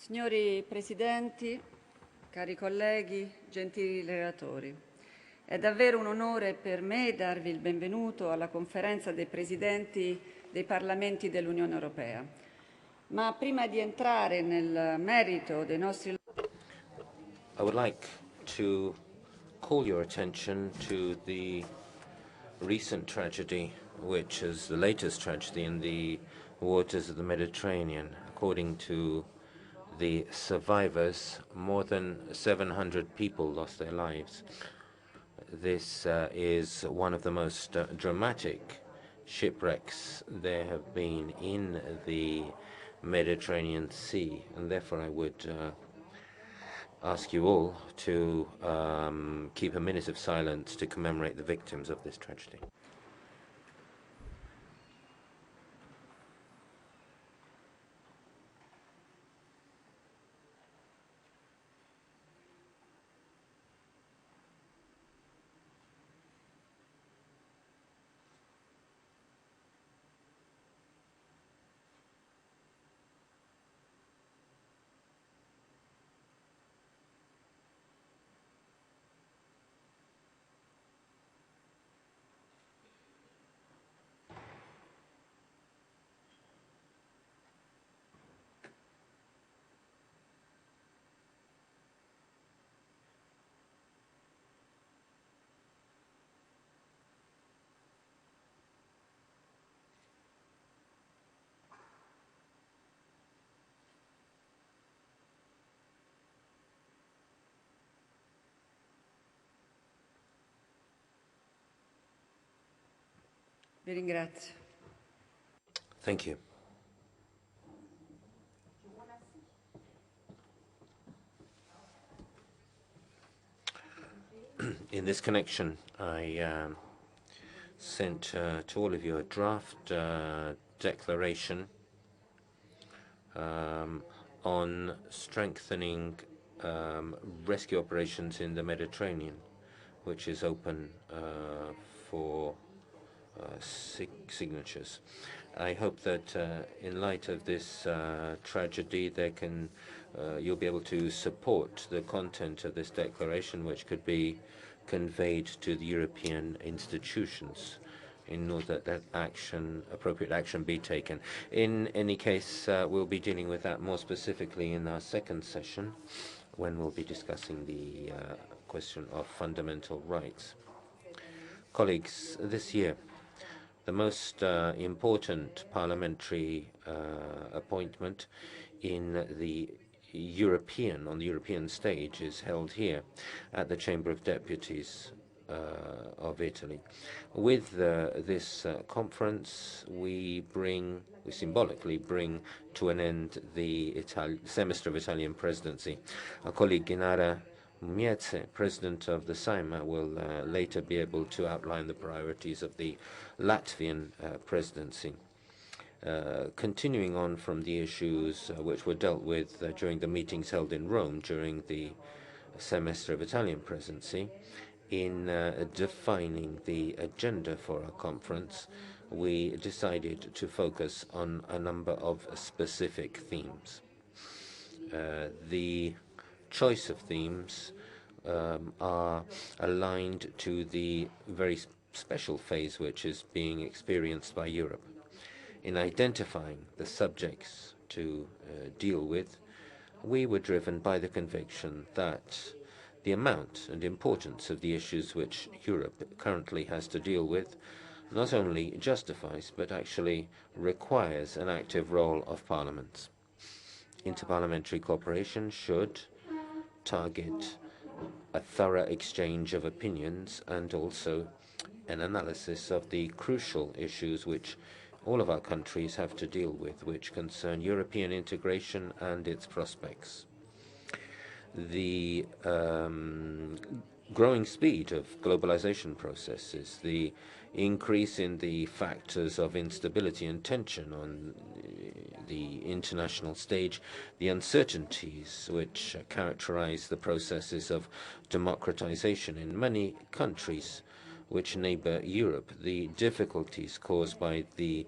Signori Presidenti, cari colleghi, gentili relatori, è davvero un onore per me darvi il benvenuto alla conferenza dei Presidenti dei Parlamenti dell'Unione Europea. Ma prima di entrare nel merito dei nostri I would like to call your attention to the recent tragedy, which is the latest tragedy in the waters of the Mediterranean. According to the survivors, more than 700 people lost their lives. This is one of the most dramatic shipwrecks there have been in the Mediterranean Sea, and therefore I would ask you all to keep a minute of silence to commemorate the victims of this tragedy. Vi ringrazio. Thank you. In this connection, I sent to all of you a draft declaration on strengthening rescue operations in the Mediterranean, which is open for signatures. I hope that in light of this tragedy, you'll be able to support the content of this declaration, which could be conveyed to the European institutions in order that appropriate action be taken. In any case, we'll be dealing with that more specifically in our second session, when we'll be discussing the question of fundamental rights. Colleagues, this year, the most important parliamentary appointment on the European stage is held here at the Chamber of Deputies of Italy. With this conference, we symbolically bring to an end the semester of Italian presidency. Our colleague Ghinara Mieze, President of the Saima, will later be able to outline the priorities of the Latvian presidency. Continuing on from the issues which were dealt with during the meetings held in Rome during the semester of Italian presidency, in defining the agenda for our conference, we decided to focus on a number of specific themes. The choice of themes are aligned to the very special phase which is being experienced by Europe. In identifying the subjects to deal with, we were driven by the conviction that the amount and importance of the issues which Europe currently has to deal with not only justifies but actually requires an active role of parliaments. Interparliamentary cooperation should target a thorough exchange of opinions and also an analysis of the crucial issues which all of our countries have to deal with, which concern European integration and its prospects. The growing speed of globalization processes, the increase in the factors of instability and tension on the international stage, the uncertainties which characterize the processes of democratization in many countries which neighbor Europe, the difficulties caused by the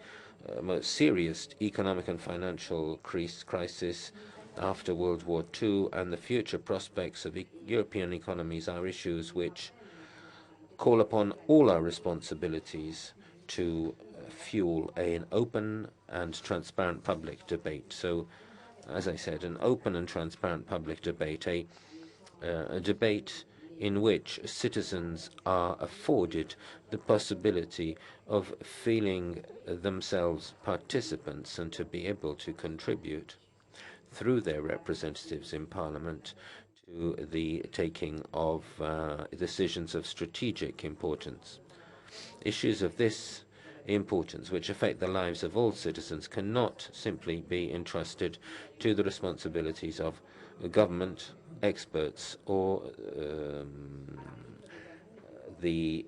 most serious economic and financial crisis after World War II and the future prospects of European economies are issues which call upon all our responsibilities to fuel an open and transparent public debate. So, as I said, an open and transparent public debate, a debate in which citizens are afforded the possibility of feeling themselves participants and to be able to contribute through their representatives in Parliament to the taking of decisions of strategic importance. Issues of this importance, which affect the lives of all citizens, cannot simply be entrusted to the responsibilities of government, experts, or the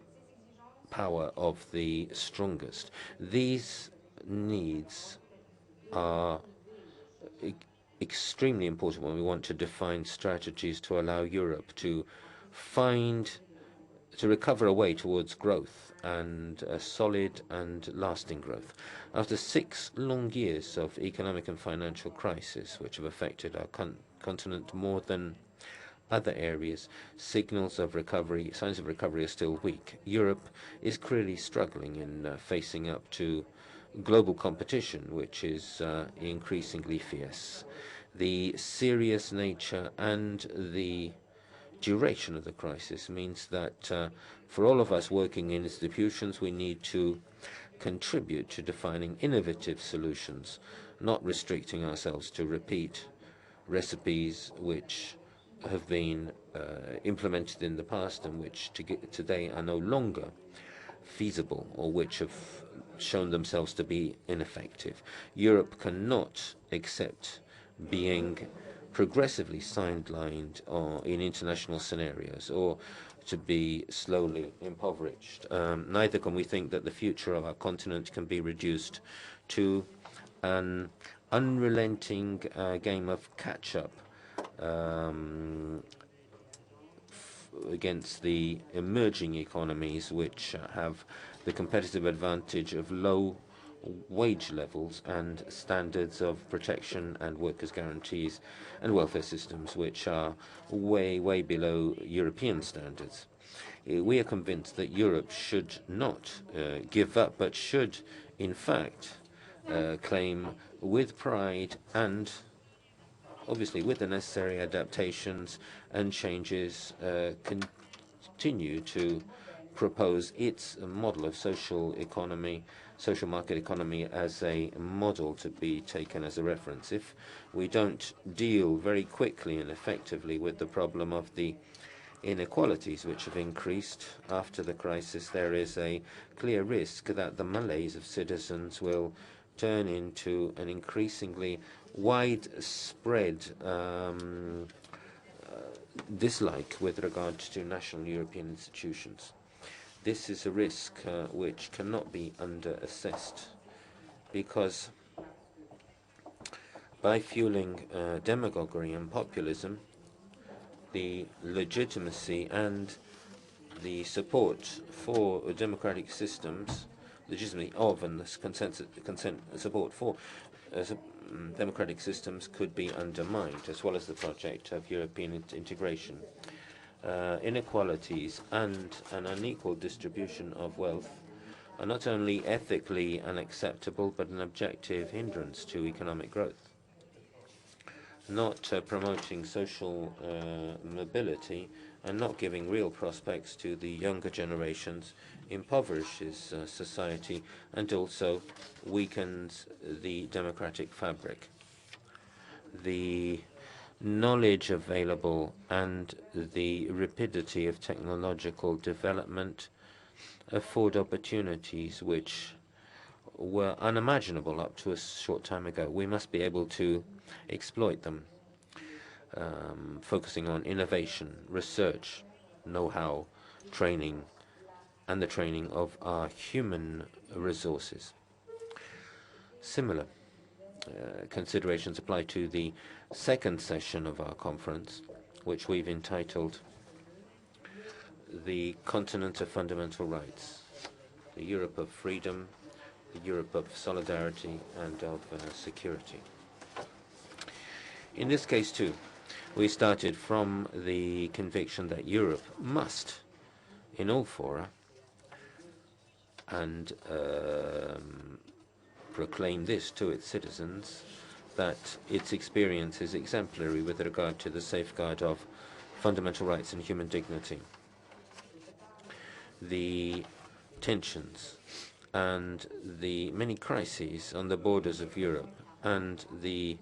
power of the strongest. These needs are extremely important when we want to define strategies to allow Europe to recover a way towards growth and a solid and lasting growth. After 6 long years of economic and financial crisis, which have affected our continent more than other areas, signs of recovery are still weak. Europe is clearly struggling in facing up to global competition, which is increasingly fierce. The serious nature and the duration of the crisis means that for all of us working in institutions, we need to contribute to defining innovative solutions, not restricting ourselves to repeat recipes which have been implemented in the past and which today are no longer feasible or which have shown themselves to be ineffective. Europe cannot accept being progressively sidelined in international scenarios or to be slowly impoverished. Neither can we think that the future of our continent can be reduced to an unrelenting game of catch-up against the emerging economies which have the competitive advantage of low wage levels and standards of protection and workers' guarantees and welfare systems which are way, way below European standards. We are convinced that Europe should not give up, but should, in fact, claim with pride and obviously with the necessary adaptations and changes, continue to propose its model of social market economy as a model to be taken as a reference. If we don't deal very quickly and effectively with the problem of the inequalities which have increased after the crisis, there is a clear risk that the malaise of citizens will turn into an increasingly widespread dislike with regard to national European institutions. This is a risk which cannot be under-assessed, because by fueling demagoguery and populism, the legitimacy and the support for democratic systems, legitimacy of and support for democratic systems could be undermined, as well as the project of European integration. Inequalities and an unequal distribution of wealth are not only ethically unacceptable, but an objective hindrance to economic growth. Not promoting social mobility and not giving real prospects to the younger generations impoverishes society and also weakens the democratic fabric. The knowledge available and the rapidity of technological development afford opportunities which were unimaginable up to a short time ago. We must be able to exploit them, focusing on innovation, research, know-how, training, and the training of our human resources. Similar considerations apply to the second session of our conference, which we've entitled The Continent of Fundamental Rights, the Europe of Freedom, the Europe of Solidarity and of Security. In this case, too, we started from the conviction that Europe must, in all fora, and proclaim this to its citizens, that its experience is exemplary with regard to the safeguard of fundamental rights and human dignity. The tensions and the many crises on the borders of Europe and the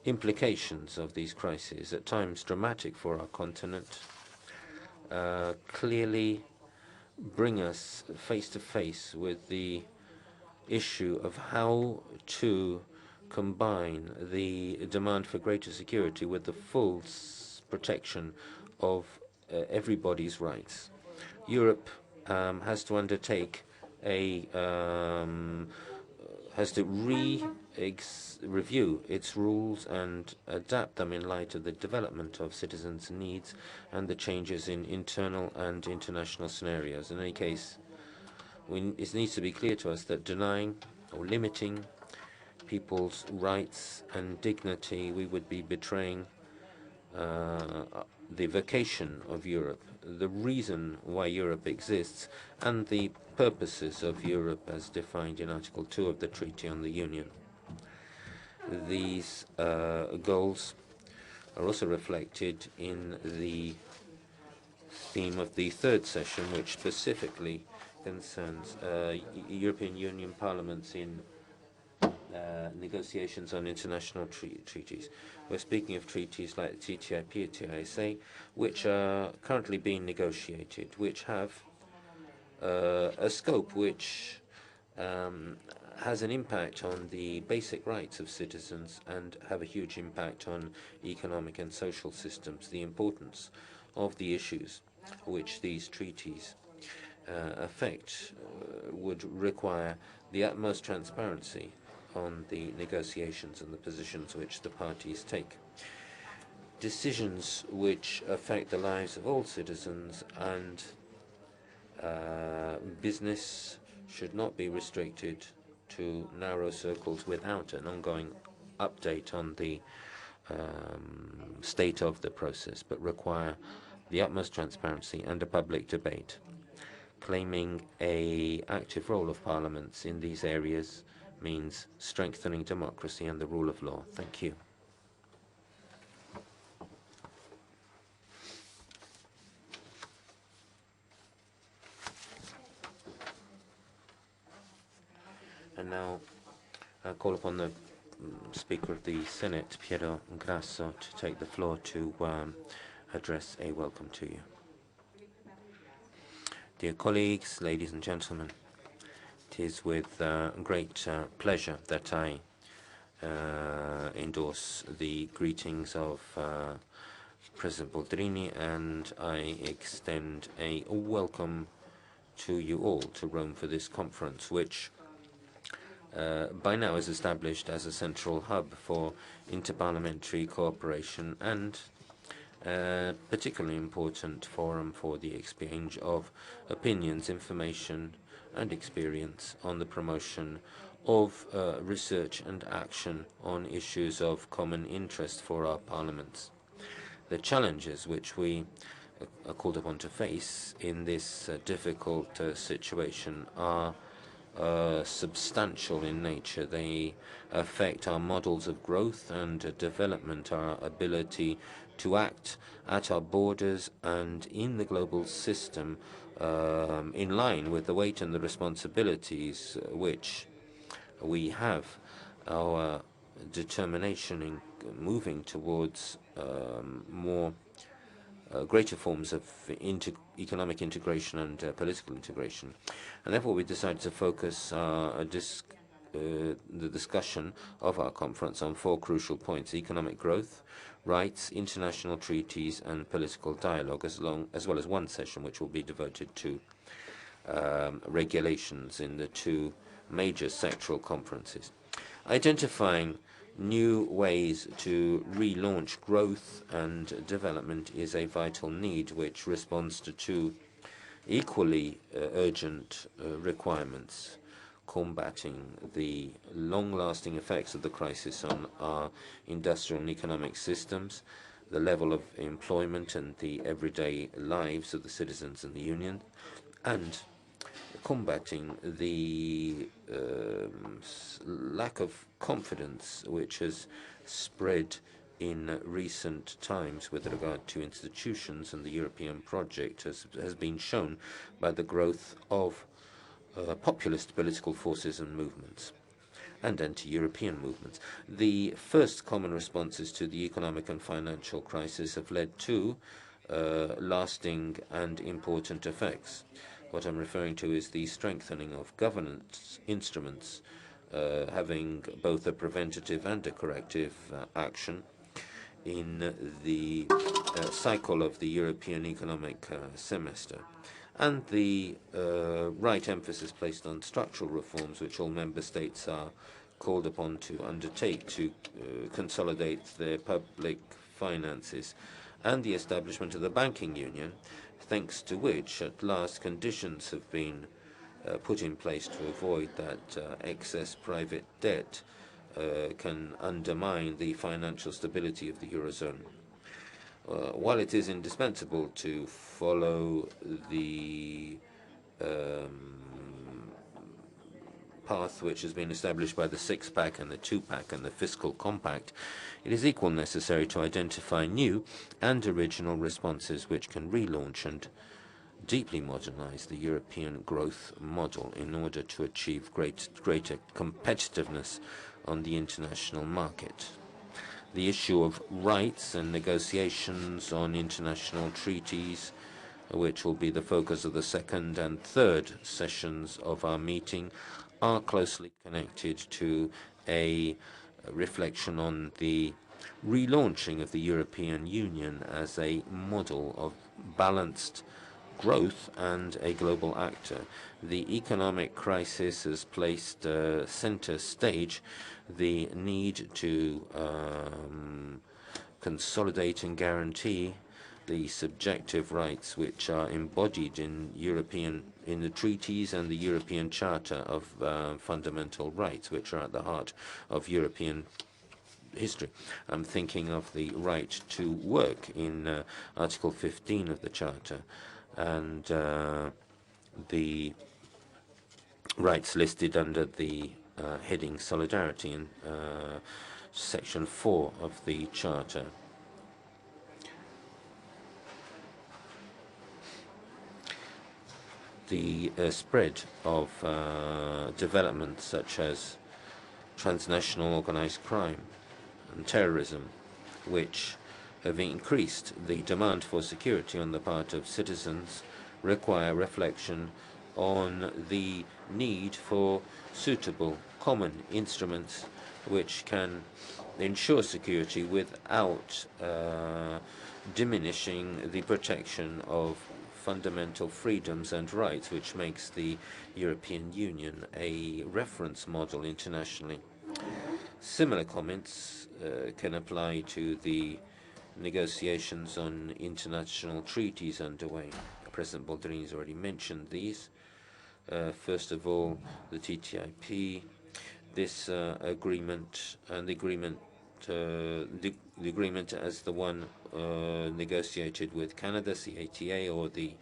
implications of these crises, at times dramatic for our continent, clearly bring us face to face with the issue of how to combine the demand for greater security with the full protection of everybody's rights. Europe has to undertake has to review its rules and adapt them in light of the development of citizens' needs and the changes in internal and international scenarios. In any case, it needs to be clear to us that denying or limiting people's rights and dignity, we would be betraying the vocation of Europe, the reason why Europe exists, and the purposes of Europe as defined in Article 2 of the Treaty on the Union. These goals are also reflected in the theme of the third session, which specifically concerns European Union parliaments in negotiations on international treaties. We're speaking of treaties like TTIP, TISA, which are currently being negotiated, which have a scope which has an impact on the basic rights of citizens and have a huge impact on economic and social systems. The importance of the issues which these treaties affect would require the utmost transparency on the negotiations and the positions which the parties take. Decisions which affect the lives of all citizens and business should not be restricted to narrow circles without an ongoing update on the state of the process, but require the utmost transparency and a public debate. Claiming an active role of parliaments in these areas means strengthening democracy and the rule of law. Thank you. And now I call upon the Speaker of the Senate, Pietro Grasso, to take the floor to address a welcome to you. Dear colleagues, ladies and gentlemen, it is with great pleasure that I endorse the greetings of President Boldrini, and I extend a welcome to you all to Rome for this conference, which by now is established as a central hub for interparliamentary cooperation and particularly important forum for the exchange of opinions, information and experience on the promotion of research and action on issues of common interest for our parliaments. The challenges which we are called upon to face in this difficult situation are substantial in nature. They affect our models of growth and development, our ability to act at our borders and in the global system in line with the weight and the responsibilities which we have, our determination in moving towards greater forms of economic integration and political integration. And therefore we decided to focus the discussion of our conference on 4 crucial points: economic growth, rights, international treaties and political dialogue, as well as one session which will be devoted to regulations in the 2 major sectoral conferences. Identifying new ways to relaunch growth and development is a vital need which responds to 2 equally urgent requirements. combating the long-lasting effects of the crisis on our industrial and economic systems, the level of employment and the everyday lives of the citizens in the Union, and combating the lack of confidence which has spread in recent times with regard to institutions and the European project, has been shown by the growth of populist political forces and movements and anti-European movements. The first common responses to the economic and financial crisis have led to lasting and important effects. What I'm referring to is the strengthening of governance instruments, having both a preventative and a corrective action in the cycle of the European economic semester, and the right emphasis placed on structural reforms which all member states are called upon to undertake to consolidate their public finances, and the establishment of the banking union, thanks to which at last conditions have been put in place to avoid that excess private debt can undermine the financial stability of the Eurozone. While it is indispensable to follow the path which has been established by the six-pack and the two-pack and the fiscal compact, it is equally necessary to identify new and original responses which can relaunch and deeply modernize the European growth model in order to achieve greater competitiveness on the international market. The issue of rights and negotiations on international treaties, which will be the focus of the second and third sessions of our meeting, are closely connected to a reflection on the relaunching of the European Union as a model of balanced growth and a global actor. The economic crisis has placed center stage the need to consolidate and guarantee the subjective rights which are embodied in the treaties and the European Charter of Fundamental Rights, which are at the heart of European history. I'm thinking of the right to work in Article 15 of the Charter, and the rights listed under the heading Solidarity in Section 4 of the Charter. The spread of developments such as transnational organized crime and terrorism, which have increased the demand for security on the part of citizens, require reflection on the need for suitable common instruments which can ensure security without diminishing the protection of fundamental freedoms and rights, which makes the European Union a reference model internationally. Similar comments can apply to the negotiations on international treaties underway. President Boldrini has already mentioned these. First of all, the TTIP, this agreement, and the agreement as the one negotiated with Canada, CATA, or the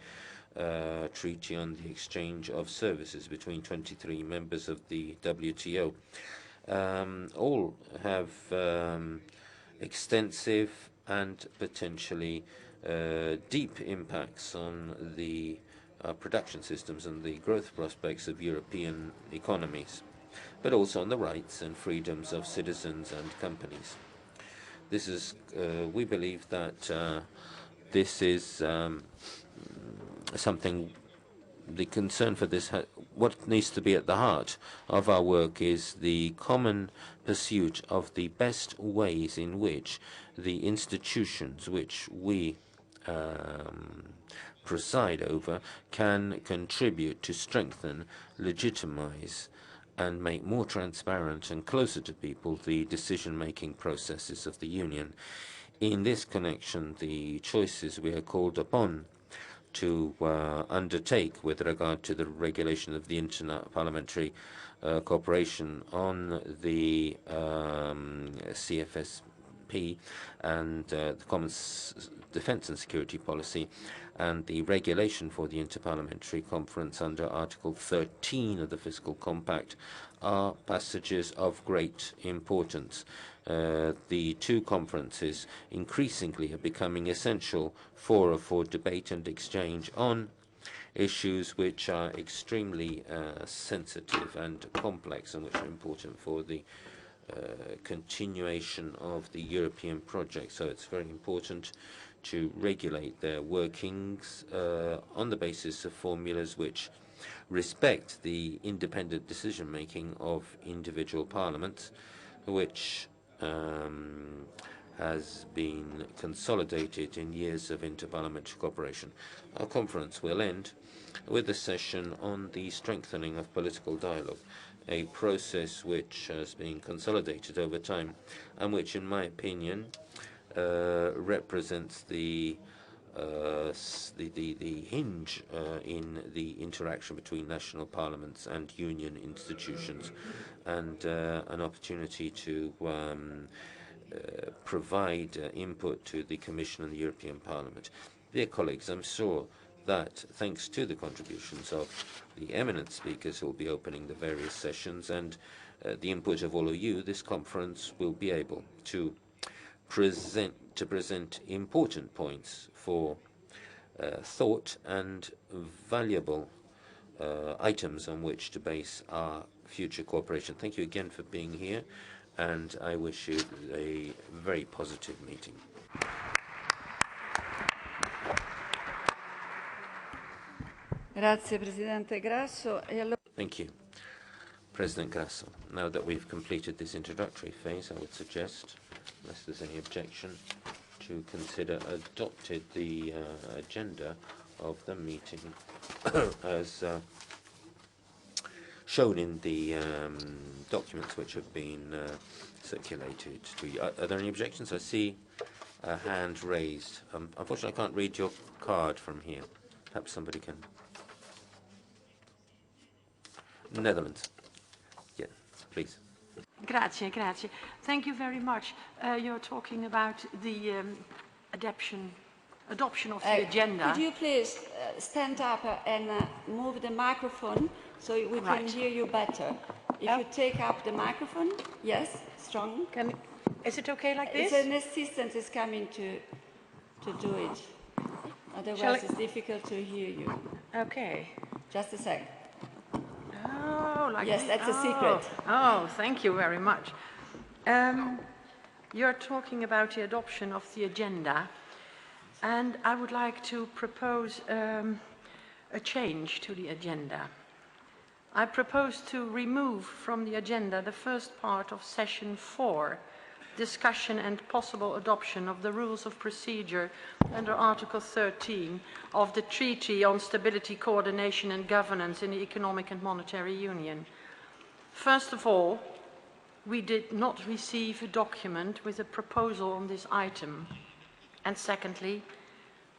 Treaty on the Exchange of Services between 23 members of the WTO. All have extensive and potentially deep impacts on the production systems and the growth prospects of European economies, but also on the rights and freedoms of citizens and companies. This is, we believe that this is something, the concern for this, what needs to be at the heart of our work is the common pursuit of the best ways in which the institutions which we preside over can contribute to strengthen, legitimize, and make more transparent and closer to people the decision-making processes of the Union. In this connection, the choices we are called upon to undertake with regard to the regulation of the interparliamentary cooperation on the CFSP and the Common Defence and Security Policy and the regulation for the Interparliamentary Conference under Article 13 of the Fiscal Compact are passages of great importance. The two conferences increasingly are becoming essential fora for debate and exchange on issues which are extremely sensitive and complex and which are important for the continuation of the European project. So it's very important to regulate their workings on the basis of formulas which respect the independent decision-making of individual parliaments, which has been consolidated in years of interparliamentary cooperation. Our conference will end with a session on the strengthening of political dialogue, a process which has been consolidated over time and which, in my opinion, represents the hinge in the interaction between national parliaments and union institutions, and an opportunity to provide input to the Commission and the European Parliament. Dear colleagues, I'm sure that thanks to the contributions of the eminent speakers who will be opening the various sessions and the input of all of you, this conference will be able to present important points for thought and valuable items on which to base our future cooperation. Thank you again for being here, and I wish you a very positive meeting. Grazie, Presidente Grasso. Thank you, President Grasso. Now that we've completed this introductory phase, I would suggest, unless there's any objection, to consider adopted the agenda of the meeting as shown in the documents which have been circulated to you. Are there any objections? I see a hand raised. Unfortunately, I can't read your card from here. Perhaps somebody can. Netherlands. Yeah, please. Grazie. Thank you very much. You're talking about the adoption of the agenda. Could you please stand up and move the microphone so we can hear you better? If you take up the microphone, yes, strong. Is it okay like this? An assistant is coming to do it. Otherwise, it's difficult to hear you. Okay. Just a sec. Oh, like yes, this. That's a secret. Oh, thank you very much. You're talking about the adoption of the agenda, and I would like to propose a change to the agenda. I propose to remove from the agenda the first part of session 4, discussion and possible adoption of the rules of procedure under Article 13 of the Treaty on Stability, Coordination and Governance in the Economic and Monetary Union. First of all, we did not receive a document with a proposal on this item. And secondly,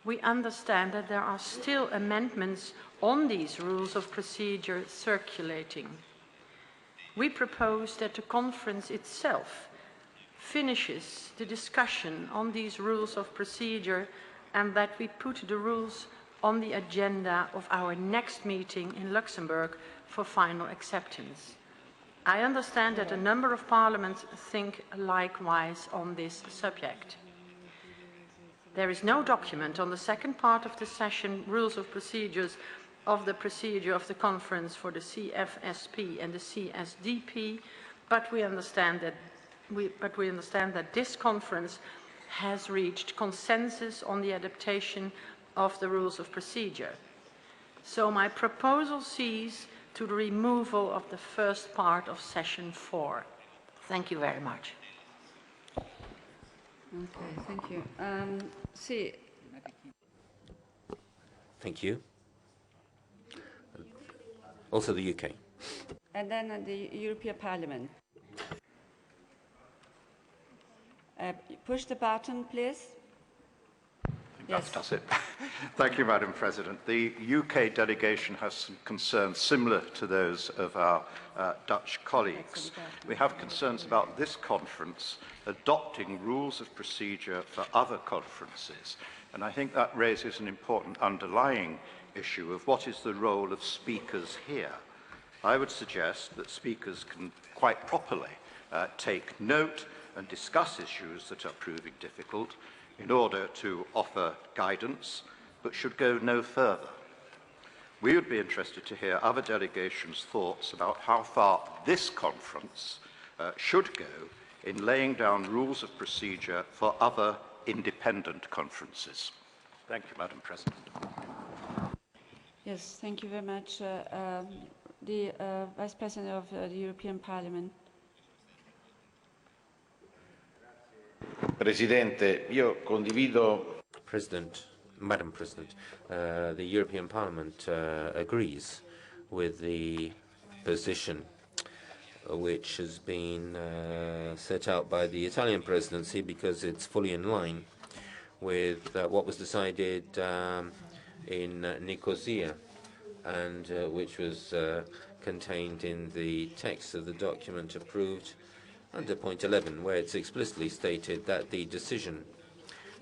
we understand that there are still amendments on these rules of procedure circulating. We propose that the conference itself finishes the discussion on these rules of procedure and that we put the rules on the agenda of our next meeting in Luxembourg for final acceptance. I understand that a number of parliaments think likewise on this subject. There is no document on the second part of the session, rules of procedures of the procedure of the conference for the CFSP and the CSDP, but we understand that this conference has reached consensus on the adaptation of the rules of procedure. So my proposal sees to the removal of the first part of session 4. Thank you very much. Okay, thank you. Thank you. Also the UK. And then the European Parliament. Push the button, please. Yes. That's it. Thank you, Madam President. The UK delegation has some concerns similar to those of our Dutch colleagues. We have concerns about this conference adopting rules of procedure for other conferences. And I think that raises an important underlying issue of what is the role of speakers here. I would suggest that speakers can quite properly take note and discuss issues that are proving difficult in order to offer guidance, but should go no further. We would be interested to hear other delegations' thoughts about how far this conference should go in laying down rules of procedure for other independent conferences. Thank you, Madam President. Yes, thank you very much. The Vice President of the European Parliament. Presidente, io condivido. Madam President, the European Parliament agrees with the position which has been set out by the Italian presidency because it's fully in line with what was decided in Nicosia and which was contained in the text of the document approved under point 11, where it's explicitly stated that the decision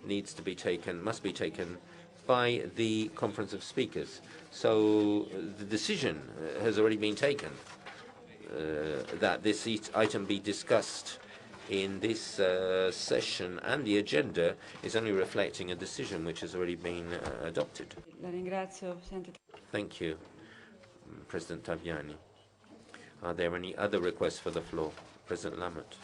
must be taken by the Conference of Speakers. So the decision has already been taken that this item be discussed in this session, and the agenda is only reflecting a decision which has already been adopted. Thank you, President Taviani. Are there any other requests for the floor? President Lammert.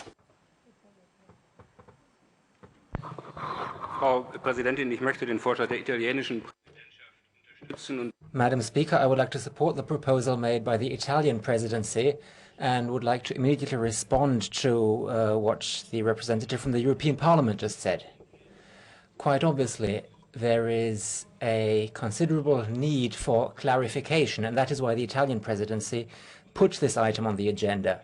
Frau Präsidentin, ich möchte den Vorschlag der italienischen unterstützen. Madam Speaker, I would like to support the proposal made by the Italian presidency and would like to immediately respond to what the representative from the European Parliament just said. Quite obviously, there is a considerable need for clarification, and that is why the Italian presidency put this item on the agenda.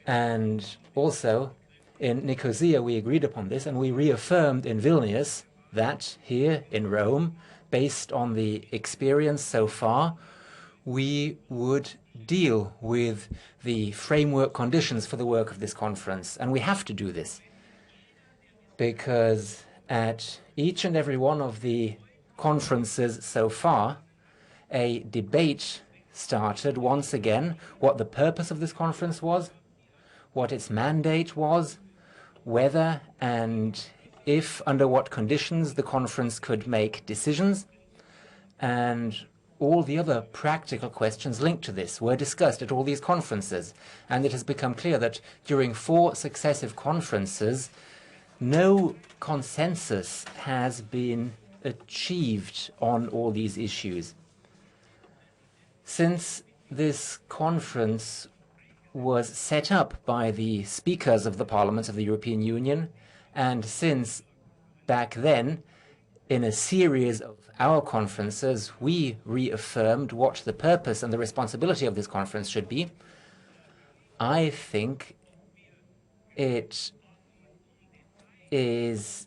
And also, in Nicosia, we agreed upon this, and we reaffirmed in Vilnius that here in Rome, based on the experience so far, we would deal with the framework conditions for the work of this conference. And we have to do this, because at each and every one of the conferences so far, a debate started once again what the purpose of this conference was, what its mandate was, whether and if, under what conditions, the conference could make decisions, and all the other practical questions linked to this were discussed at all these conferences. And it has become clear that during 4 successive conferences, no consensus has been achieved on all these issues. Since this conference was set up by the speakers of the parliaments of the European Union, and since back then, in a series of our conferences, we reaffirmed what the purpose and the responsibility of this conference should be, I think it is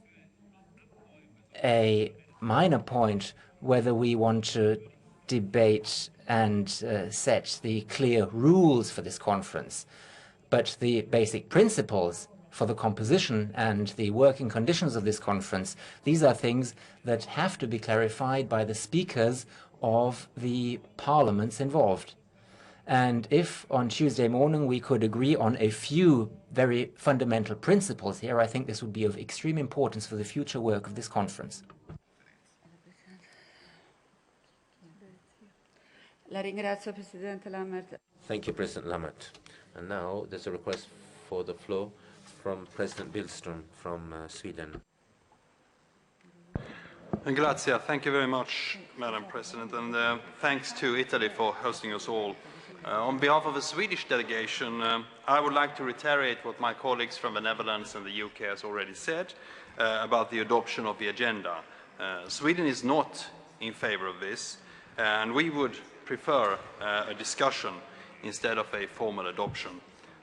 a minor point whether we want to debate and set the clear rules for this conference. But the basic principles for the composition and the working conditions of this conference, these are things that have to be clarified by the speakers of the parliaments involved. And if on Tuesday morning we could agree on a few very fundamental principles here, I think this would be of extreme importance for the future work of this conference. Thank you, President Lammert. And now there's a request for the floor from President Billström from Sweden. Grazie. Thank you very much, Madam President, and thanks to Italy for hosting us all. On behalf of the Swedish delegation, I would like to reiterate what my colleagues from the Netherlands and the UK has already said about the adoption of the agenda. Sweden is not in favor of this, and we would prefer a discussion instead of a formal adoption.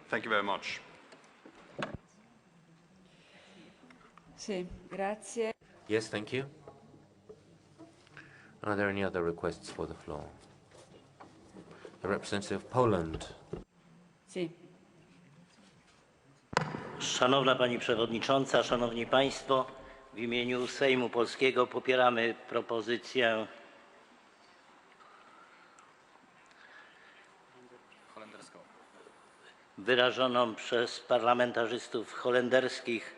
Thank you very much. Sì, grazie. Yes, thank you. Are there any other requests for the floor? The representative of Poland. Sì. Szanowna Pani Przewodnicząca, Szanowni Państwo, w imieniu Sejmu Polskiego popieramy propozycję wyrażoną przez parlamentarzystów holenderskich.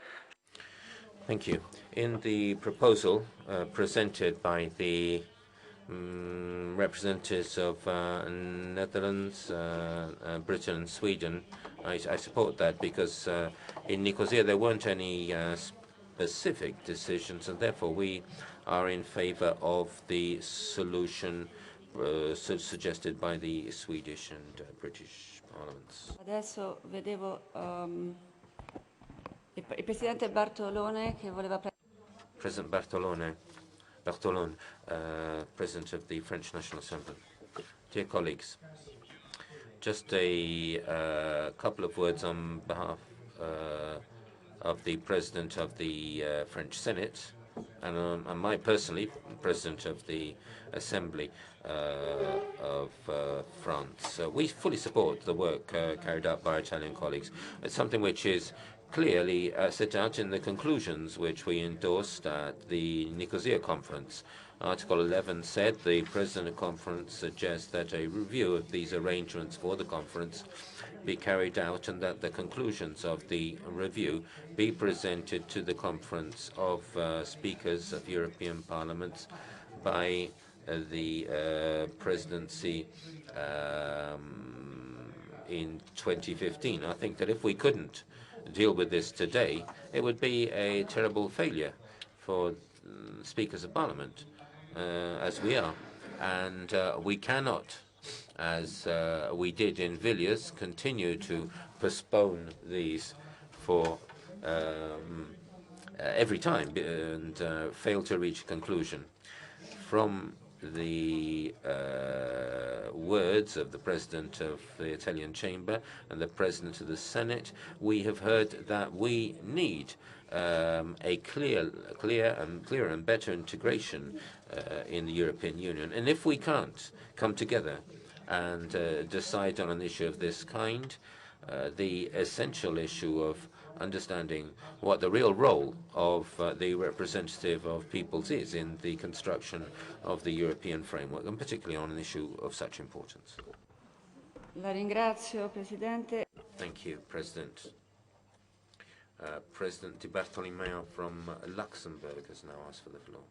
Thank you. In the proposal presented by the representatives of Netherlands, Britain and Sweden, I support that because in Nicosia there weren't any specific decisions, and therefore we are in favor of the solution suggested by the Swedish and British parliaments. Adesso vedevo il Presidente Bartolone che voleva... President Bartolone, President of the French National Assembly. Dear colleagues, just a couple of words on behalf of the President of the French Senate and my personally, President of the Assembly of France. We fully support the work carried out by Italian colleagues. It's something which is clearly set out in the conclusions which we endorsed at the Nicosia conference. Article 11 said the President of the Conference suggests that a review of these arrangements for the conference be carried out and that the conclusions of the review be presented to the Conference of Speakers of European Parliaments by the presidency in 2015. I think that if we couldn't deal with this today, it would be a terrible failure for speakers of parliament, as we are. And we cannot, as we did in Vilnius, continue to postpone these for every time and fail to reach a conclusion. From the words of the President of the Italian Chamber and the President of the Senate, we have heard that we need a clearer and better integration in the European Union. And if we can't come together and decide on an issue of this kind, the essential issue of understanding what the real role of the representative of peoples is in the construction of the European framework, and particularly on an issue of such importance. La ringrazio, Presidente. Thank you, President. President Di Bartolomeo from Luxembourg has now asked for the floor.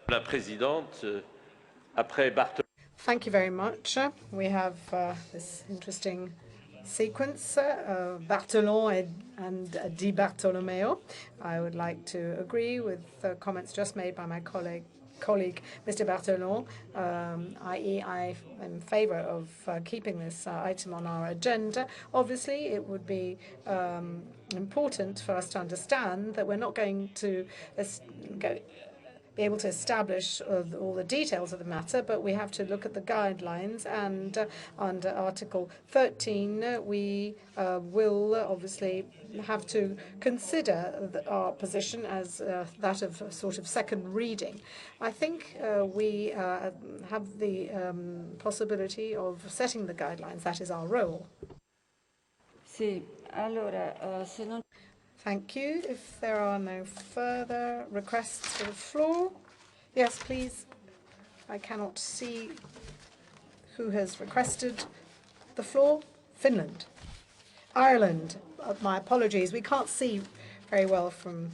La Présidente, après Thank you very much. We have this interesting sequence, Bartolon and Di Bartolomeo. I would like to agree with the comments just made by my colleague Mr. Bartolon, i.e. I am in favor of keeping this item on our agenda. Obviously, it would be important for us to understand that we're not going to be able to establish all the details of the matter, but we have to look at the guidelines, and under Article 13 we will obviously have to consider our position as that of a sort of second reading. I think we have the possibility of setting the guidelines. That is our role. Sì, allora, se non... Thank you. If there are no further requests for the floor. Yes, please. I cannot see who has requested the floor. Finland. Ireland. My apologies. We can't see very well from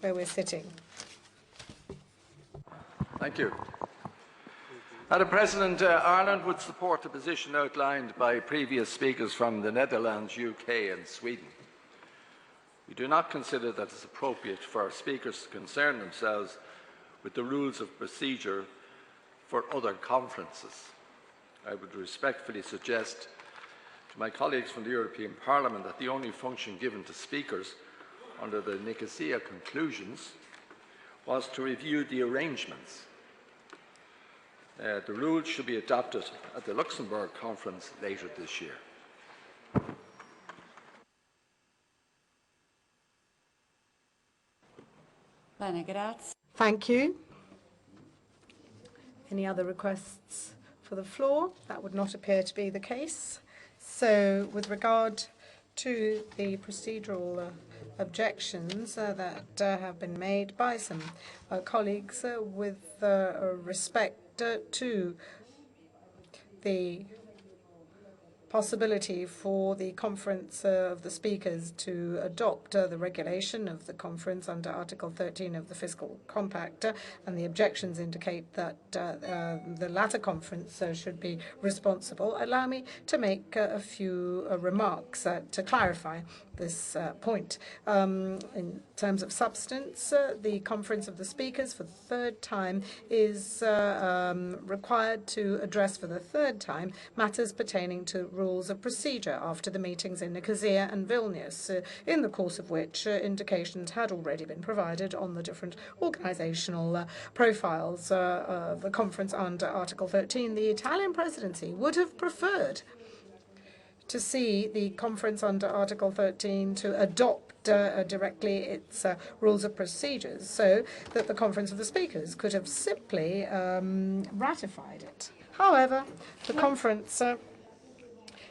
where we're sitting. Thank you. Madam President, Ireland would support the position outlined by previous speakers from the Netherlands, UK and Sweden. We do not consider that it's appropriate for speakers to concern themselves with the rules of procedure for other conferences. I would respectfully suggest to my colleagues from the European Parliament that the only function given to speakers under the Nicosia conclusions was to review the arrangements. The rules should be adopted at the Luxembourg conference later this year. Bene, grazie. Thank you. Any other requests for the floor? That would not appear to be the case. So with regard to the procedural objections that have been made by some colleagues with respect to the possibility for the Conference of the Speakers to adopt the regulation of the conference under Article 13 of the Fiscal Compact, and the objections indicate that the latter conference should be responsible. Allow me to make a few remarks to clarify this point. In terms of substance, the Conference of the Speakers for the third time is required to address for the third time matters pertaining to rules of procedure after the meetings in Nicosia and Vilnius, in the course of which indications had already been provided on the different organizational profiles of the conference under Article 13. The Italian presidency would have preferred to see the conference under Article 13 to adopt directly its rules of procedures, so that the Conference of the Speakers could have simply ratified it. However, the conference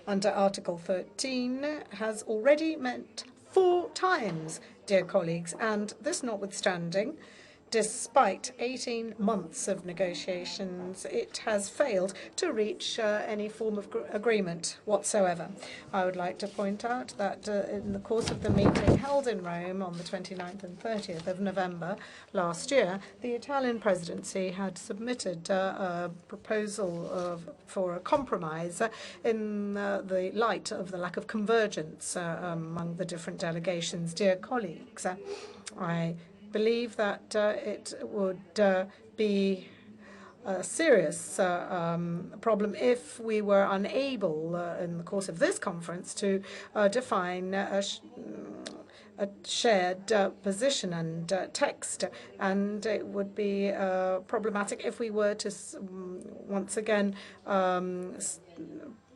under Article 13 has already met 4 times, dear colleagues, and this notwithstanding, despite 18 months of negotiations, it has failed to reach any form of agreement whatsoever. I would like to point out that in the course of the meeting held in Rome on the 29th and 30th of November last year, the Italian presidency had submitted a proposal for a compromise in the light of the lack of convergence among the different delegations. Dear colleagues, I believe that it would be a serious problem if we were unable in the course of this conference to define a shared position and text, and it would be problematic if we were to once again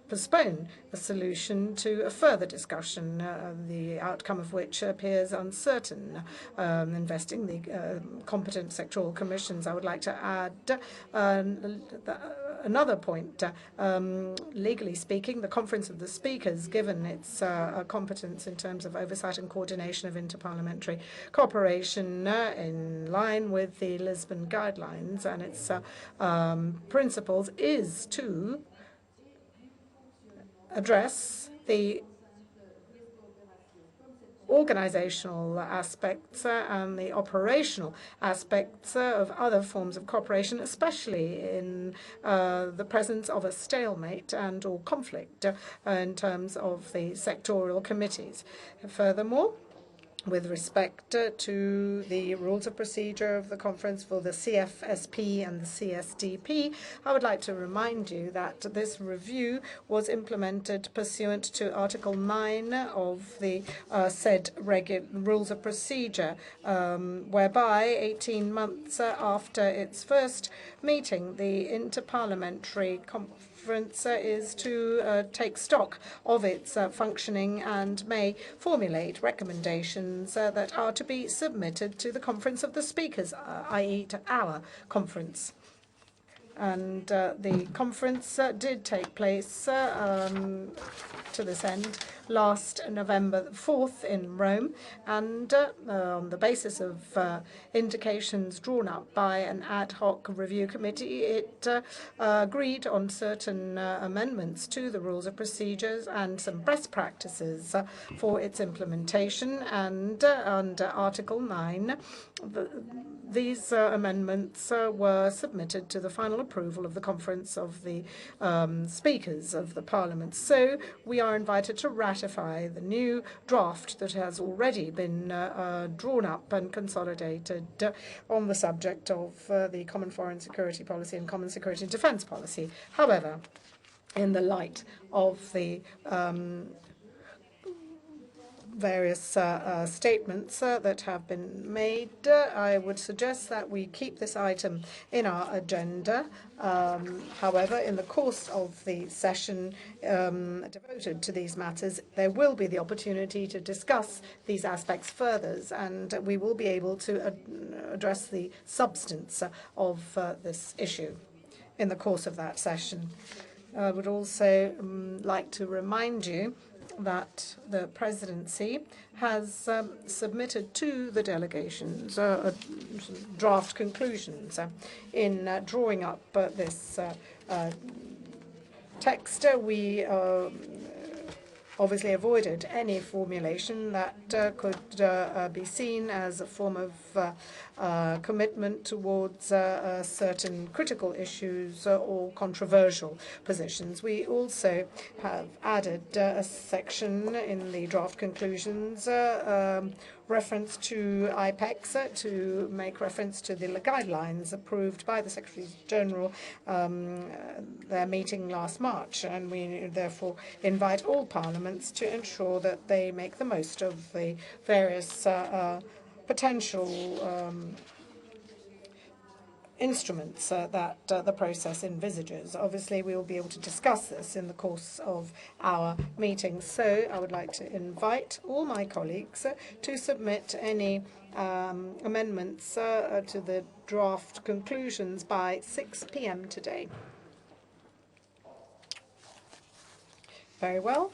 postpone a solution to a further discussion, the outcome of which appears uncertain, investing the competent sectoral commissions. I would like to add another point. Legally speaking, the Conference of the Speakers, given its competence in terms of oversight and coordination of interparliamentary cooperation in line with the Lisbon Guidelines and its principles, is to address the organizational aspects and the operational aspects of other forms of cooperation, especially in the presence of a stalemate and or conflict in terms of the sectorial committees. Furthermore, with respect to the rules of procedure of the conference for the CFSP and the CSDP, I would like to remind you that this review was implemented pursuant to Article 9 of the said rules of procedure, whereby 18 months after its first meeting, the Interparliamentary Conference is to take stock of its functioning and may formulate recommendations that are to be submitted to the Conference of the Speakers, i.e. to our conference. And the conference did take place to this end last November 4th in Rome, and on the basis of indications drawn up by an ad hoc review committee, it agreed on certain amendments to the rules of procedures and some best practices for its implementation. And under Article 9, these amendments were submitted to the final approval of the Conference of the Speakers of the Parliament. So we are invited to ratify the new draft that has already been drawn up and consolidated on the subject of the common foreign security policy and common security and defense policy. However, in the light of the various statements that have been made, I would suggest that we keep this item in our agenda. However, in the course of the session devoted to these matters, there will be the opportunity to discuss these aspects further, and we will be able to address the substance of this issue in the course of that session. I would also like to remind you that the presidency has submitted to the delegations draft conclusions. In drawing up this text, we obviously avoided any formulation that could be seen as a form of commitment towards certain critical issues or controversial positions. We also have added a section in the draft conclusions reference to IPEX to make reference to the guidelines approved by the Secretary General their meeting last March, and we therefore invite all parliaments to ensure that they make the most of the various potential instruments that the process envisages. Obviously, we will be able to discuss this in the course of our meeting. So I would like to invite all my colleagues to submit any amendments to the draft conclusions by 6 p.m. today. Very well.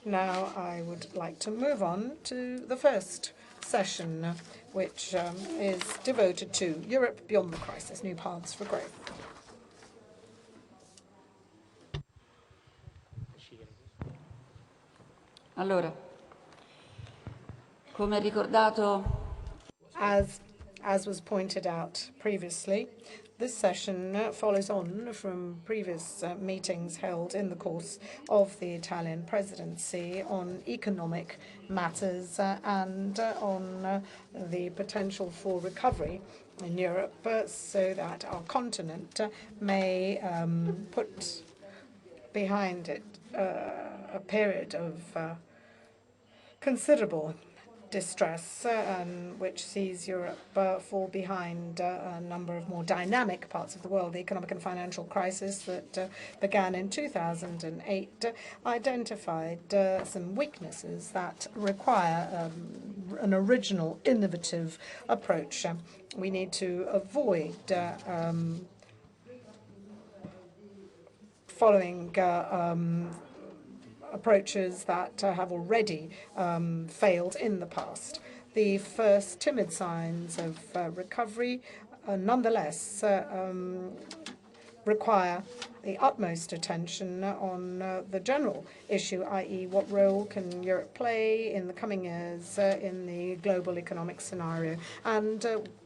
Now I would like to move on to the first session, which is devoted to Europe beyond the crisis, new paths for growth. Allora, come ricordato, as was pointed out previously, this session follows on from previous meetings held in the course of the Italian presidency on economic matters and on the potential for recovery in Europe so that our continent may put behind it a period of considerable distress, which sees Europe fall behind a number of more dynamic parts of the world. The economic and financial crisis that began in 2008 identified some weaknesses that require an original, innovative approach. We need to avoid following approaches that have already failed in the past. The first timid signs of recovery, nonetheless, require the utmost attention on the general issue, i.e. what role can Europe play in the coming years in the global economic scenario, and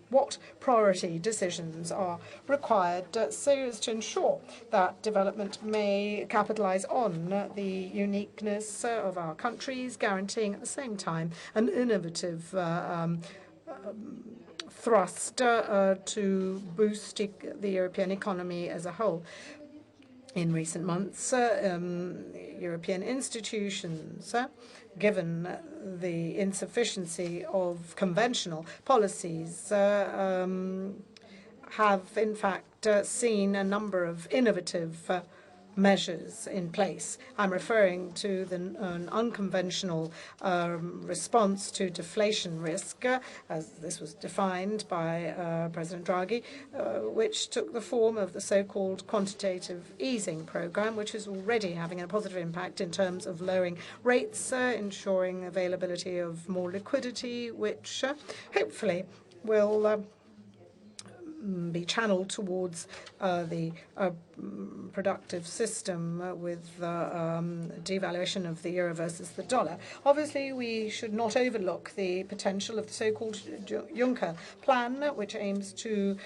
what priority decisions are required so as to ensure that development may capitalize on the uniqueness of our countries, guaranteeing at the same time an innovative thrust to boost the European economy as a whole. In recent months, European institutions, given the insufficiency of conventional policies, have in fact seen a number of innovative measures in place. I'm referring to an unconventional response to deflation risk, as this was defined by President Draghi, which took the form of the so-called quantitative easing program, which is already having a positive impact in terms of lowering rates, ensuring availability of more liquidity, which hopefully will be channeled towards the productive system with devaluation of the euro versus the dollar. Obviously, we should not overlook the potential of the so-called Juncker plan, which aims to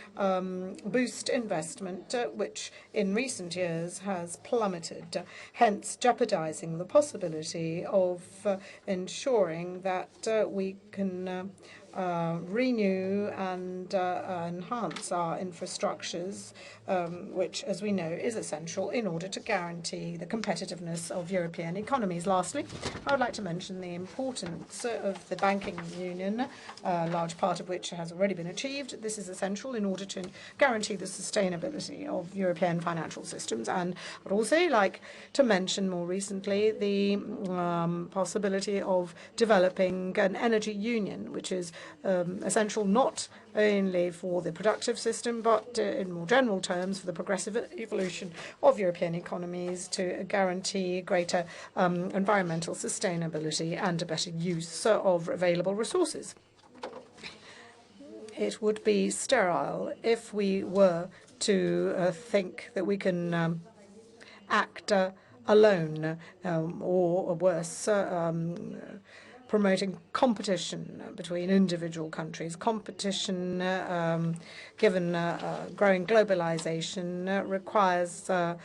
boost investment, which in recent years has plummeted, hence jeopardizing the possibility of ensuring that we can renew and enhance our infrastructures, which, as we know, is essential in order to guarantee the competitiveness of European economies. Lastly, I would like to mention the importance of the banking union, a large part of which has already been achieved. This is essential in order to guarantee the sustainability of European financial systems. And I would also like to mention more recently the possibility of developing an energy union, which is essential not only for the productive system, but in more general terms for the progressive evolution of European economies to guarantee greater environmental sustainability and a better use of available resources. It would be sterile if we were to think that we can act alone, or worse, promoting competition between individual countries. Competition, given growing globalization, requires a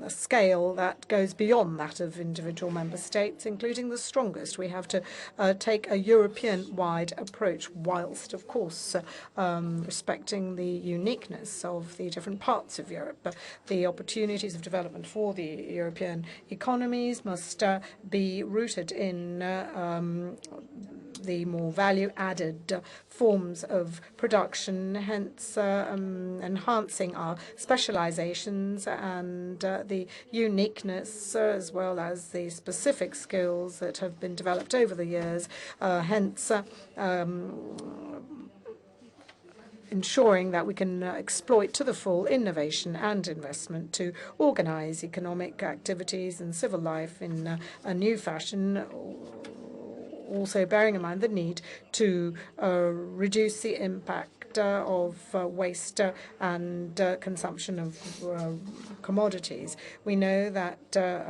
scale that goes beyond that of individual member states, including the strongest. We have to take a European-wide approach, whilst, of course, respecting the uniqueness of the different parts of Europe. The opportunities of development for the European economies must be rooted in the more value-added forms of production, hence enhancing our specializations and the uniqueness, as well as the specific skills that have been developed over the years, hence ensuring that we can exploit to the full innovation and investment to organize economic activities and civil life in a new fashion, also bearing in mind the need to reduce the impact of waste and consumption of commodities. We know that there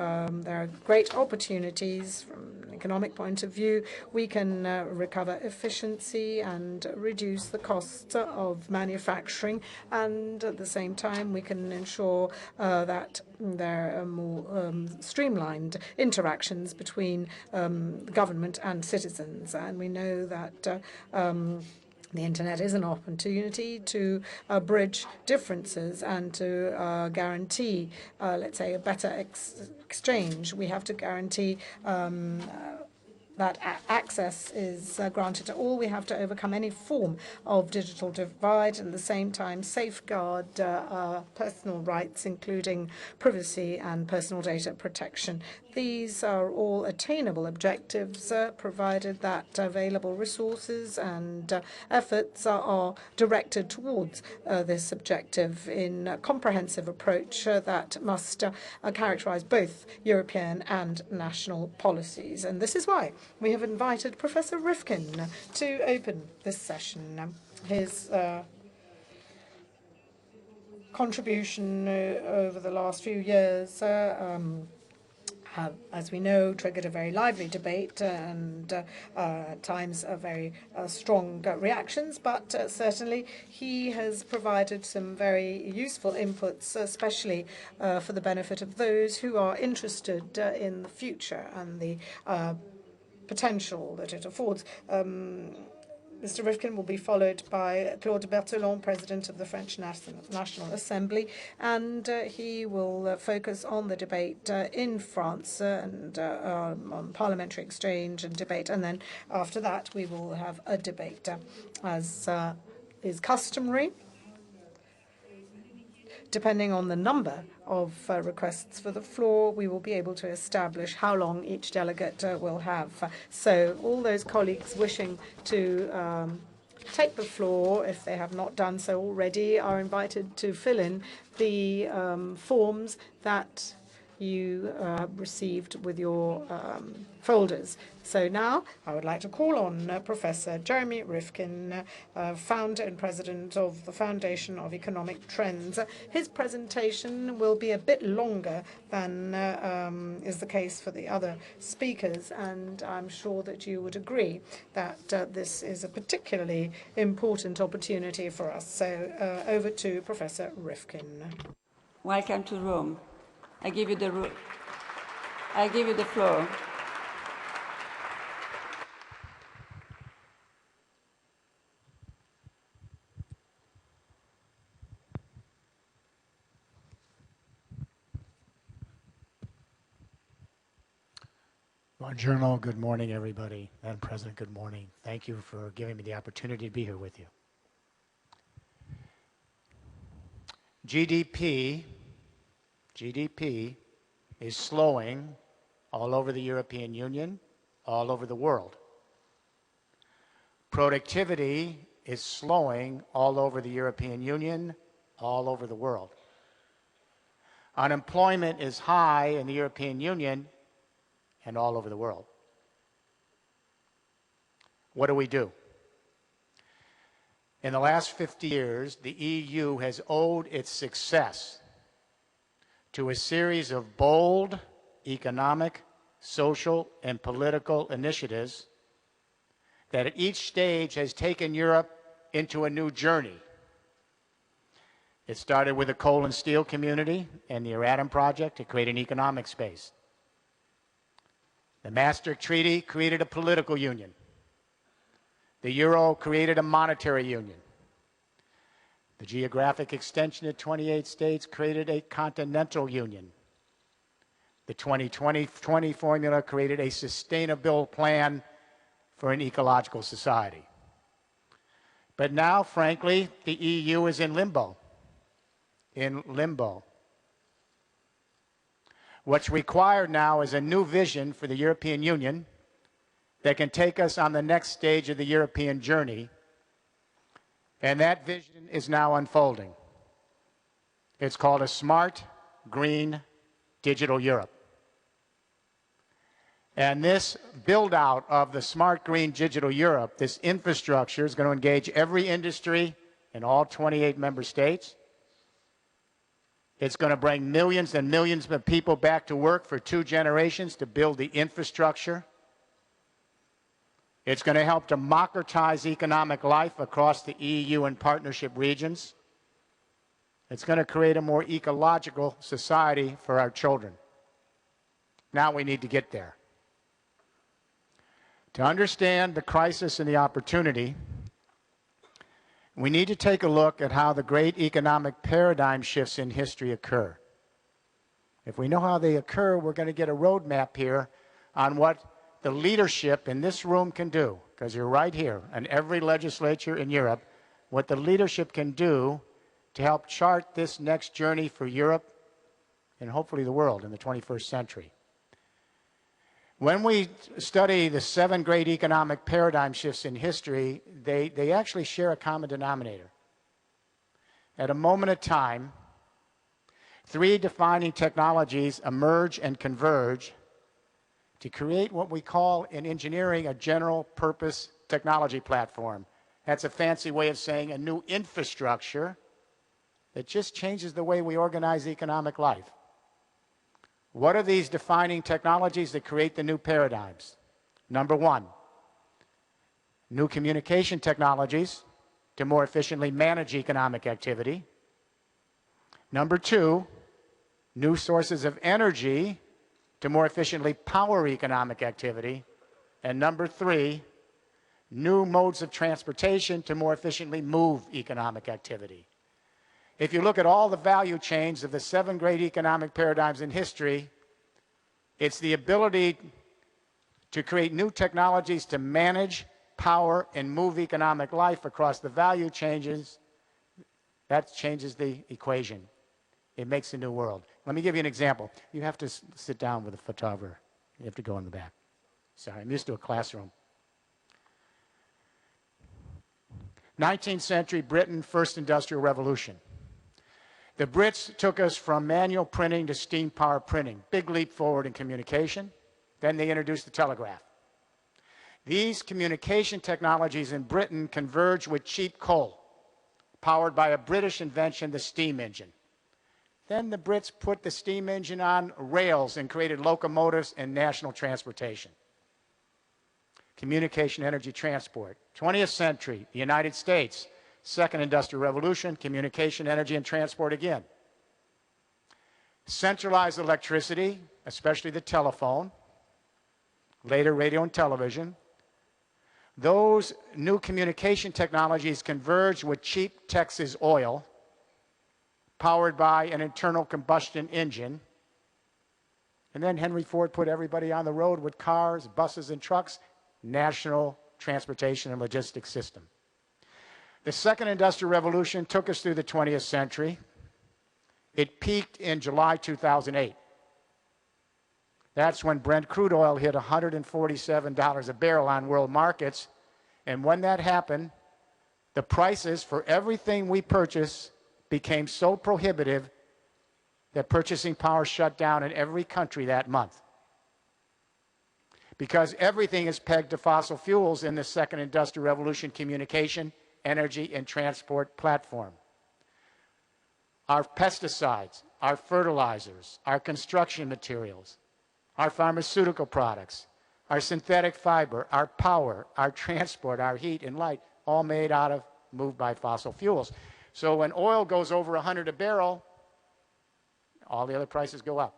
are great opportunities from an economic point of view. We can recover efficiency and reduce the costs of manufacturing, and at the same time we can ensure that there are more streamlined interactions between government and citizens. And we know that the internet is an opportunity to bridge differences and to guarantee, let's say, a better exchange. We have to guarantee that access is granted to all. We have to overcome any form of digital divide and at the same time safeguard personal rights, including privacy and personal data protection. These are all attainable objectives, provided that available resources and efforts are directed towards this objective in a comprehensive approach that must characterize both European and national policies. And this is why we have invited Professor Rifkin to open this session. His contribution over the last few years have, as we know, triggered a very lively debate and at times very strong reactions, but certainly he has provided some very useful inputs, especially for the benefit of those who are interested in the future and the potential that it affords. Mr. Rifkin will be followed by Claude Berthelon, President of the French National Assembly, and he will focus on the debate in France and on parliamentary exchange and debate. And then after that, we will have a debate, as is customary. Depending on the number of requests for the floor, we will be able to establish how long each delegate will have. So all those colleagues wishing to take the floor, if they have not done so already, are invited to fill in the forms that you received with your folders. So now I would like to call on Professor Jeremy Rifkin, founder and president of the Foundation of Economic Trends. His presentation will be a bit longer than is the case for the other speakers, and I'm sure that you would agree that this is a particularly important opportunity for us. So over to Professor Rifkin. Welcome to Rome. I give you the floor. Buongiorno, good morning, everybody. Madam President, good morning. Thank you for giving me the opportunity to be here with you. GDP is slowing all over the European Union, all over the world. Productivity is slowing all over the European Union, all over the world. Unemployment is high in the European Union and all over the world. What do? In the last 50 years, the EU has owed its success to a series of bold economic, social, and political initiatives that at each stage has taken Europe into a new journey. It started with the coal and steel community and the Euratom project to create an economic space. The Maastricht Treaty created a political union. The euro created a monetary union. The geographic extension of 28 states created a continental union. The 2020 formula created a sustainable plan for an ecological society. But now, frankly, the EU is in limbo. What's required now is a new vision for the European Union that can take us on the next stage of the European journey, and that vision is now unfolding. It's called a smart, green, digital Europe. And this build-out of the smart, green, digital Europe, this infrastructure, is going to engage every industry in all 28 member states. It's going to bring millions and millions of people back to work for 2 generations to build the infrastructure. It's going to help democratize economic life across the EU and partnership regions. It's going to create a more ecological society for our children. Now we need to get there. To understand the crisis and the opportunity, we need to take a look at how the great economic paradigm shifts in history occur. If we know how they occur, we're going to get a roadmap here on what the leadership in this room can do, because you're right here, and every legislature in Europe, what the leadership can do to help chart this next journey for Europe and hopefully the world in the 21st century. When we study the 7 great economic paradigm shifts in history, they actually share a common denominator. At a moment of time, 3 defining technologies emerge and converge to create what we call in engineering a general purpose technology platform. That's a fancy way of saying a new infrastructure that just changes the way we organize economic life. What are these defining technologies that create the new paradigms? Number 1, new communication technologies to more efficiently manage economic activity. Number 2, new sources of energy to more efficiently power economic activity. And number 3, new modes of transportation to more efficiently move economic activity. If you look at all the value chains of the 7 great economic paradigms in history, it's the ability to create new technologies to manage, power, and move economic life across the value changes. That changes the equation. It makes a new world. Let me give you an example. You have to sit down with a photographer. You have to go in the back. Sorry, I'm used to a classroom. 19th century Britain, first industrial revolution. The Brits took us from manual printing to steam power printing. Big leap forward in communication. Then they introduced the telegraph. These communication technologies in Britain converged with cheap coal, powered by a British invention, the steam engine. Then the Brits put the steam engine on rails and created locomotives and national transportation. Communication, energy, transport. 20th century, the United States, second industrial revolution, communication, energy, and transport again. Centralized electricity, especially the telephone, later radio and television. Those new communication technologies converged with cheap Texas oil, powered by an internal combustion engine. And then Henry Ford put everybody on the road with cars, buses, and trucks, national transportation and logistics system. The second industrial revolution took us through the 20th century. It peaked in July 2008. That's when Brent crude oil hit $147 a barrel on world markets. And when that happened, the prices for everything we purchase became so prohibitive that purchasing power shut down in every country that month. Because everything is pegged to fossil fuels in the second industrial revolution: communication, energy, and transport platform. Our pesticides, our fertilizers, our construction materials, our pharmaceutical products, our synthetic fiber, our power, our transport, our heat and light, all moved by fossil fuels. So when oil goes over 100 a barrel, all the other prices go up.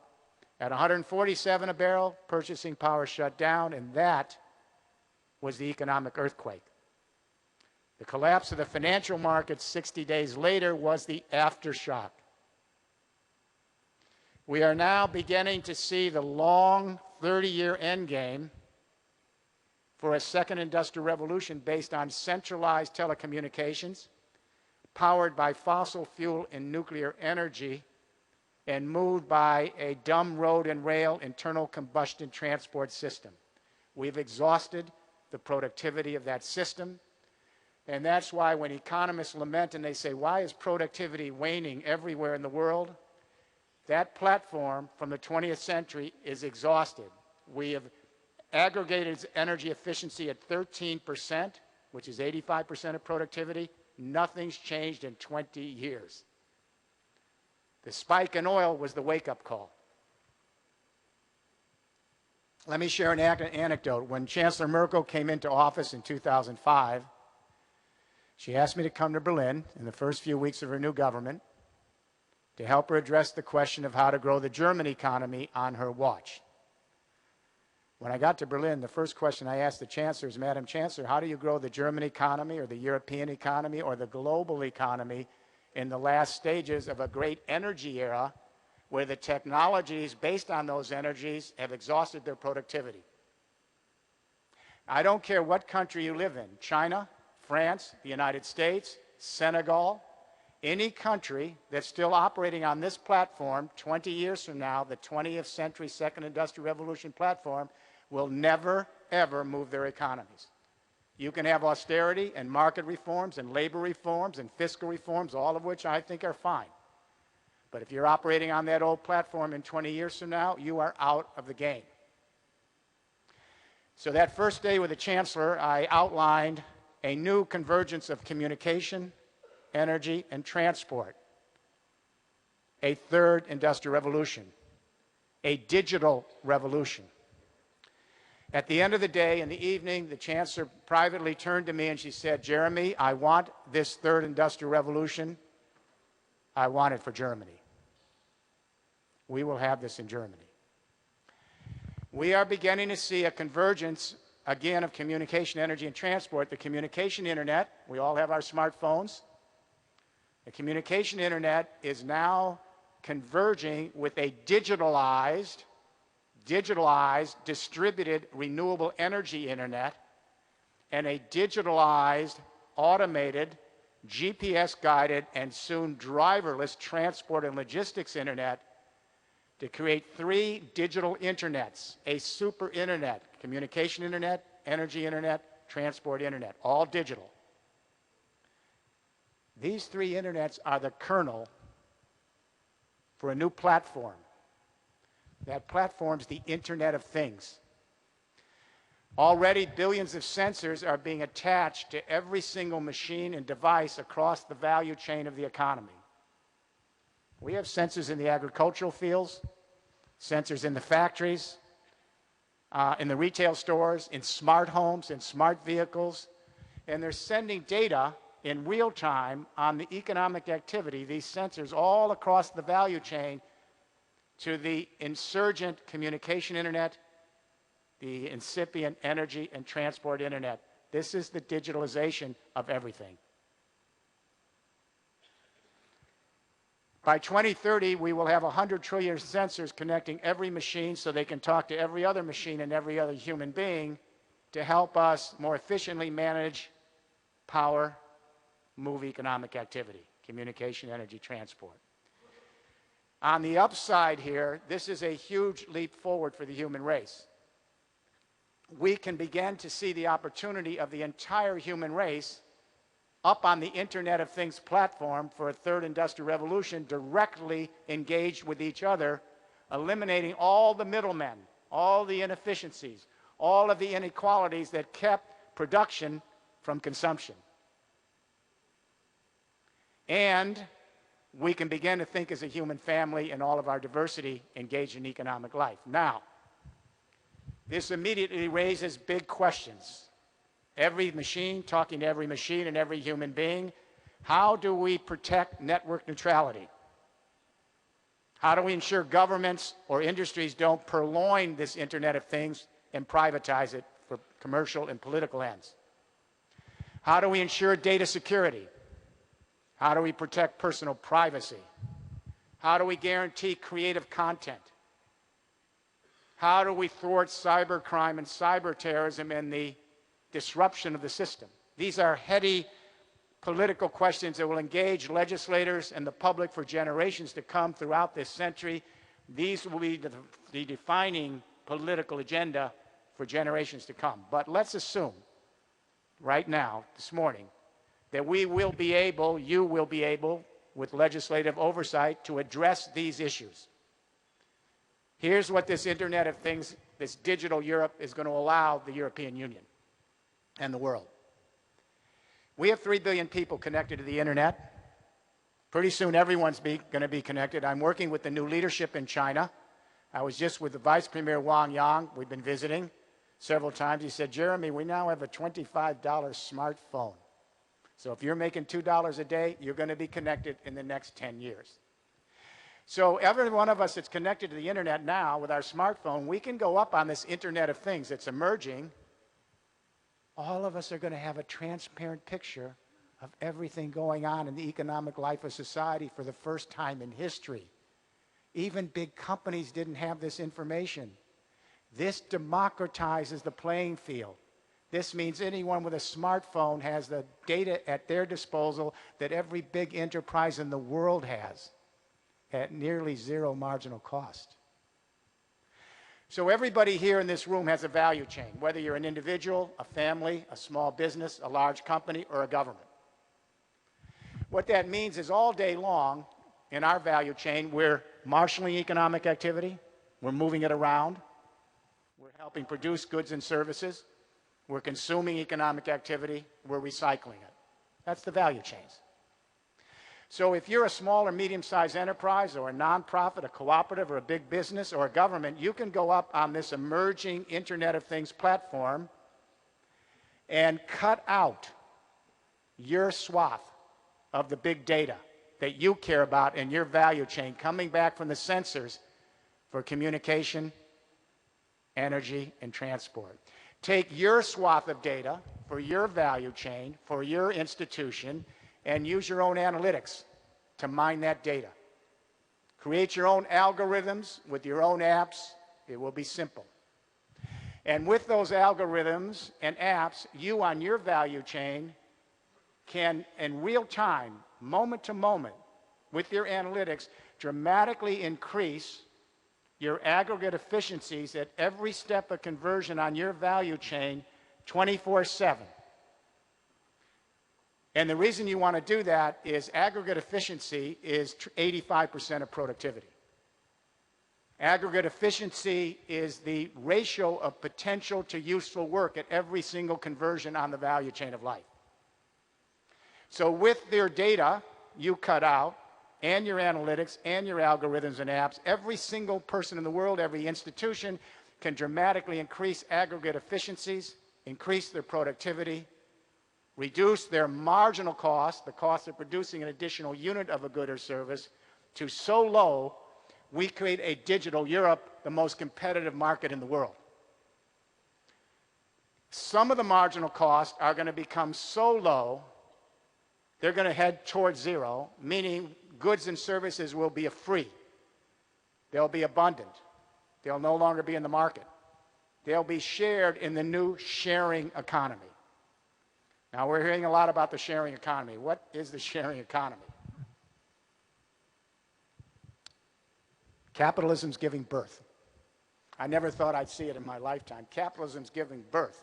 At 147 a barrel, purchasing power shut down, and that was the economic earthquake. The collapse of the financial markets 60 days later was the aftershock. We are now beginning to see the long 30-year endgame for a second industrial revolution based on centralized telecommunications, powered by fossil fuel and nuclear energy, and moved by a dumb road and rail internal combustion transport system. We've exhausted the productivity of that system, and that's why when economists lament and they say, why is productivity waning everywhere in the world? That platform from the 20th century is exhausted. We have aggregated energy efficiency at 13%, which is 85% of productivity. Nothing's changed in 20 years. The spike in oil was the wake-up call. Let me share an anecdote. When Chancellor Merkel came into office in 2005, she asked me to come to Berlin in the first few weeks of her new government to help her address the question of how to grow the German economy on her watch. When I got to Berlin, the first question I asked the Chancellor is, Madam Chancellor, how do you grow the German economy or the European economy or the global economy in the last stages of a great energy era where the technologies based on those energies have exhausted their productivity? I don't care what country you live in, China, France, the United States, Senegal, any country that's still operating on this platform 20 years from now, the 20th century second industrial revolution platform, will never, ever move their economies. You can have austerity and market reforms and labor reforms and fiscal reforms, all of which I think are fine. But if you're operating on that old platform in 20 years from now, you are out of the game. So that first day with the Chancellor, I outlined a new convergence of communication, energy, and transport, a third industrial revolution, a digital revolution. At the end of the day, in the evening, the Chancellor privately turned to me and she said, Jeremy, I want this third industrial revolution. I want it for Germany. We will have this in Germany. We are beginning to see a convergence, again, of communication, energy, and transport. The communication internet, we all have our smartphones. The communication internet is now converging with a digitalized, distributed, renewable energy internet and a digitalized, automated, GPS-guided, and soon driverless transport and logistics internet to create three digital internets, a super internet, communication internet, energy internet, transport internet, all digital. These three internets are the kernel for a new platform. That platform's the Internet of Things. Already, billions of sensors are being attached to every single machine and device across the value chain of the economy. We have sensors in the agricultural fields, sensors in the factories, in the retail stores, in smart homes, in smart vehicles, and they're sending data in real time on the economic activity, these sensors all across the value chain, to the insurgent communication internet, the incipient energy and transport internet. This is the digitalization of everything. By 2030, we will have 100 trillion sensors connecting every machine so they can talk to every other machine and every other human being to help us more efficiently manage, power, move economic activity, communication, energy, transport. On the upside here, this is a huge leap forward for the human race. We can begin to see the opportunity of the entire human race up on the Internet of Things platform for a third industrial revolution, directly engaged with each other, eliminating all the middlemen, all the inefficiencies, all of the inequalities that kept production from consumption. And we can begin to think as a human family and all of our diversity engaged in economic life. Now, this immediately raises big questions. Every machine talking to every machine and every human being. How do we protect network neutrality? How do we ensure governments or industries don't purloin this Internet of Things and privatize it for commercial and political ends? How do we ensure data security? How do we protect personal privacy? How do we guarantee creative content? How do we thwart cybercrime and cyber terrorism and the disruption of the system? These are heady political questions that will engage legislators and the public for generations to come throughout this century. These will be the defining political agenda for generations to come. But let's assume right now, this morning, that we will be able, you will be able, with legislative oversight, to address these issues. Here's what this Internet of Things, this digital Europe, is going to allow the European Union and the world. We have 3 billion people connected to the Internet. Pretty soon everyone's going to be connected. I'm working with the new leadership in China. I was just with the Vice Premier Wang Yang. We've been visiting several times. He said, Jeremy, we now have a $25 smartphone. So if you're making $2 a day, you're going to be connected in the next 10 years. So every one of us that's connected to the Internet now with our smartphone, we can go up on this Internet of Things that's emerging. All of us are going to have a transparent picture of everything going on in the economic life of society for the first time in history. Even big companies didn't have this information. This democratizes the playing field. This means anyone with a smartphone has the data at their disposal that every big enterprise in the world has at nearly zero marginal cost. So everybody here in this room has a value chain, whether you're an individual, a family, a small business, a large company, or a government. What that means is all day long in our value chain, we're marshaling economic activity, we're moving it around, we're helping produce goods and services, we're consuming economic activity, we're recycling it. That's the value chains. So if you're a small or medium-sized enterprise or a nonprofit, a cooperative, or a big business or a government, you can go up on this emerging Internet of Things platform and cut out your swath of the big data that you care about in your value chain coming back from the sensors for communication, energy, and transport. Take your swath of data for your value chain, for your institution, and use your own analytics to mine that data. Create your own algorithms with your own apps. It will be simple. And with those algorithms and apps, you on your value chain can, in real time, moment to moment, with your analytics, dramatically increase your aggregate efficiencies at every step of conversion on your value chain 24/7. And the reason you want to do that is aggregate efficiency is 85% of productivity. Aggregate efficiency is the ratio of potential to useful work at every single conversion on the value chain of life. So with their data you cut out, and your analytics, and your algorithms and apps, every single person in the world, every institution can dramatically increase aggregate efficiencies, increase their productivity, reduce their marginal cost, the cost of producing an additional unit of a good or service, to so low, we create a digital Europe, the most competitive market in the world. Some of the marginal costs are going to become so low, they're going to head towards zero, meaning goods and services will be free. They'll be abundant. They'll no longer be in the market. They'll be shared in the new sharing economy. Now, we're hearing a lot about the sharing economy. What is the sharing economy? Capitalism's giving birth. I never thought I'd see it in my lifetime. Capitalism's giving birth.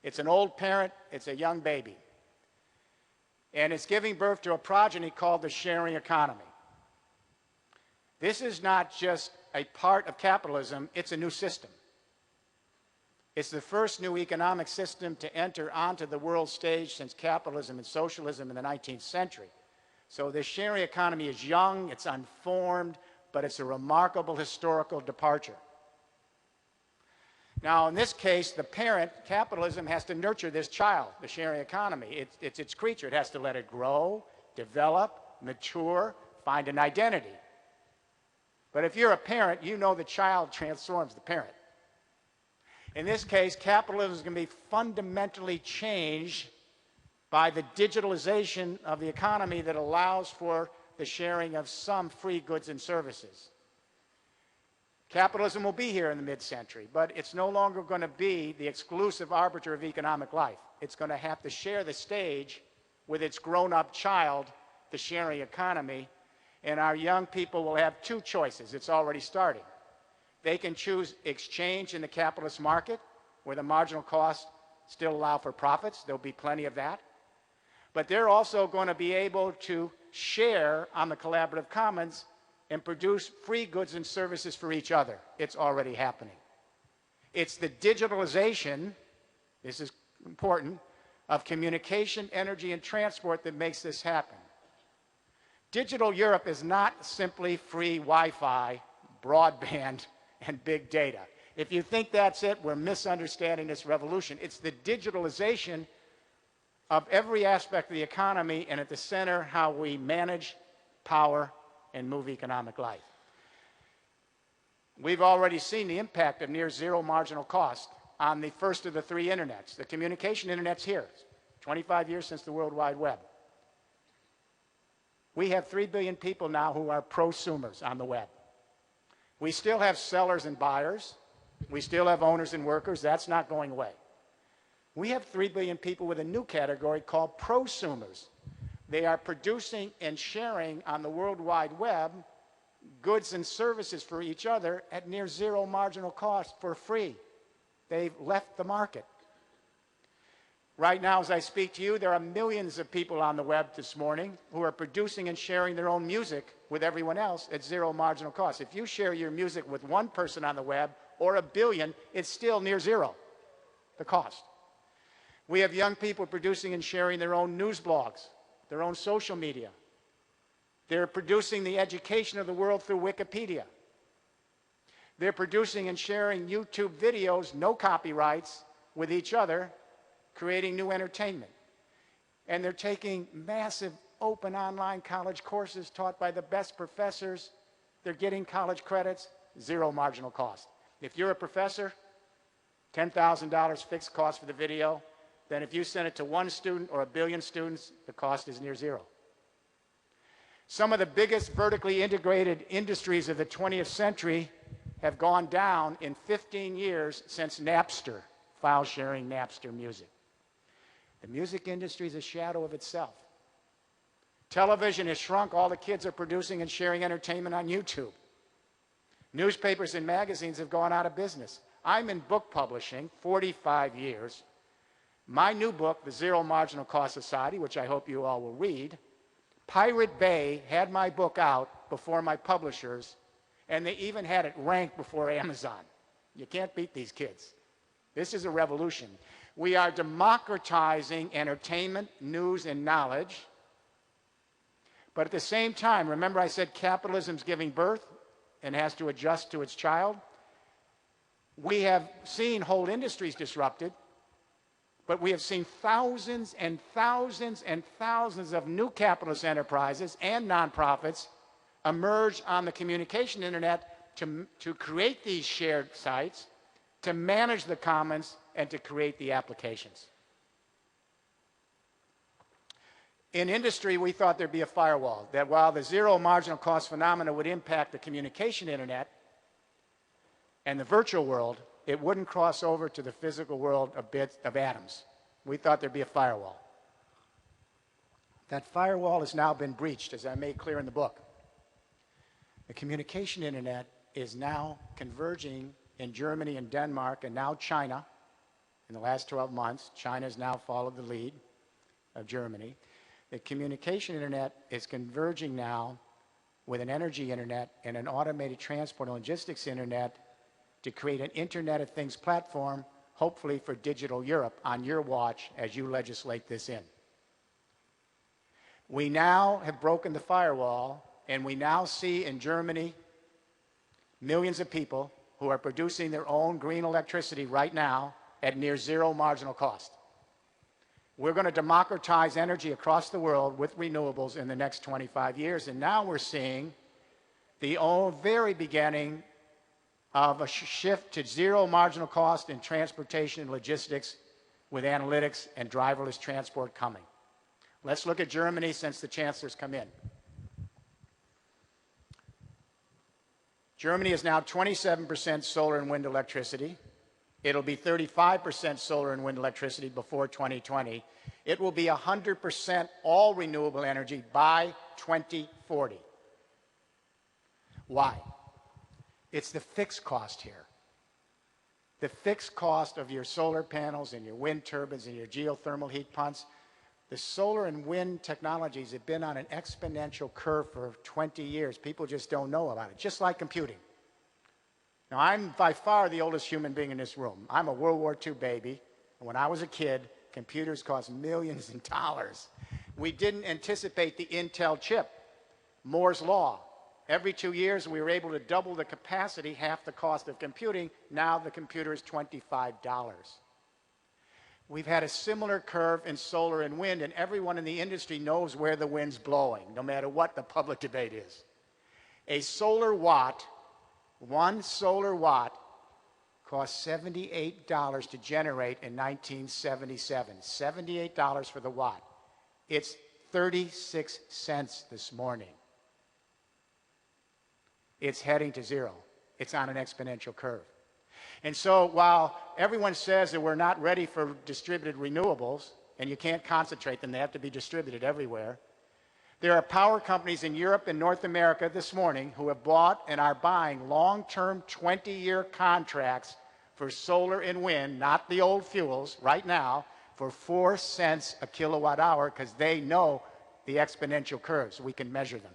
It's an old parent, it's a young baby. And it's giving birth to a progeny called the sharing economy. This is not just a part of capitalism, it's a new system. It's the first new economic system to enter onto the world stage since capitalism and socialism in the 19th century. So this sharing economy is young, it's unformed, but it's a remarkable historical departure. Now, in this case, the parent, capitalism, has to nurture this child, the sharing economy. It's its creature. It has to let it grow, develop, mature, find an identity. But if you're a parent, you know the child transforms the parent. In this case, capitalism is going to be fundamentally changed by the digitalization of the economy that allows for the sharing of some free goods and services. Capitalism will be here in the mid-century, but it's no longer going to be the exclusive arbiter of economic life. It's going to have to share the stage with its grown-up child, the sharing economy, and our young people will have two choices. It's already starting. They can choose exchange in the capitalist market, where the marginal costs still allow for profits. There'll be plenty of that. But they're also going to be able to share on the collaborative commons and produce free goods and services for each other. It's already happening. It's the digitalization, this is important, of communication, energy, and transport that makes this happen. Digital Europe is not simply free Wi-Fi, broadband, and big data. If you think that's it, we're misunderstanding this revolution. It's the digitalization of every aspect of the economy, and at the center, how we manage power and move economic life. We've already seen the impact of near zero marginal cost on the first of the three internets. The communication internet's here. It's 25 years since the World Wide Web. We have 3 billion people now who are prosumers on the web. We still have sellers and buyers. We still have owners and workers. That's not going away. We have 3 billion people with a new category called prosumers. They are producing and sharing on the World Wide Web goods and services for each other at near zero marginal cost for free. They've left the market. Right now, as I speak to you, there are millions of people on the web this morning who are producing and sharing their own music with everyone else at zero marginal cost. If you share your music with one person on the web or a billion, it's still near zero, the cost. We have young people producing and sharing their own news blogs, their own social media. They're producing the education of the world through Wikipedia. They're producing and sharing YouTube videos, no copyrights, with each other, creating new entertainment. And they're taking massive open online college courses taught by the best professors. They're getting college credits, zero marginal cost. If you're a professor, $10,000 fixed cost for the video. Then if you send it to one student or a billion students, the cost is near zero. Some of the biggest vertically integrated industries of the 20th century have gone down in 15 years since Napster, file sharing Napster music. The music industry is a shadow of itself. Television has shrunk. All the kids are producing and sharing entertainment on YouTube. Newspapers and magazines have gone out of business. I'm in book publishing, 45 years. My new book, The Zero Marginal Cost Society, which I hope you all will read, Pirate Bay had my book out before my publishers, and they even had it ranked before Amazon. You can't beat these kids. This is a revolution. We are democratizing entertainment, news, and knowledge. But at the same time, remember I said capitalism's giving birth and has to adjust to its child? We have seen whole industries disrupted, but we have seen thousands and thousands and thousands of new capitalist enterprises and nonprofits emerge on the communication internet to create these shared sites, to manage the commons, and to create the applications. In industry, we thought there'd be a firewall, that while the zero marginal cost phenomena would impact the communication internet and the virtual world, it wouldn't cross over to the physical world of atoms. We thought there'd be a firewall. That firewall has now been breached, as I made clear in the book. The communication internet is now converging in Germany and Denmark and now China. In the last 12 months, China has now followed the lead of Germany. The communication internet is converging now with an energy internet and an automated transport and logistics internet to create an Internet of Things platform, hopefully for digital Europe, on your watch as you legislate this in. We now have broken the firewall, and we now see in Germany millions of people who are producing their own green electricity right now at near zero marginal cost. We're going to democratize energy across the world with renewables in the next 25 years, and now we're seeing the very beginning of a shift to zero marginal cost in transportation and logistics with analytics and driverless transport coming. Let's look at Germany since the chancellor's come in. Germany is now 27% solar and wind electricity. It'll be 35% solar and wind electricity before 2020. It will be 100% all renewable energy by 2040. Why? It's the fixed cost here. The fixed cost of your solar panels and your wind turbines and your geothermal heat pumps. The solar and wind technologies have been on an exponential curve for 20 years. People just don't know about it, just like computing. Now, I'm by far the oldest human being in this room. I'm a World War II baby, and when I was a kid, computers cost millions of dollars. We didn't anticipate the Intel chip, Moore's Law. Every 2 years, we were able to double the capacity, half the cost of computing. Now the computer is $25. We've had a similar curve in solar and wind, and everyone in the industry knows where the wind's blowing, no matter what the public debate is. A solar watt, one solar watt, cost $78 to generate in 1977. $78 for the watt. It's 36 cents this morning. It's heading to zero. It's on an exponential curve. And so while everyone says that we're not ready for distributed renewables, and you can't concentrate them, they have to be distributed everywhere, there are power companies in Europe and North America this morning who have bought and are buying long-term 20-year contracts for solar and wind, not the old fuels, right now, for 4 cents a kilowatt hour because they know the exponential curves. We can measure them.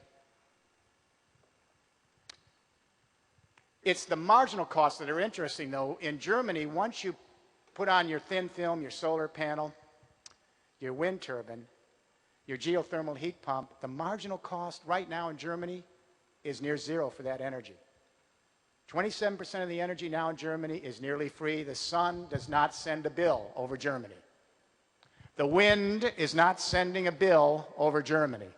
It's the marginal costs that are interesting, though. In Germany, once you put on your thin film, your solar panel, your wind turbine, your geothermal heat pump, the marginal cost right now in Germany is near zero for that energy. 27% of the energy now in Germany is nearly free. The sun does not send a bill over Germany. The wind is not sending a bill over Germany.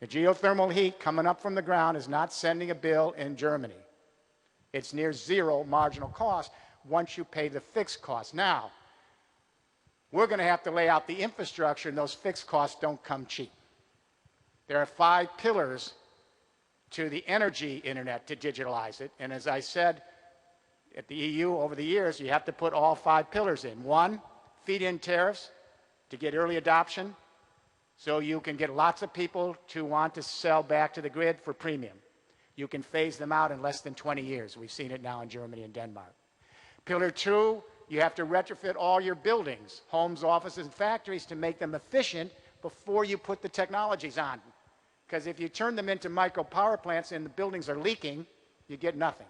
The geothermal heat coming up from the ground is not sending a bill in Germany. It's near zero marginal cost once you pay the fixed cost. Now, we're going to have to lay out the infrastructure, and those fixed costs don't come cheap. There are 5 pillars to the energy internet to digitalize it. And as I said at the EU over the years, you have to put all 5 pillars in. 1, feed-in tariffs to get early adoption so you can get lots of people to want to sell back to the grid for premium. You can phase them out in less than 20 years. We've seen it now in Germany and Denmark. Pillar 2, you have to retrofit all your buildings, homes, offices, and factories to make them efficient before you put the technologies on. Because if you turn them into micro power plants and the buildings are leaking, you get nothing.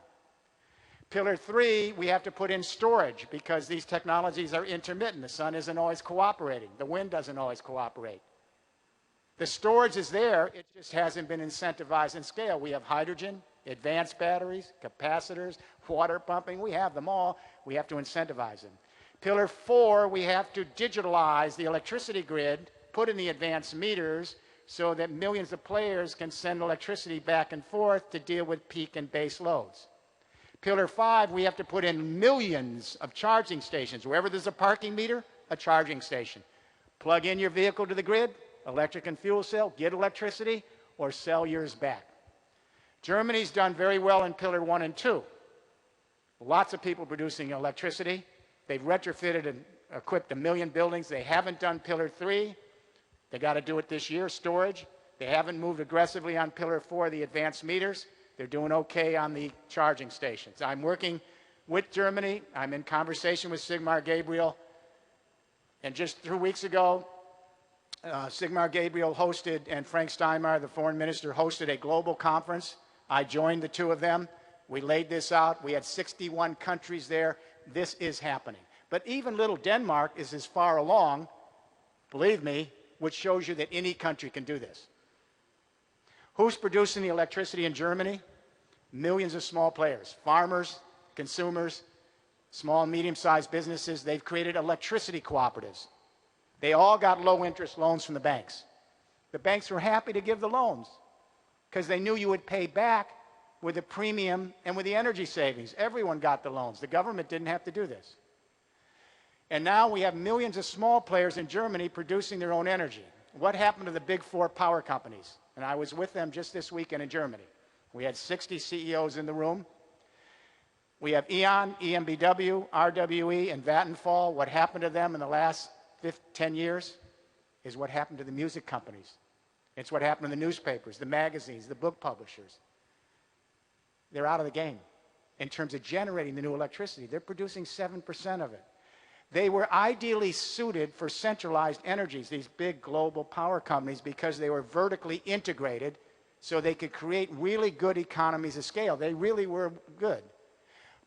Pillar 3, we have to put in storage because these technologies are intermittent. The sun isn't always cooperating. The wind doesn't always cooperate. The storage is there, it just hasn't been incentivized in scale. We have hydrogen, advanced batteries, capacitors, water pumping. We have them all. We have to incentivize them. Pillar 4, we have to digitalize the electricity grid, put in the advanced meters so that millions of players can send electricity back and forth to deal with peak and base loads. Pillar 5, we have to put in millions of charging stations. Wherever there's a parking meter, a charging station. Plug in your vehicle to the grid, electric and fuel cell, get electricity, or sell yours back. Germany's done very well in Pillar 1 and 2. Lots of people producing electricity. They've retrofitted and equipped 1 million buildings. They haven't done Pillar 3. They got to do it this year, storage. They haven't moved aggressively on Pillar 4, the advanced meters. They're doing okay on the charging stations. I'm working with Germany. I'm in conversation with Sigmar Gabriel. And just 2 weeks ago, Sigmar Gabriel hosted, and Frank Steinmeier, the foreign minister, hosted a global conference. I joined the two of them. We laid this out. We had 61 countries there. This is happening. But even little Denmark is as far along, believe me, which shows you that any country can do this. Who's producing the electricity in Germany? Millions of small players, farmers, consumers, small and medium-sized businesses. They've created electricity cooperatives. They all got low-interest loans from the banks. The banks were happy to give the loans because they knew you would pay back with a premium and with the energy savings. Everyone got the loans. The government didn't have to do this. And now we have millions of small players in Germany producing their own energy. What happened to the big 4 power companies? And I was with them just this weekend in Germany. We had 60 CEOs in the room. We have E.ON, EMBW, RWE, and Vattenfall. What happened to them in the last 10 years is what happened to the music companies. It's what happened to the newspapers, the magazines, the book publishers. They're out of the game in terms of generating the new electricity. They're producing 7% of it. They were ideally suited for centralized energies, these big global power companies, because they were vertically integrated so they could create really good economies of scale. They really were good.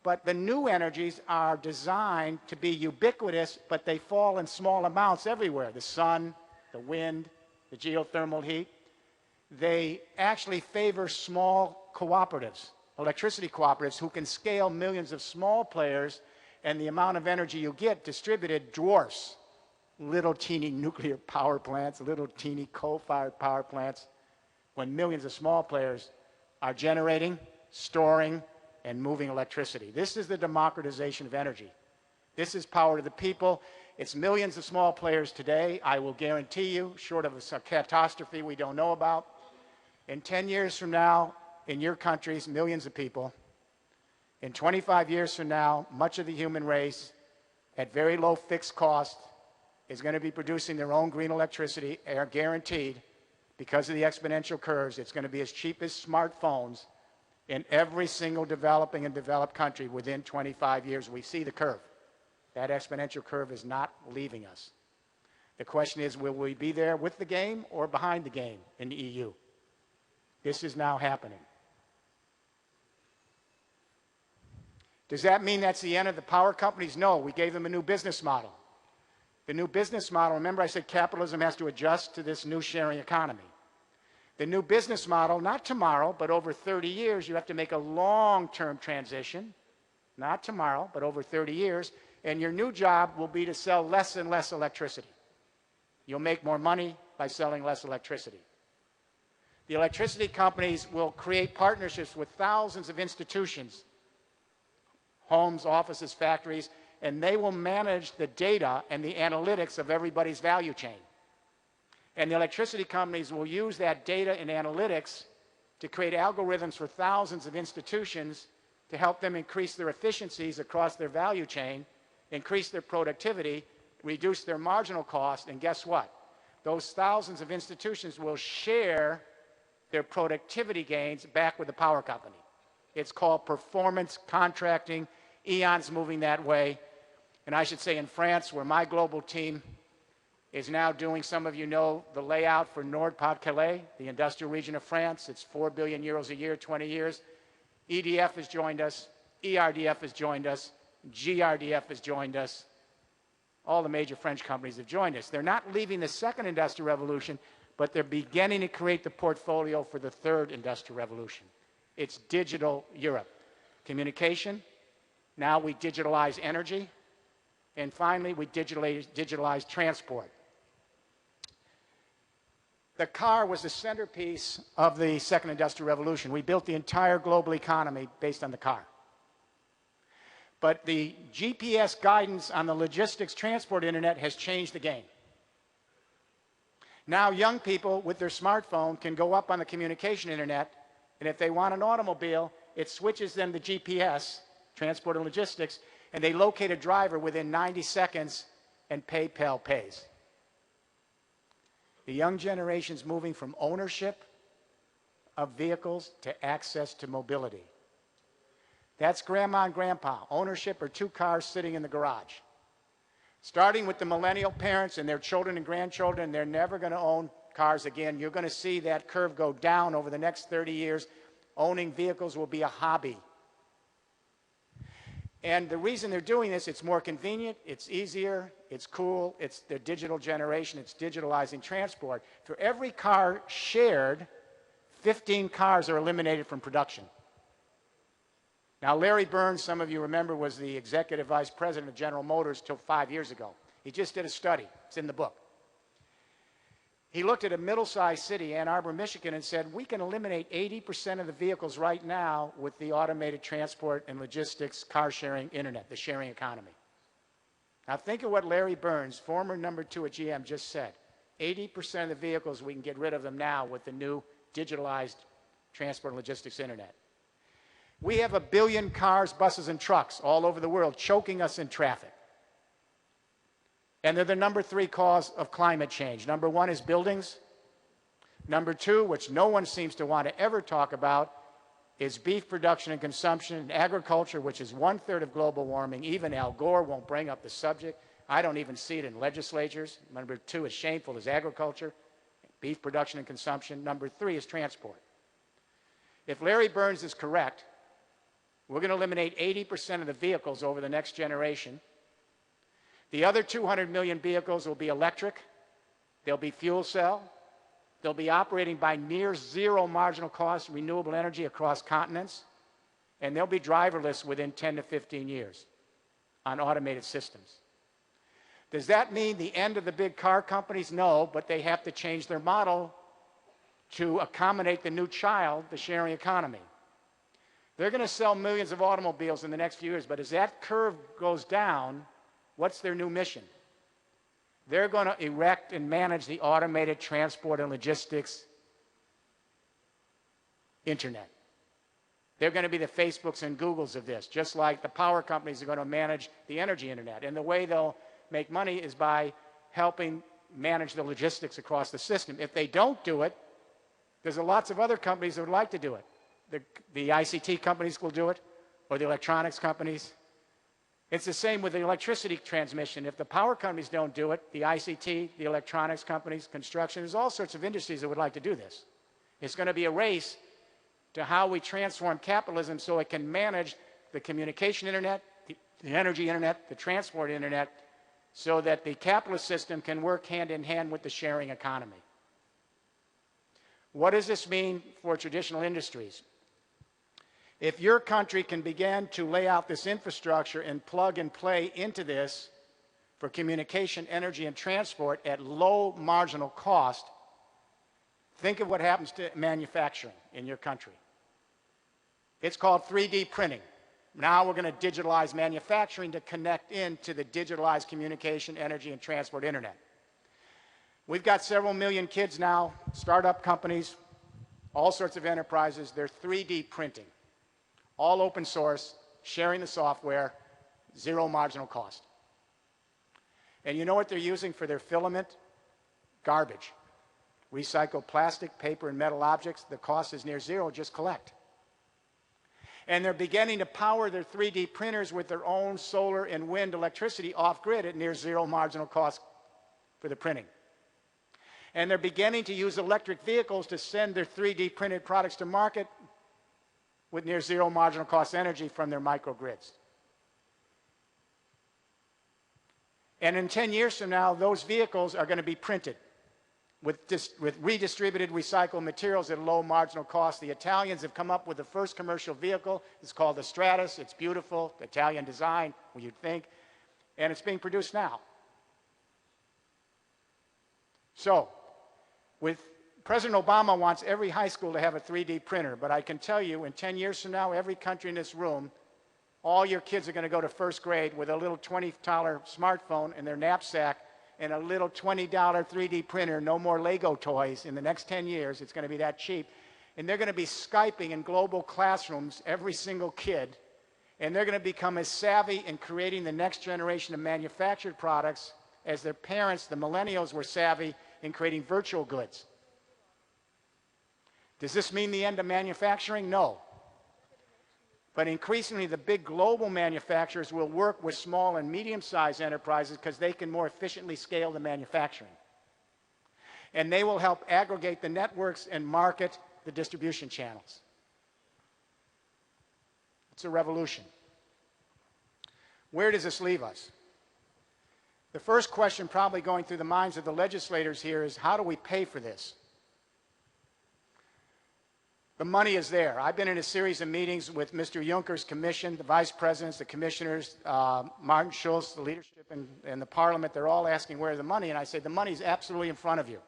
But the new energies are designed to be ubiquitous, but they fall in small amounts everywhere. The sun, the wind, the geothermal heat. They actually favor small cooperatives, electricity cooperatives, who can scale millions of small players, and the amount of energy you get distributed dwarfs little teeny nuclear power plants, little teeny coal-fired power plants, when millions of small players are generating, storing, and moving electricity. This is the democratization of energy. This is power to the people. It's millions of small players today. I will guarantee you, short of a catastrophe we don't know about, in 10 years from now, in your countries, millions of people, in 25 years from now, much of the human race, at very low fixed cost, is going to be producing their own green electricity, are guaranteed, because of the exponential curves. It's going to be as cheap as smartphones in every single developing and developed country within 25 years. We see the curve. That exponential curve is not leaving us. The question is, will we be there with the game or behind the game in the EU? This is now happening. Does that mean that's the end of the power companies? No, we gave them a new business model. The new business model, remember I said capitalism has to adjust to this new sharing economy. The new business model, not tomorrow, but over 30 years, you have to make a long-term transition. Not tomorrow, but over 30 years. And your new job will be to sell less and less electricity. You'll make more money by selling less electricity. The electricity companies will create partnerships with thousands of institutions, homes, offices, factories, and they will manage the data and the analytics of everybody's value chain. And the electricity companies will use that data and analytics to create algorithms for thousands of institutions to help them increase their efficiencies across their value chain, increase their productivity, reduce their marginal cost, and guess what? Those thousands of institutions will share their productivity gains back with the power company. It's called performance contracting. E.ON's moving that way. And I should say in France, where my global team is now doing, some of you know, the layout for Nord-Pas-de-Calais, the industrial region of France. It's 4 billion euros a year, 20 years. EDF has joined us. ERDF has joined us. GRDF has joined us. All the major French companies have joined us. They're not leaving the second industrial revolution, but they're beginning to create the portfolio for the third industrial revolution. It's digital Europe. Communication. Now we digitalize energy. And finally, we digitalize transport. The car was the centerpiece of the second industrial revolution. We built the entire global economy based on the car. But the GPS guidance on the logistics transport internet has changed the game. Now young people with their smartphone can go up on the communication internet, and if they want an automobile, it switches them to GPS, transport and logistics, and they locate a driver within 90 seconds, and PayPal pays. The young generation's moving from ownership of vehicles to access to mobility. That's grandma and grandpa. Ownership are 2 cars sitting in the garage. Starting with the millennial parents and their children and grandchildren, they're never going to own cars again. You're going to see that curve go down over the next 30 years. Owning vehicles will be a hobby. And the reason they're doing this, it's more convenient, it's easier, it's cool, it's the digital generation, it's digitalizing transport. For every car shared, 15 cars are eliminated from production. Now, Larry Burns, some of you remember, was the executive vice president of General Motors till 5 years ago. He just did a study. It's in the book. He looked at a middle-sized city, Ann Arbor, Michigan, and said, we can eliminate 80% of the vehicles right now with the automated transport and logistics, car-sharing internet, the sharing economy. Now, think of what Larry Burns, former number 2 at GM, just said. 80% of the vehicles, we can get rid of them now with the new digitalized transport and logistics internet. We have 1 billion cars, buses, and trucks all over the world choking us in traffic. And they're the number 3 cause of climate change. Number 1 is buildings. Number 2, which no one seems to want to ever talk about, is beef production and consumption and agriculture, which is 1/3 of global warming. Even Al Gore won't bring up the subject. I don't even see it in legislatures. Number 2 is shameful, is agriculture, beef production and consumption. Number 3 is transport. If Larry Burns is correct, we're going to eliminate 80% of the vehicles over the next generation. The other 200 million vehicles will be electric. They'll be fuel cell. They'll be operating by near zero marginal cost renewable energy across continents. And they'll be driverless within 10 to 15 years on automated systems. Does that mean the end of the big car companies? No, but they have to change their model to accommodate the new child, the sharing economy. They're going to sell millions of automobiles in the next few years, but as that curve goes down, what's their new mission? They're going to erect and manage the automated transport and logistics internet. They're going to be the Facebooks and Googles of this, just like the power companies are going to manage the energy internet. And the way they'll make money is by helping manage the logistics across the system. If they don't do it, there's lots of other companies that would like to do it. The ICT companies will do it, or the electronics companies. It's the same with the electricity transmission. If the power companies don't do it, the ICT, the electronics companies, construction, there's all sorts of industries that would like to do this. It's going to be a race to how we transform capitalism so it can manage the communication internet, the energy internet, the transport internet, so that the capitalist system can work hand in hand with the sharing economy. What does this mean for traditional industries? If your country can begin to lay out this infrastructure and plug and play into this for communication, energy, and transport at low marginal cost, think of what happens to manufacturing in your country. It's called 3D printing. Now we're going to digitalize manufacturing to connect into the digitalized communication, energy, and transport internet. We've got several million kids now, startup companies, all sorts of enterprises. They're 3D printing. All open source, sharing the software, zero marginal cost. And you know what they're using for their filament? Garbage. Recycled plastic, paper, and metal objects. The cost is near zero, just collect. And they're beginning to power their 3D printers with their own solar and wind electricity off-grid at near zero marginal cost for the printing. And they're beginning to use electric vehicles to send their 3D printed products to market with near zero marginal cost energy from their microgrids. And in 10 years from now, those vehicles are going to be printed with redistributed recycled materials at low marginal cost. The Italians have come up with the first commercial vehicle. It's called the Stratus. It's beautiful, Italian design, what you'd think. And it's being produced now. So, President Obama wants every high school to have a 3D printer, but I can tell you in 10 years from now, every country in this room, all your kids are going to go to first grade with a little $20 smartphone in their knapsack, and a little $20 3D printer, no more Lego toys. In the next 10 years, it's going to be that cheap. And they're going to be Skyping in global classrooms, every single kid. And they're going to become as savvy in creating the next generation of manufactured products as their parents, the millennials, were savvy in creating virtual goods. Does this mean the end of manufacturing? No. But increasingly, the big global manufacturers will work with small and medium-sized enterprises because they can more efficiently scale the manufacturing. And they will help aggregate the networks and market the distribution channels. It's a revolution. Where does this leave us? The first question probably going through the minds of the legislators here is, how do we pay for this? The money is there. I've been in a series of meetings with Mr. Juncker's commission, the vice presidents, the commissioners, Martin Schulz, the leadership and the parliament. They're all asking where's the money, and I say the money is absolutely in front of you.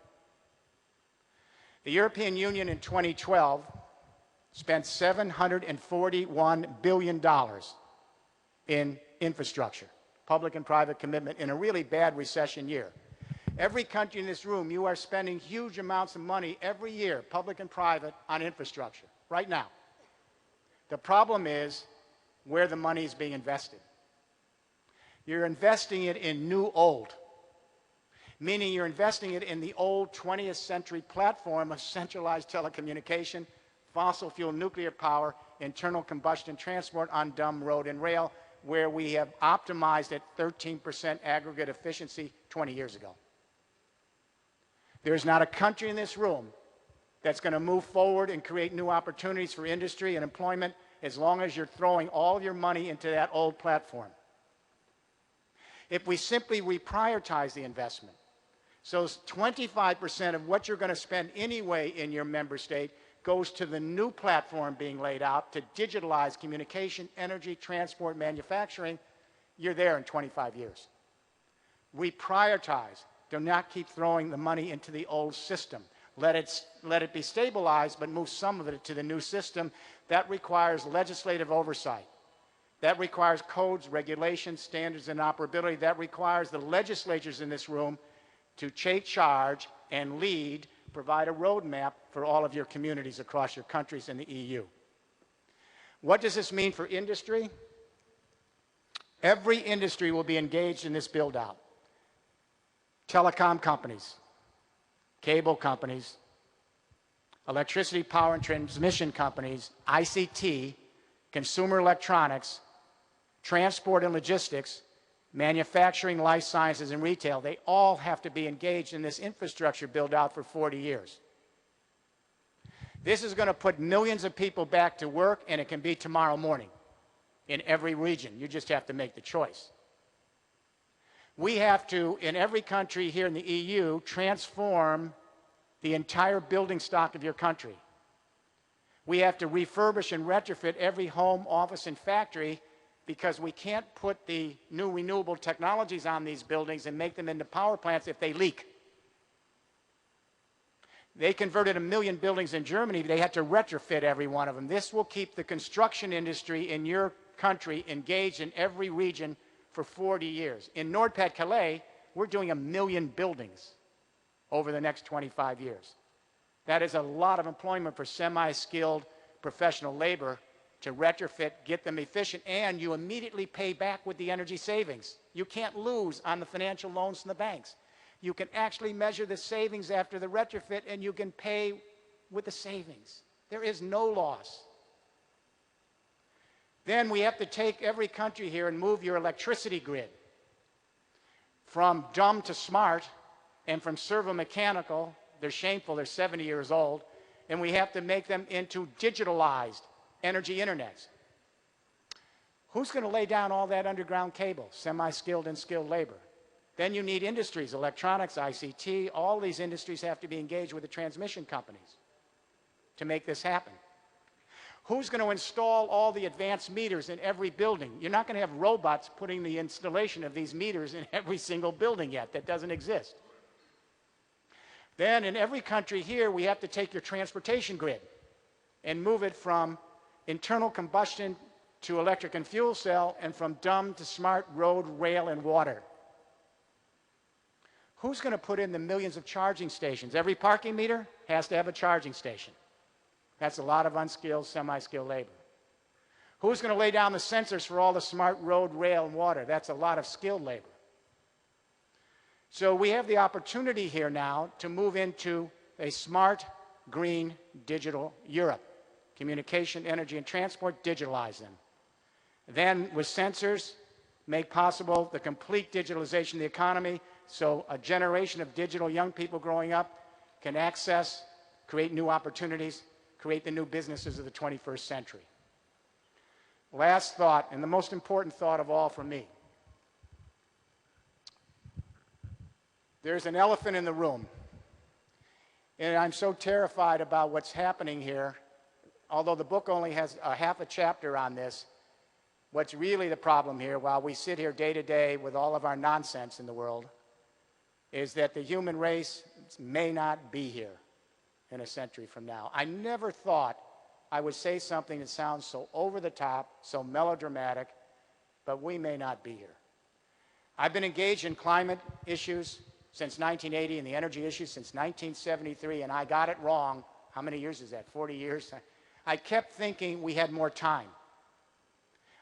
The European Union in 2012 spent $741 billion in infrastructure, public and private commitment, in a really bad recession year. Every country in this room, you are spending huge amounts of money every year, public and private, on infrastructure, right now. The problem is where the money is being invested. You're investing it in new old, meaning you're investing it in the old 20th century platform of centralized telecommunication, fossil fuel nuclear power, internal combustion transport on dumb road and rail, where we have optimized at 13% aggregate efficiency 20 years ago. There's not a country in this room that's going to move forward and create new opportunities for industry and employment as long as you're throwing all your money into that old platform. If we simply reprioritize the investment, so 25% of what you're going to spend anyway in your member state goes to the new platform being laid out to digitalize communication, energy, transport, manufacturing, you're there in 25 years. Reprioritize. Do not keep throwing the money into the old system. Let it be stabilized, but move some of it to the new system. That requires legislative oversight. That requires codes, regulations, standards, and operability. That requires the legislatures in this room to take charge and lead, provide a roadmap for all of your communities across your countries in the EU. What does this mean for industry? Every industry will be engaged in this build-out. Telecom companies, cable companies, electricity, power, and transmission companies, ICT, consumer electronics, transport and logistics, manufacturing, life sciences, and retail, they all have to be engaged in this infrastructure build-out for 40 years. This is going to put millions of people back to work, and it can be tomorrow morning in every region. You just have to make the choice. We have to, in every country here in the EU, transform the entire building stock of your country. We have to refurbish and retrofit every home, office, and factory because we can't put the new renewable technologies on these buildings and make them into power plants if they leak. They converted 1 million buildings in Germany. They had to retrofit every one of them. This will keep the construction industry in your country engaged in every region for 40 years. In Nord-Pas-de-Calais, we're doing 1 million buildings over the next 25 years. That is a lot of employment for semi-skilled professional labor to retrofit, get them efficient, and you immediately pay back with the energy savings. You can't lose on the financial loans from the banks. You can actually measure the savings after the retrofit, and you can pay with the savings. There is no loss. Then we have to take every country here and move your electricity grid from dumb to smart and from servo-mechanical. They're shameful, they're 70 years old, and we have to make them into digitalized energy internets. Who's going to lay down all that underground cable? Semi-skilled and skilled labor. Then you need industries, electronics, ICT. All these industries have to be engaged with the transmission companies to make this happen. Who's going to install all the advanced meters in every building? You're not going to have robots putting the installation of these meters in every single building yet. That doesn't exist. Then in every country here, we have to take your transportation grid and move it from internal combustion to electric and fuel cell, and from dumb to smart road, rail, and water. Who's going to put in the millions of charging stations? Every parking meter has to have a charging station. That's a lot of unskilled, semi-skilled labor. Who's going to lay down the sensors for all the smart road, rail, and water? That's a lot of skilled labor. So we have the opportunity here now to move into a smart, green, digital Europe. Communication, energy, and transport, digitalize them. Then with sensors, make possible the complete digitalization of the economy so a generation of digital young people growing up can access, create new opportunities, create the new businesses of the 21st century. Last thought, and the most important thought of all for me. There's an elephant in the room. And I'm so terrified about what's happening here. Although the book only has half a chapter on this, what's really the problem here, while we sit here day to day with all of our nonsense in the world, is that the human race may not be here in a century from now. I never thought I would say something that sounds so over the top, so melodramatic, but we may not be here. I've been engaged in climate issues since 1980 and the energy issues since 1973, and I got it wrong. How many years is that? 40 years? I kept thinking we had more time.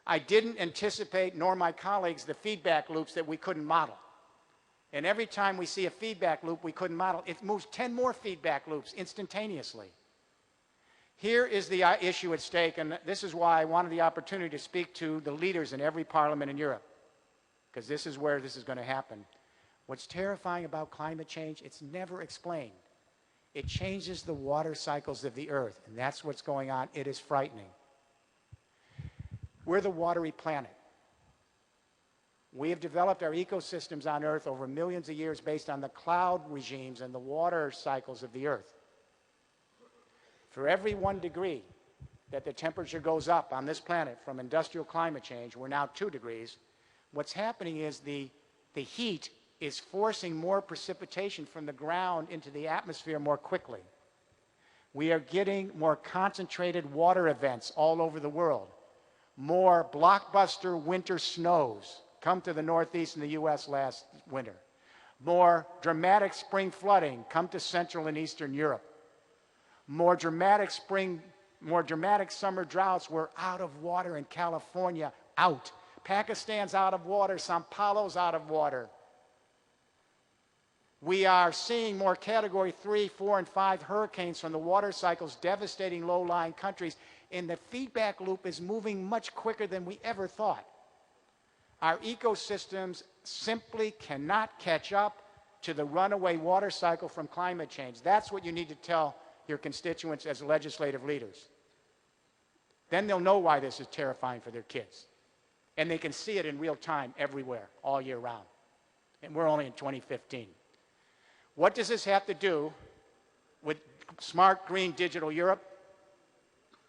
I didn't anticipate, nor my colleagues, the feedback loops that we couldn't model. And every time we see a feedback loop we couldn't model, it moves 10 more feedback loops instantaneously. Here is the issue at stake, and this is why I wanted the opportunity to speak to the leaders in every parliament in Europe, because this is where this is going to happen. What's terrifying about climate change, it's never explained. It changes the water cycles of the earth, and that's what's going on. It is frightening. We're the watery planet. We have developed our ecosystems on Earth over millions of years based on the cloud regimes and the water cycles of the Earth. For every 1 degree that the temperature goes up on this planet from industrial climate change, we're now 2 degrees, what's happening is the heat is forcing more precipitation from the ground into the atmosphere more quickly. We are getting more concentrated water events all over the world. More blockbuster winter snows come to the Northeast in the U.S. last winter. More dramatic spring flooding come to Central and Eastern Europe. More dramatic summer droughts. We're out of water in California, out. Pakistan's out of water, Sao Paulo's out of water. We are seeing more Category 3, 4, and 5 hurricanes from the water cycles devastating low-lying countries, and the feedback loop is moving much quicker than we ever thought. Our ecosystems simply cannot catch up to the runaway water cycle from climate change. That's what you need to tell your constituents as legislative leaders. Then they'll know why this is terrifying for their kids. And they can see it in real time everywhere, all year round. And we're only in 2015. What does this have to do with smart, green, digital Europe,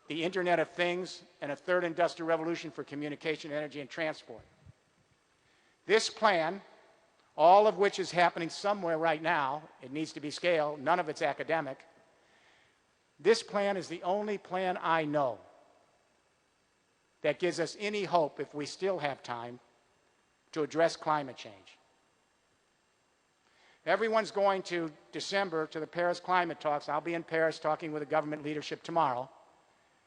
the Internet of Things, and a third industrial revolution for communication, energy, and transport? This plan, all of which is happening somewhere right now, it needs to be scaled, none of it's academic. This plan is the only plan I know that gives us any hope, if we still have time, to address climate change. Everyone's going to December to the Paris climate talks. I'll be in Paris talking with the government leadership tomorrow,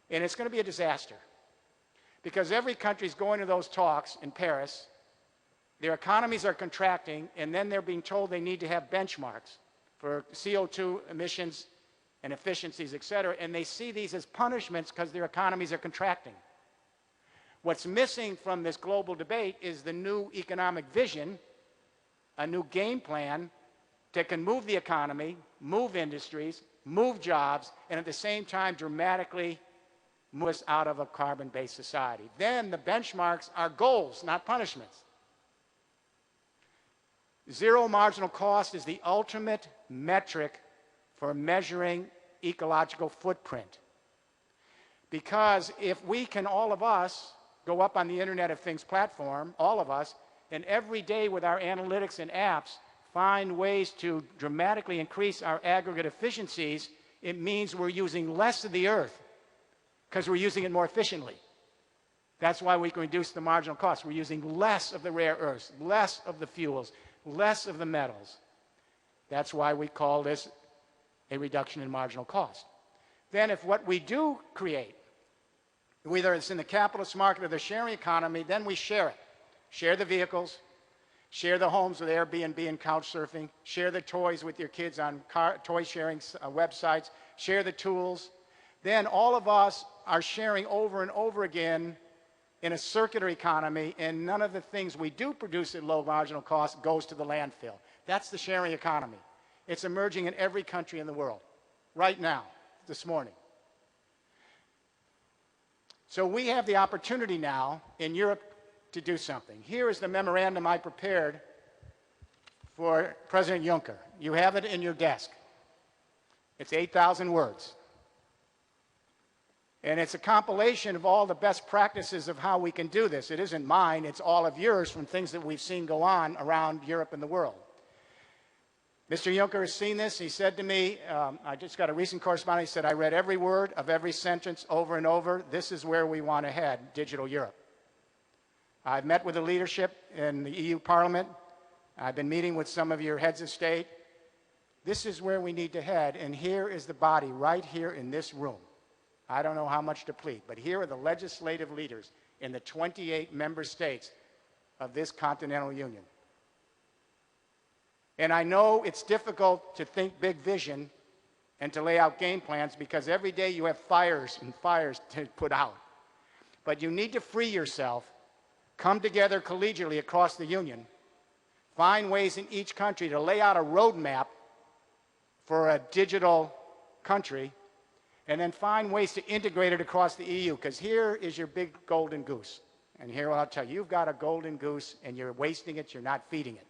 and it's going to be a disaster because every country's going to those talks in Paris. Their economies are contracting, and then they're being told they need to have benchmarks for CO2 emissions and efficiencies, et cetera, and they see these as punishments because their economies are contracting. What's missing from this global debate is the new economic vision, a new game plan that can move the economy, move industries, move jobs, and at the same time dramatically move us out of a carbon-based society. Then the benchmarks are goals, not punishments. Zero marginal cost is the ultimate metric for measuring ecological footprint. Because if we can, all of us, go up on the Internet of Things platform, all of us, and every day with our analytics and apps find ways to dramatically increase our aggregate efficiencies, it means we're using less of the earth because we're using it more efficiently. That's why we can reduce the marginal cost. We're using less of the rare earths, less of the fuels, less of the metals, That's why we call this a reduction in marginal cost. Then if what we do create, whether it's in the capitalist market or the sharing economy, then we share it. Share the vehicles, share the homes with Airbnb and couch surfing, share the toys with your kids on toy sharing websites, share the tools. Then all of us are sharing over and over again in a circular economy, and none of the things we do produce at low marginal cost goes to the landfill. That's the sharing economy. It's emerging in every country in the world, right now, this morning. So we have the opportunity now in Europe to do something. Here is the memorandum I prepared for President Juncker. You have it in your desk. It's 8,000 words. And it's a compilation of all the best practices of how we can do this. It isn't mine, it's all of yours from things that we've seen go on around Europe and the world. Mr. Juncker has seen this. He said to me, I just got a recent correspondence, he said, I read every word of every sentence over and over. This is where we want to head, digital Europe. I've met with the leadership in the EU Parliament. I've been meeting with some of your heads of state. This is where we need to head, and here is the body right here in this room. I don't know how much to plead, but here are the legislative leaders in the 28 member states of this continental union. And I know it's difficult to think big vision and to lay out game plans because every day you have fires and fires to put out. But you need to free yourself, come together collegially across the union, find ways in each country to lay out a roadmap for a digital country, and then find ways to integrate it across the EU, because here is your big golden goose. And here I'll tell you, you've got a golden goose and you're wasting it, you're not feeding it.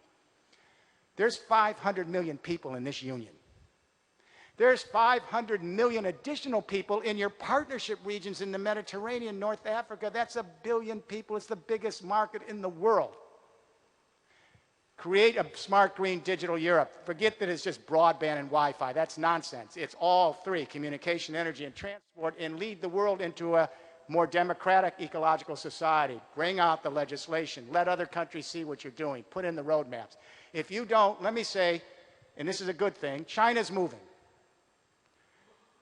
There's 500 million people in this union. There's 500 million additional people in your partnership regions in the Mediterranean, North Africa. That's 1 billion people. It's the biggest market in the world. Create a smart, green, digital Europe. Forget that it's just broadband and Wi-Fi. That's nonsense. It's all three, communication, energy, and transport, and lead the world into a more democratic ecological society. Bring out the legislation. Let other countries see what you're doing. Put in the roadmaps. If you don't, let me say, and this is a good thing, China's moving.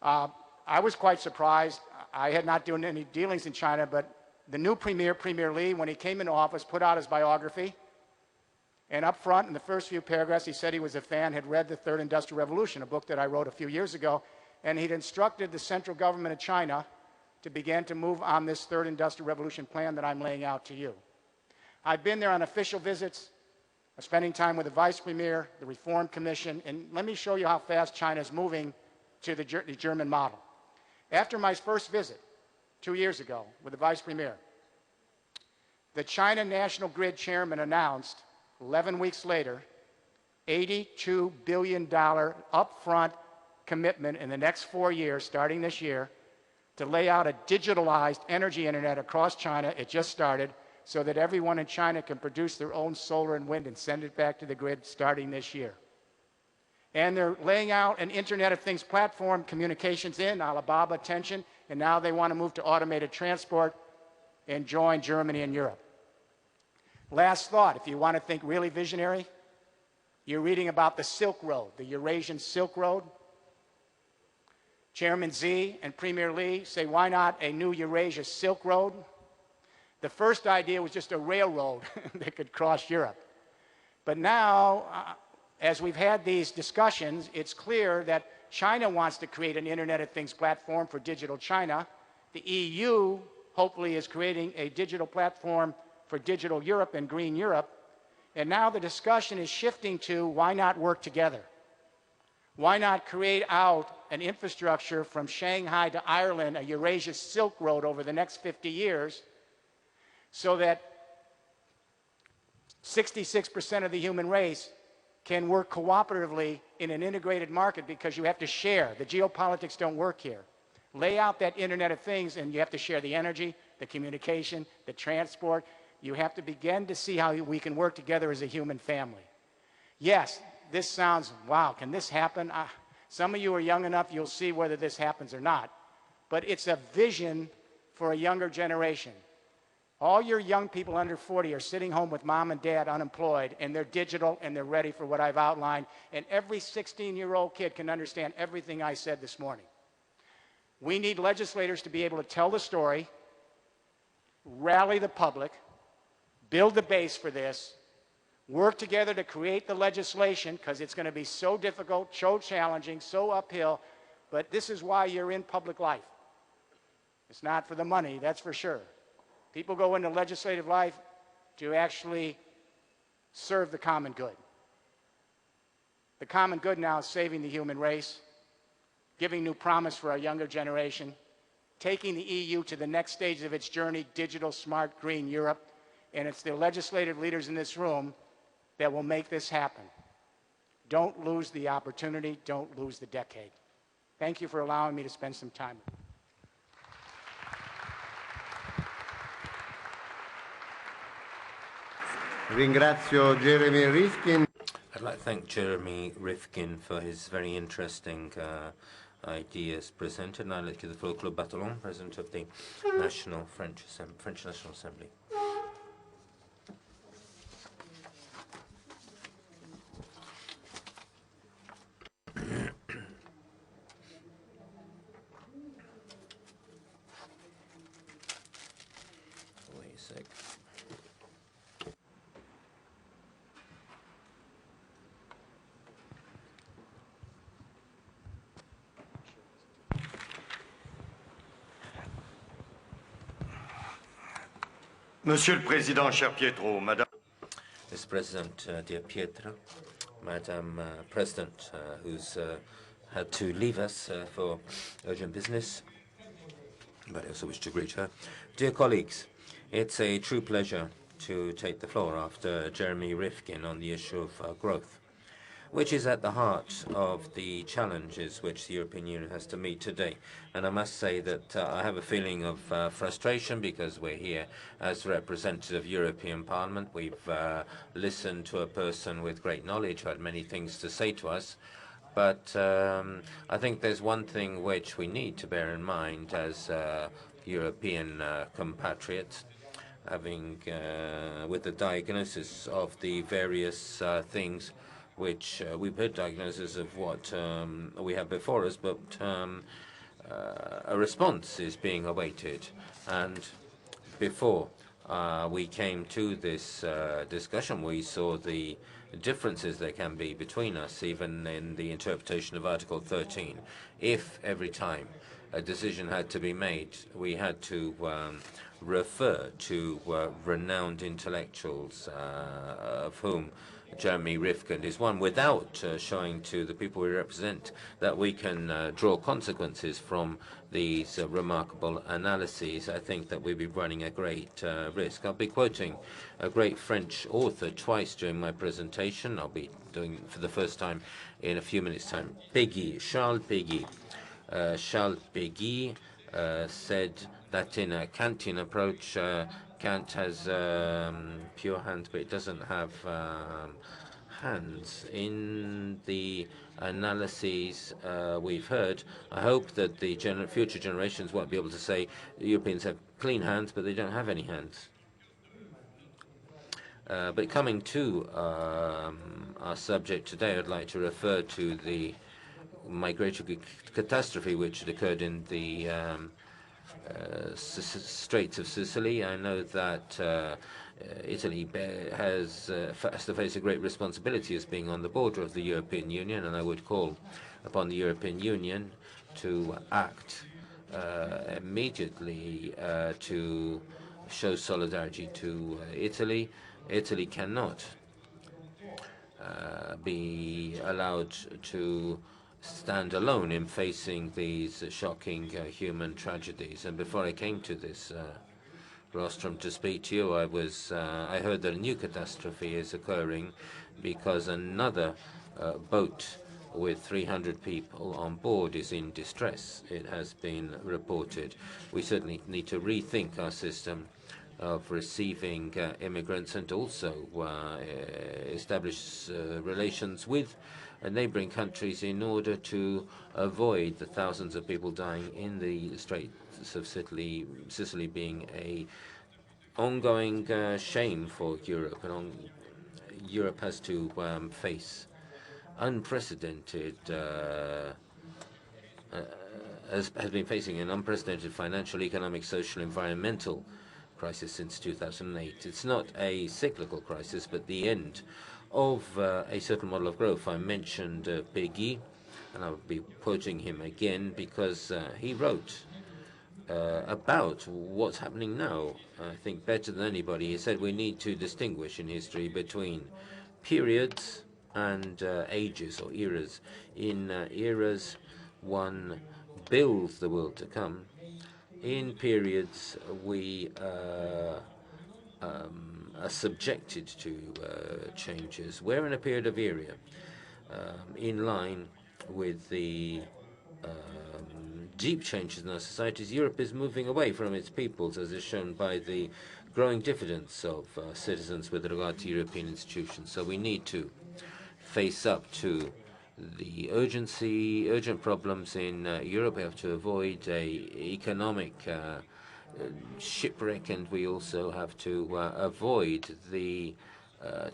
I was quite surprised. I had not done any dealings in China, but the new Premier Li, when he came into office, put out his biography. And up front, in the first few paragraphs, he said he was a fan, had read The Third Industrial Revolution, a book that I wrote a few years ago, and he'd instructed the central government of China to begin to move on this Third Industrial Revolution plan that I'm laying out to you. I've been there on official visits, spending time with the Vice Premier, the Reform Commission, and let me show you how fast China's moving to the German model. After my first visit 2 years ago with the Vice Premier, the China National Grid chairman announced 11 weeks later, $82 billion upfront commitment in the next 4 years, starting this year, to lay out a digitalized energy internet across China. It just started, so that everyone in China can produce their own solar and wind and send it back to the grid starting this year. And they're laying out an Internet of Things platform, communications in, Alibaba attention, and now they want to move to automated transport and join Germany and Europe. Last thought, if you want to think really visionary, you're reading about the Silk Road, the Eurasian Silk Road. Chairman Xi and Premier Li say, why not a new Eurasia Silk Road? The first idea was just a railroad that could cross Europe. But now, as we've had these discussions, it's clear that China wants to create an Internet of Things platform for digital China. The EU, hopefully, is creating a digital platform for digital Europe and green Europe. And now the discussion is shifting to why not work together? Why not create out an infrastructure from Shanghai to Ireland, a Eurasia Silk Road over the next 50 years, so that 66% of the human race can work cooperatively in an integrated market, because you have to share. The geopolitics don't work here. Lay out that Internet of Things, and you have to share the energy, the communication, the transport. You have to begin to see how we can work together as a human family. Yes, this sounds, wow, can this happen? Some of you are young enough, you'll see whether this happens or not. But it's a vision for a younger generation. All your young people under 40 are sitting home with mom and dad unemployed, and they're digital and they're ready for what I've outlined, and every 16-year-old kid can understand everything I said this morning. We need legislators to be able to tell the story, rally the public, build the base for this, work together to create the legislation, because it's going to be so difficult, so challenging, so uphill, but this is why you're in public life. It's not for the money, that's for sure. People go into legislative life to actually serve the common good. The common good now is saving the human race, giving new promise for our younger generation, taking the EU to the next stage of its journey, digital, smart, green Europe, and it's the legislative leaders in this room that will make this happen. Don't lose the opportunity, don't lose the decade. Thank you for allowing me to spend some time with you. Ringrazio Jeremy Rifkin. I'd like to thank Jeremy Rifkin for his very interesting ideas presented. Now I'd like to give the floor to Claude Barthelon, President of the French National Assembly. Wait a sec. Monsieur le Président, cher Pietro, Madame. Mr. President, dear Pietro, Madam President, who's had to leave us for urgent business, but I also wish to greet her. Dear colleagues, it's a true pleasure to take the floor after Jeremy Rifkin on the issue of growth, which is at the heart of the challenges which the European Union has to meet today. And I must say that I have a feeling of frustration because we're here as representative of European Parliament. We've listened to a person with great knowledge who had many things to say to us. But I think there's one thing which we need to bear in mind as European compatriots, having with the diagnosis of the various things which we've heard diagnosis of what we have before us, but a response is being awaited. And before we came to this discussion, we saw the differences there can be between us, even in the interpretation of Article 13. If every time a decision had to be made, we had to refer to renowned intellectuals, of whom Jeremy Rifkin is one, without showing to the people we represent that we can draw consequences from these remarkable analyses, I think that we'd be running a great risk. I'll be quoting a great French author twice during my presentation. I'll be doing for the first time in a few minutes' time. Charles Péguy. Charles Péguy said that in a Kantian approach, Kant has pure hands, but it doesn't have hands. In the analyses we've heard, I hope that the future generations won't be able to say Europeans have clean hands, but they don't have any hands. But coming to our subject today, I'd like to refer to the migratory catastrophe which had occurred in the Straits of Sicily. I know that Italy has to face a great responsibility as being on the border of the European Union, and I would call upon the European Union to act immediately to show solidarity to Italy. Italy cannot be allowed to stand alone in facing these shocking human tragedies. And before I came to this rostrum to speak to you, I heard that a new catastrophe is occurring because another boat with 300 people on board is in distress. It has been reported. We certainly need to rethink our system of receiving immigrants and also establish relations with neighboring countries in order to avoid the thousands of people dying in the Straits of Sicily being a ongoing shame for Europe, and Europe has to face unprecedented, has been facing an unprecedented financial, economic, social, environmental crisis since 2008. It's not a cyclical crisis, but the end of a certain model of growth. I mentioned Peggy, and I'll be quoting him again because he wrote about what's happening now, I think better than anybody. He said we need to distinguish in history between periods and ages or eras. In eras, one builds the world to come. In periods, we are subjected to changes. We're in a period of era, in line with the deep changes in our societies. Europe is moving away from its peoples, as is shown by the growing diffidence of citizens with regard to European institutions. So we need to face up to the urgent problems in Europe. We have to avoid a economic shipwreck, and we also have to avoid the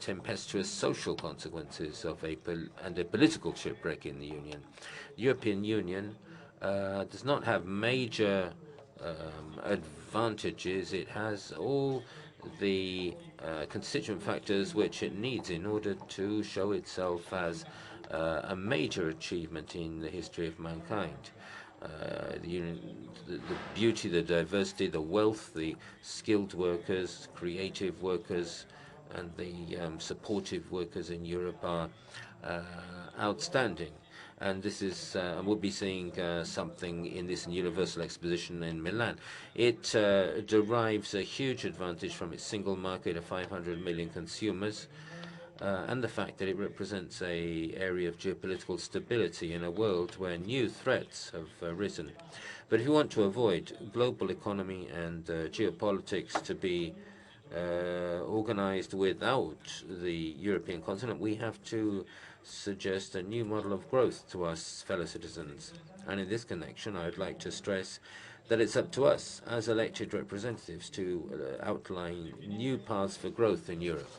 tempestuous social consequences of a political shipwreck in the Union. The European Union does not have major advantages. It has all the constituent factors which it needs in order to show itself as a major achievement in the history of mankind. The beauty, the diversity, the wealth, the skilled workers, creative workers, and the supportive workers in Europe are outstanding. And this is, we'll be seeing something in this Universal Exposition in Milan. It derives a huge advantage from its single market of 500 million consumers, and the fact that it represents an area of geopolitical stability in a world where new threats have risen. But if you want to avoid global economy and geopolitics to be organized without the European continent, we have to suggest a new model of growth to our fellow citizens. And in this connection, I would like to stress that it's up to us as elected representatives to outline new paths for growth in Europe.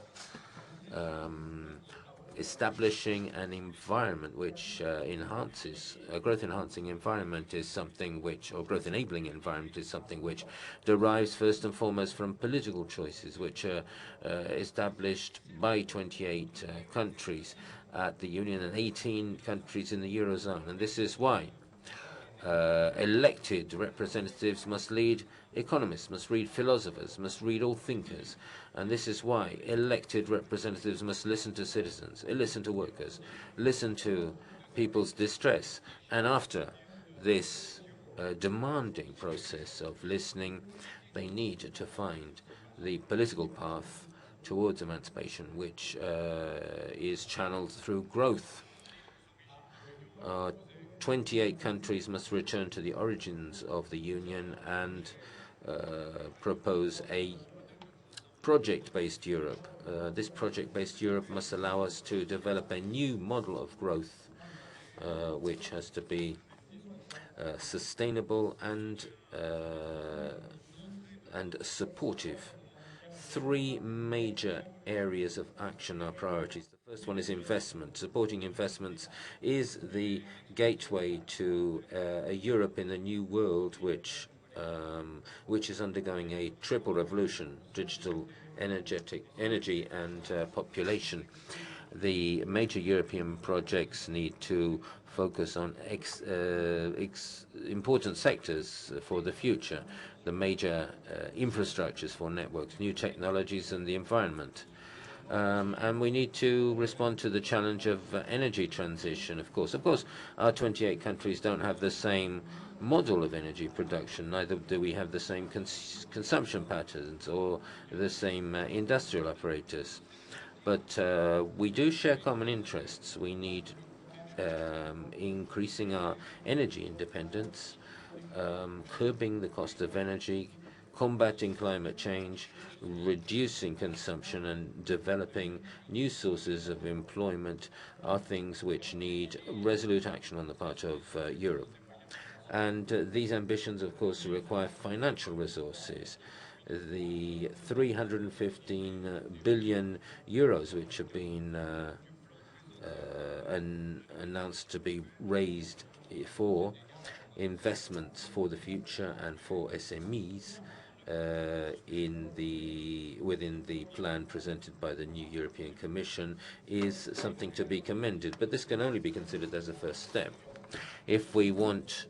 Establishing an environment which enhances, a growth-enhancing environment is something which, or growth-enabling environment is something which derives first and foremost from political choices which are established by 28 countries at the Union and 18 countries in the Eurozone. And this is why elected representatives must lead economists, must read philosophers, must read all thinkers. And this is why elected representatives must listen to citizens, listen to workers, listen to people's distress. And after this demanding process of listening, they need to find the political path towards emancipation, which is channeled through growth. 28 countries must return to the origins of the Union and propose a project-based Europe. This project-based Europe must allow us to develop a new model of growth, which has to be sustainable and supportive. Three major areas of action are priorities. The first one is investment. Supporting investments is the gateway to a Europe in the new world, which is undergoing a triple revolution: digital, energy, and population. The major European projects need to focus on important sectors for the future, the major infrastructures for networks, new technologies, and the environment. And we need to respond to the challenge of energy transition, of course. Of course, our 28 countries don't have the same model of energy production, neither do we have the same consumption patterns or the same industrial apparatus. But we do share common interests. We need increasing our energy independence, curbing the cost of energy, combating climate change, reducing consumption, and developing new sources of employment are things which need resolute action on the part of Europe. And these ambitions, of course, require financial resources. the 315 billion euros which have been announced to be raised for investments for the future and for SMEs within the plan presented by the new European Commission is something to be commended. But this can only be considered as a first step. If we want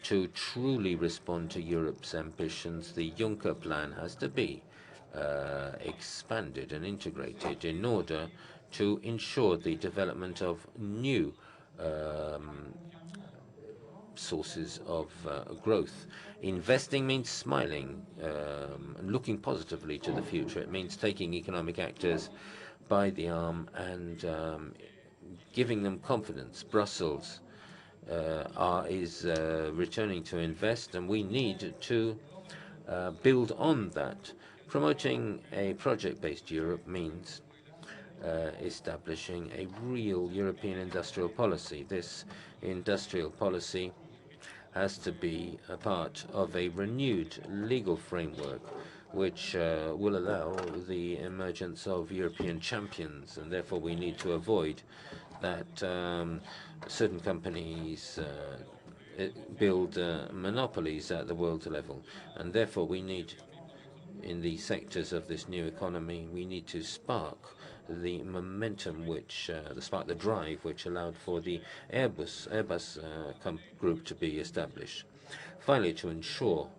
to truly respond to Europe's ambitions, the Juncker plan has to be expanded and integrated in order to ensure the development of new sources of growth. Investing means smiling and looking positively to the future. It means taking economic actors by the arm and giving them confidence. Brussels is returning to invest, and we need to build on that. Promoting a project-based Europe means establishing a real European industrial policy. This industrial policy has to be a part of a renewed legal framework which will allow the emergence of European champions, and therefore we need to avoid that certain companies build monopolies at the world level, and therefore we need, in the sectors of this new economy, we need to spark the momentum which, the drive which allowed for the Airbus group to be established. Finally, to ensure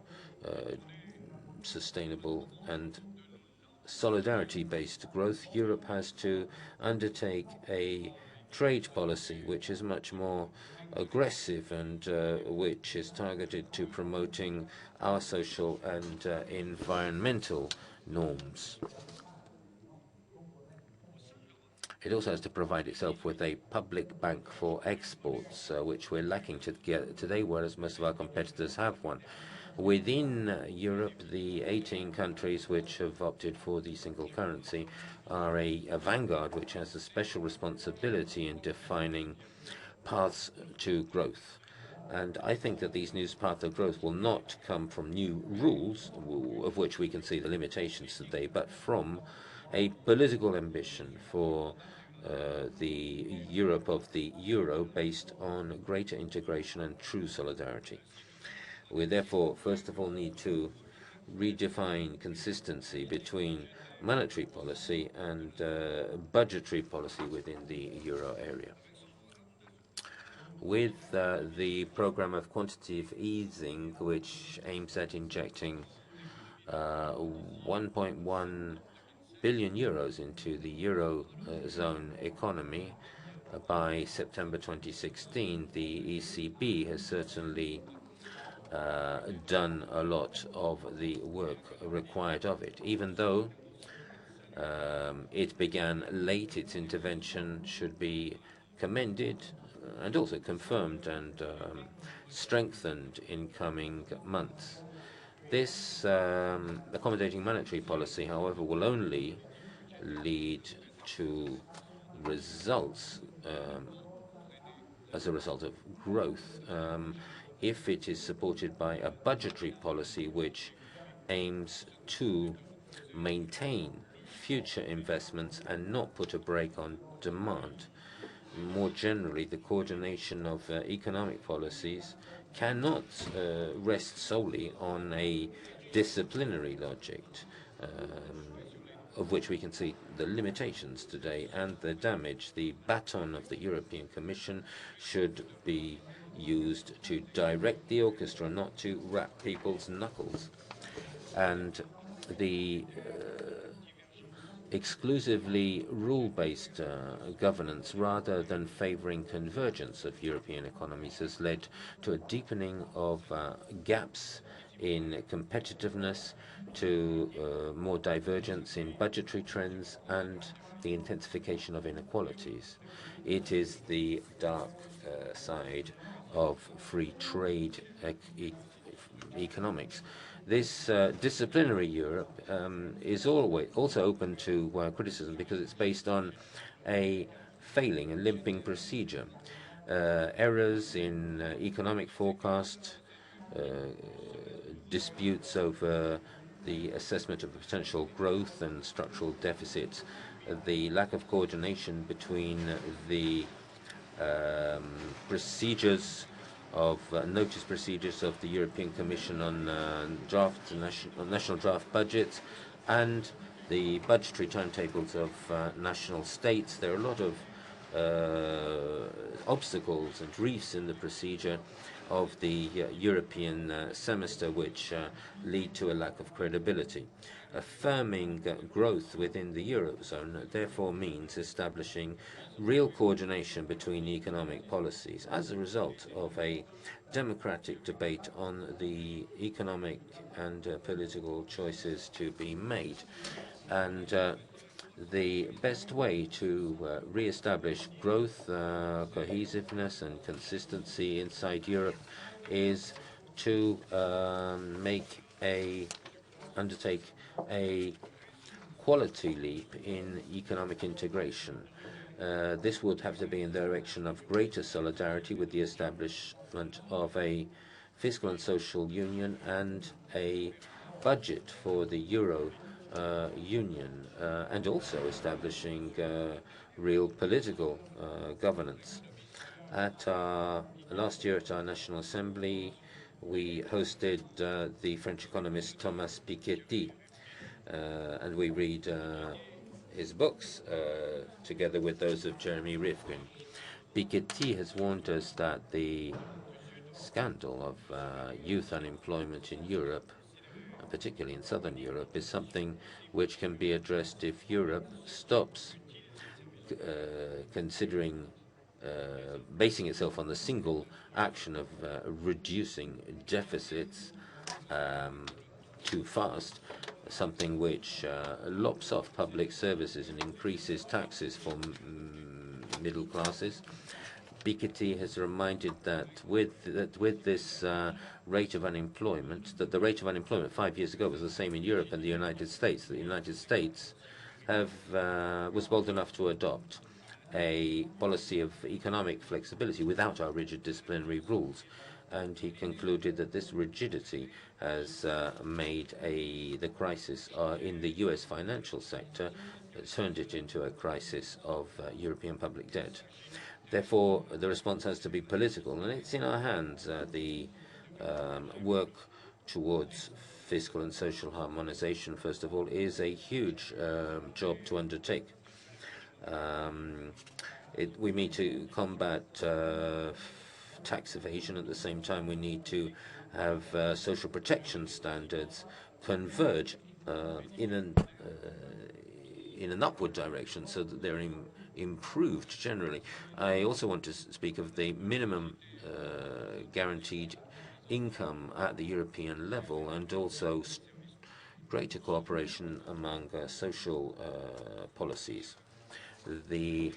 sustainable and solidarity-based growth, Europe has to undertake a trade policy which is much more aggressive and which is targeted to promoting our social and environmental norms. It also has to provide itself with a public bank for exports, which we're lacking today, whereas most of our competitors have one. Within Europe, the 18 countries which have opted for the single currency are a vanguard which has a special responsibility in defining paths to growth. And I think that these new paths of growth will not come from new rules, of which we can see the limitations today, but from a political ambition for the Europe of the euro based on greater integration and true solidarity. We therefore, first of all, need to redefine consistency between monetary policy and budgetary policy within the euro area. With the program of quantitative easing, which aims at injecting 1.1 billion euros into the eurozone economy by September 2016, the ECB has certainly done a lot of the work required of it. Even though it began late, its intervention should be commended and also confirmed and strengthened in coming months. This accommodating monetary policy, however, will only lead to results as a result of growth if it is supported by a budgetary policy which aims to maintain future investments and not put a brake on demand. More generally, the coordination of economic policies cannot rest solely on a disciplinary logic, of which we can see the limitations today and the damage. The baton of the European Commission should be used to direct the orchestra, not to wrap people's knuckles. And the exclusively rule-based governance, rather than favoring convergence of European economies, has led to a deepening of gaps in competitiveness, to more divergence in budgetary trends, and the intensification of inequalities. It is the dark side of free trade economics. This disciplinary Europe is always also open to criticism because it's based on a failing, a limping procedure. Errors in economic forecast, disputes over the assessment of potential growth and structural deficits, the lack of coordination between the procedures of notice procedures of the European Commission on national draft budgets and the budgetary timetables of national states. There are a lot of obstacles and reefs in the procedure of the European semester, which lead to a lack of credibility. Affirming growth within the Eurozone therefore means establishing real coordination between economic policies as a result of a democratic debate on the economic and political choices to be made. And the best way to re-establish growth, cohesiveness and consistency inside Europe is to undertake a quality leap in economic integration. This would have to be in the direction of greater solidarity with the establishment of a fiscal and social union and a budget for the Euro Union, and also establishing real political governance. Last year at our National Assembly, we hosted the French economist Thomas Piketty, and we read his books together with those of Jeremy Rifkin. Piketty has warned us that the scandal of youth unemployment in Europe, particularly in southern Europe, is something which can be addressed if Europe stops considering basing itself on the single action of reducing deficits too fast, something which lops off public services and increases taxes for middle classes. Piketty has reminded that with this rate of unemployment, that the rate of unemployment 5 years ago was the same in Europe and the United States. The United States was bold enough to adopt a policy of economic flexibility without our rigid disciplinary rules. And he concluded that this rigidity has made the crisis in the US financial sector, turned it into a crisis of European public debt. Therefore, the response has to be political, and it's in our hands. The work towards fiscal and social harmonization, first of all, is a huge job to undertake. We need to combat tax evasion. At the same time, we need to have social protection standards converge in an upward direction so that they're improved generally. I also want to speak of the minimum guaranteed income at the European level, and also greater cooperation among social policies. We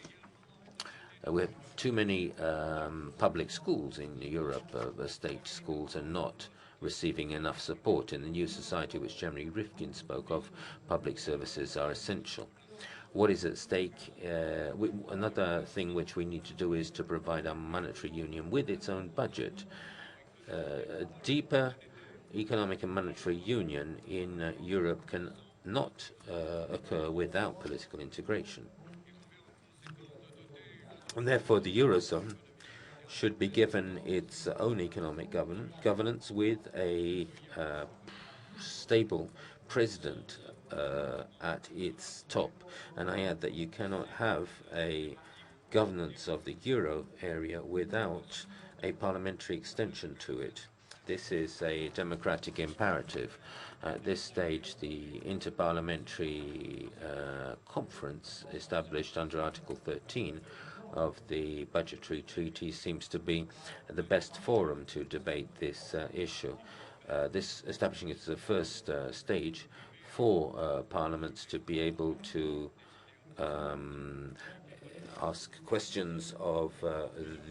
have too many public schools in Europe. State schools are not receiving enough support. In the new society which Jeremy Rifkin spoke of, public services are essential. What is at stake? Another thing which we need to do is to provide our monetary union with its own budget. A deeper economic and monetary union in Europe can not occur without political integration. And therefore, the Eurozone should be given its own economic governance with a stable president at its top. And I add that you cannot have a governance of the euro area without a parliamentary extension to it. This is a democratic imperative. At this stage, the Interparliamentary Conference established under Article 13 of the budgetary treaty seems to be the best forum to debate this issue. This establishing it as the first stage for parliaments to be able to ask questions of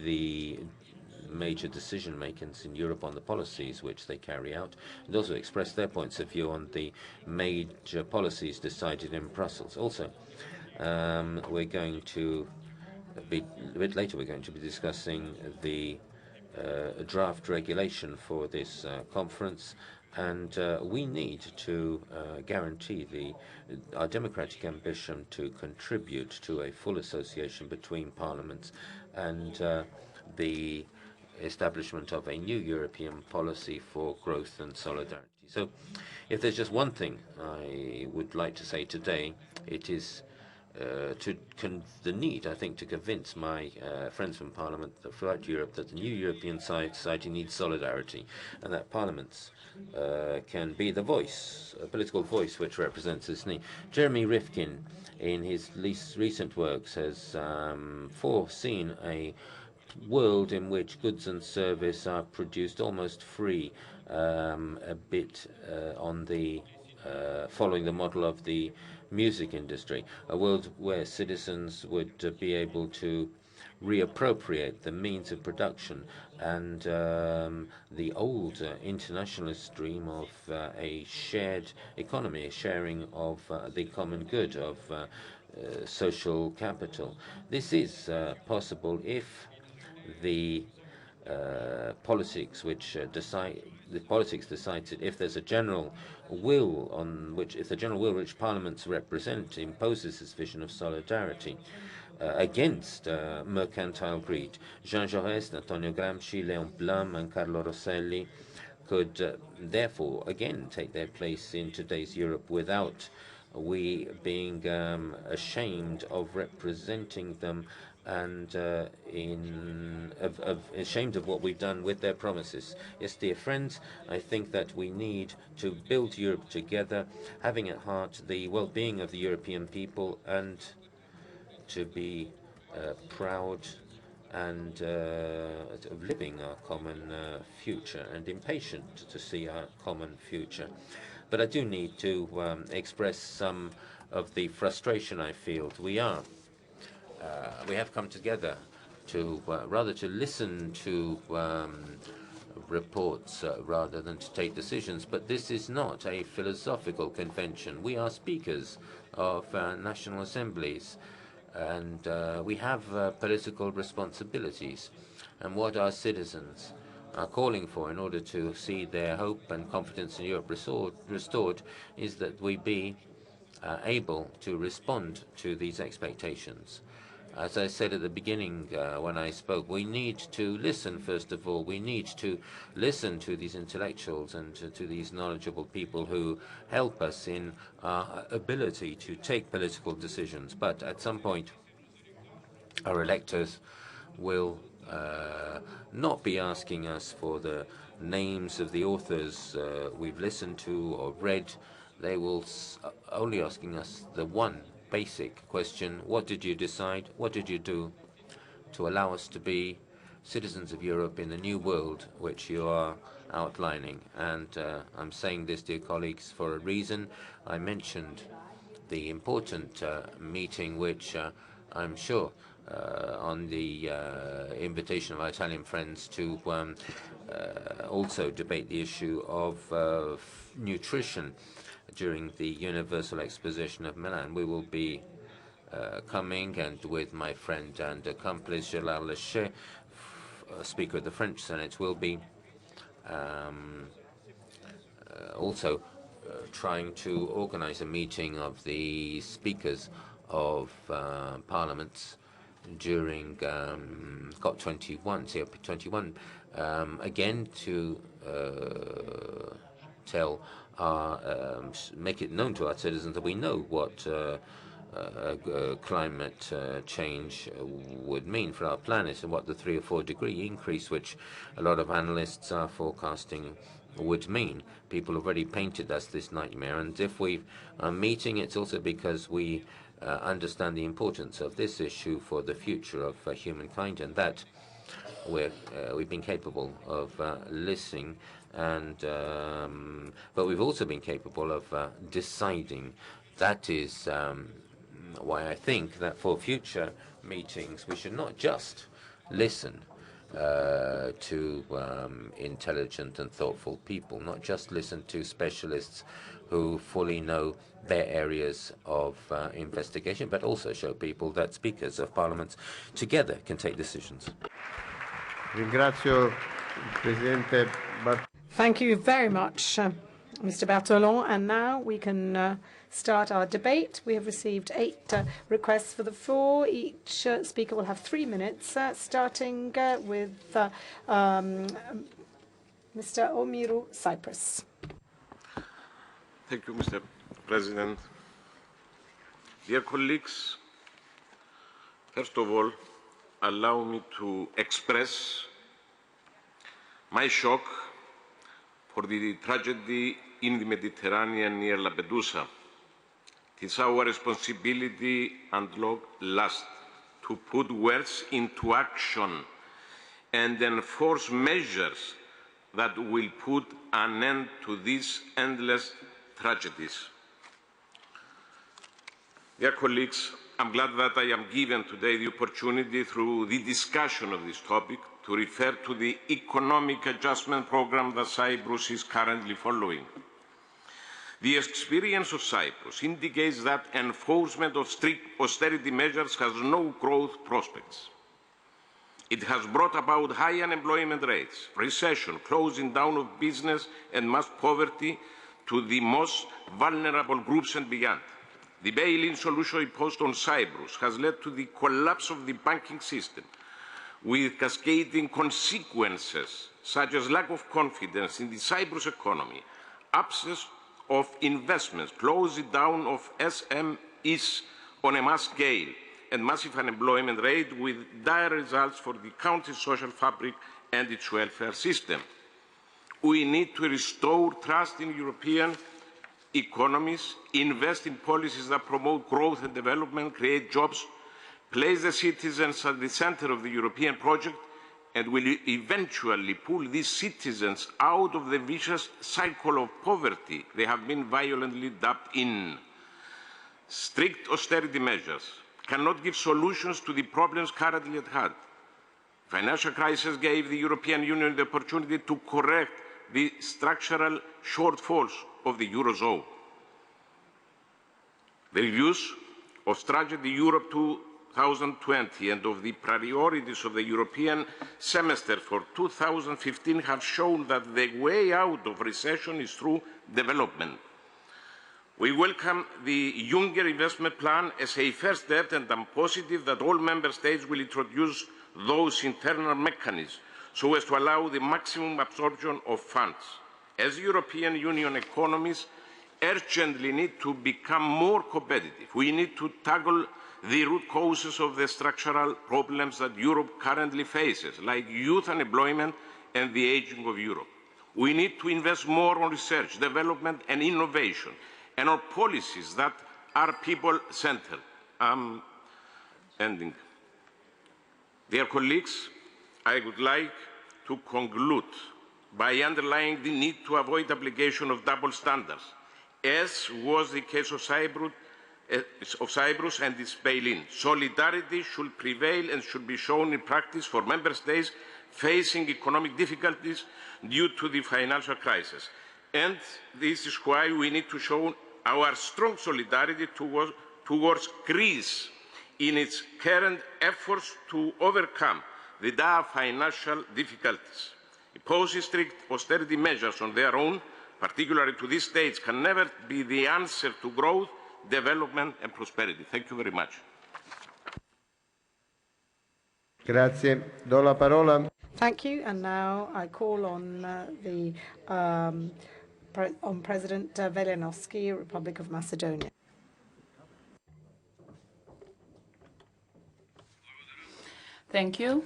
the major decision makers in Europe on the policies which they carry out, and also express their points of view on the major policies decided in Brussels. Also, we're going to a bit later, we're going to be discussing the draft regulation for this conference, And we need to guarantee our democratic ambition to contribute to a full association between parliaments and the establishment of a new European policy for growth and solidarity. So if there's just one thing I would like to say today, it is the need, I think, to convince my friends from Parliament throughout Europe that the new European society needs solidarity, and that parliaments can be the voice, a political voice which represents this need. Jeremy Rifkin, in his least recent works, has foreseen a world in which goods and service are produced almost free, a bit on the following the model of the music industry, a world where citizens would be able to reappropriate the means of production and the old internationalist dream of a shared economy, a sharing of the common good, of social capital. This is possible if the politics decides it, if there's a general will if the general will which parliaments represent imposes this vision of solidarity against mercantile greed. Jean Jaurès, Antonio Gramsci, Léon Blum and Carlo Rosselli could therefore again take their place in today's Europe without we being ashamed of representing them and ashamed of what we've done with their promises. Yes, dear friends, I think that we need to build Europe together, having at heart the well-being of the European people, and to be proud and of living our common future, and impatient to see our common future. But I do need to express some of the frustration I feel. We have come together to rather to listen to reports rather than to take decisions. But this is not a philosophical convention. We are speakers of national assemblies, and we have political responsibilities. And what our citizens are calling for in order to see their hope and confidence in Europe restored is that we be able to respond to these expectations. As I said at the beginning when I spoke, we need to listen, first of all. We need to listen to these intellectuals and to these knowledgeable people who help us in our ability to take political decisions. But at some point, our electors will not be asking us for the names of the authors we've listened to or read. They will only asking us the one basic question: what did you decide? What did you do to allow us to be citizens of Europe in the new world which you are outlining? And I'm saying this, dear colleagues, for a reason. I mentioned the important meeting which I'm sure on the invitation of our Italian friends to also debate the issue of nutrition during the Universal Exposition of Milan. We will be coming, and with my friend and accomplice Gérard Larcher, Speaker of the French Senate, will be also trying to organize a meeting of the speakers of parliaments during COP21, COP21, again to make it known to our citizens that we know what climate change would mean for our planet, and what the 3 or 4 degree increase, which a lot of analysts are forecasting, would mean. People already painted us this nightmare, and if we are meeting, it's also because we understand the importance of this issue for the future of humankind, and that we've been capable of listening, and but we've also been capable of deciding. That is why I think that for future meetings we should not just listen to intelligent and thoughtful people, not just listen to specialists who fully know their areas of investigation, but also show people that speakers of parliaments together can take decisions. Thank you very much, Mr. Berthelon. And now we can start our debate. We have received 8 requests for the floor. Each speaker will have 3 minutes, starting with Mr. Omiru, Cyprus. Thank you, Mr. President. Dear colleagues, first of all, allow me to express my shock for the tragedy in the Mediterranean near Lampedusa. It is our responsibility and long last to put words into action and enforce measures that will put an end to these endless tragedies. Dear colleagues, I'm glad that I am given today the opportunity through the discussion of this topic to refer to the economic adjustment program that Cyprus is currently following. The experience of Cyprus indicates that enforcement of strict austerity measures has no growth prospects. It has brought about high unemployment rates, recession, closing down of business and mass poverty to the most vulnerable groups and beyond. The bail-in solution imposed on Cyprus has led to the collapse of the banking system, with cascading consequences such as lack of confidence in the Cyprus economy, absence of investments, closing down of SMEs on a mass scale, and massive unemployment rate with dire results for the country's social fabric and its welfare system. We need to restore trust in European economies, invest in policies that promote growth and development, create jobs, place the citizens at the center of the European project, and will eventually pull these citizens out of the vicious cycle of poverty they have been violently dumped in. Strict austerity measures cannot give solutions to the problems currently at hand. The financial crisis gave the European Union the opportunity to correct the structural shortfalls of the Eurozone. The reviews of Strategy Europe 2020 and of the priorities of the European semester for 2015 have shown that the way out of recession is through development. We welcome the Juncker investment plan as a first step, and I'm positive that all member states will introduce those internal mechanisms so as to allow the maximum absorption of funds. As European Union economies urgently need to become more competitive, we need to tackle the root causes of the structural problems that Europe currently faces, like youth unemployment and the aging of Europe. We need to invest more on research, development and innovation, and on policies that are people-centered. I'm ending. Dear colleagues, I would like to conclude by underlining the need to avoid application of double standards, as was the case of Cyprus and its bail-in. Solidarity should prevail and should be shown in practice for member states facing economic difficulties due to the financial crisis. And this is why we need to show our strong solidarity towards Greece in its current efforts to overcome the dire financial difficulties. Imposing strict austerity measures on their own, particularly to these states, can never be the answer to growth, development and prosperity. Thank you very much. Grazie. Do la parola. Thank you. And now I call on President Veljanovsky, Republic of Macedonia. Thank you.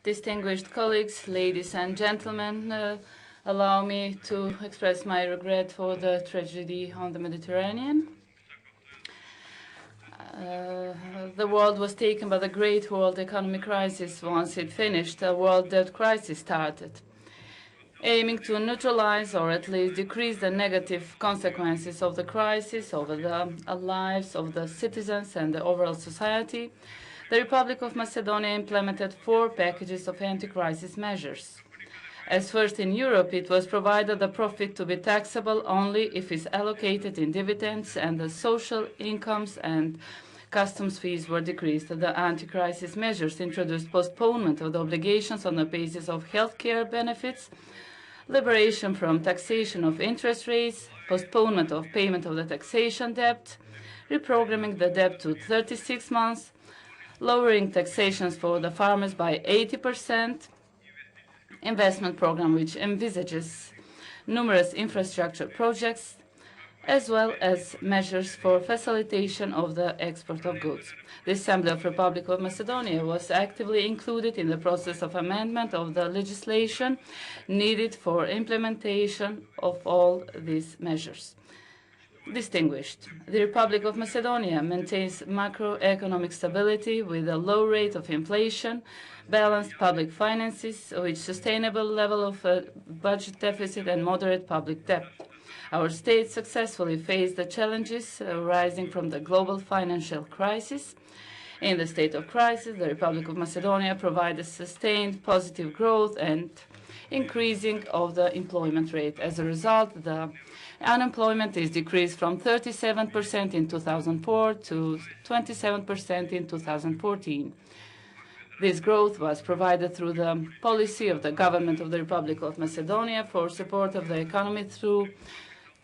Distinguished colleagues, ladies and gentlemen, allow me to express my regret for the tragedy on the Mediterranean. The world was taken by the great world economic crisis. Once it finished, a world debt crisis started, aiming to neutralize or at least decrease the negative consequences of the crisis over the lives of the citizens and the overall society. The Republic of Macedonia implemented 4 packages of anti-crisis measures. As first in Europe, it was provided the profit to be taxable only if it's allocated in dividends, and the social incomes and customs fees were decreased. The anti-crisis measures introduced postponement of the obligations on the basis of health care benefits, liberation from taxation of interest rates, postponement of payment of the taxation debt, reprogramming the debt to 36 months, lowering taxations for the farmers by 80%, investment program which envisages numerous infrastructure projects, as well as measures for facilitation of the export of goods. The Assembly of the Republic of Macedonia was actively included in the process of amendment of the legislation needed for implementation of all these measures. Distinguished, the Republic of Macedonia maintains macroeconomic stability with a low rate of inflation, balanced public finances with sustainable level of budget deficit and moderate public debt. Our state successfully faced the challenges arising from the global financial crisis. In the state of crisis, the Republic of Macedonia provided sustained positive growth and increasing of the employment rate. As a result, the unemployment is decreased from 37% in 2004 to 27% in 2014. This growth was provided through the policy of the government of the Republic of Macedonia for support of the economy through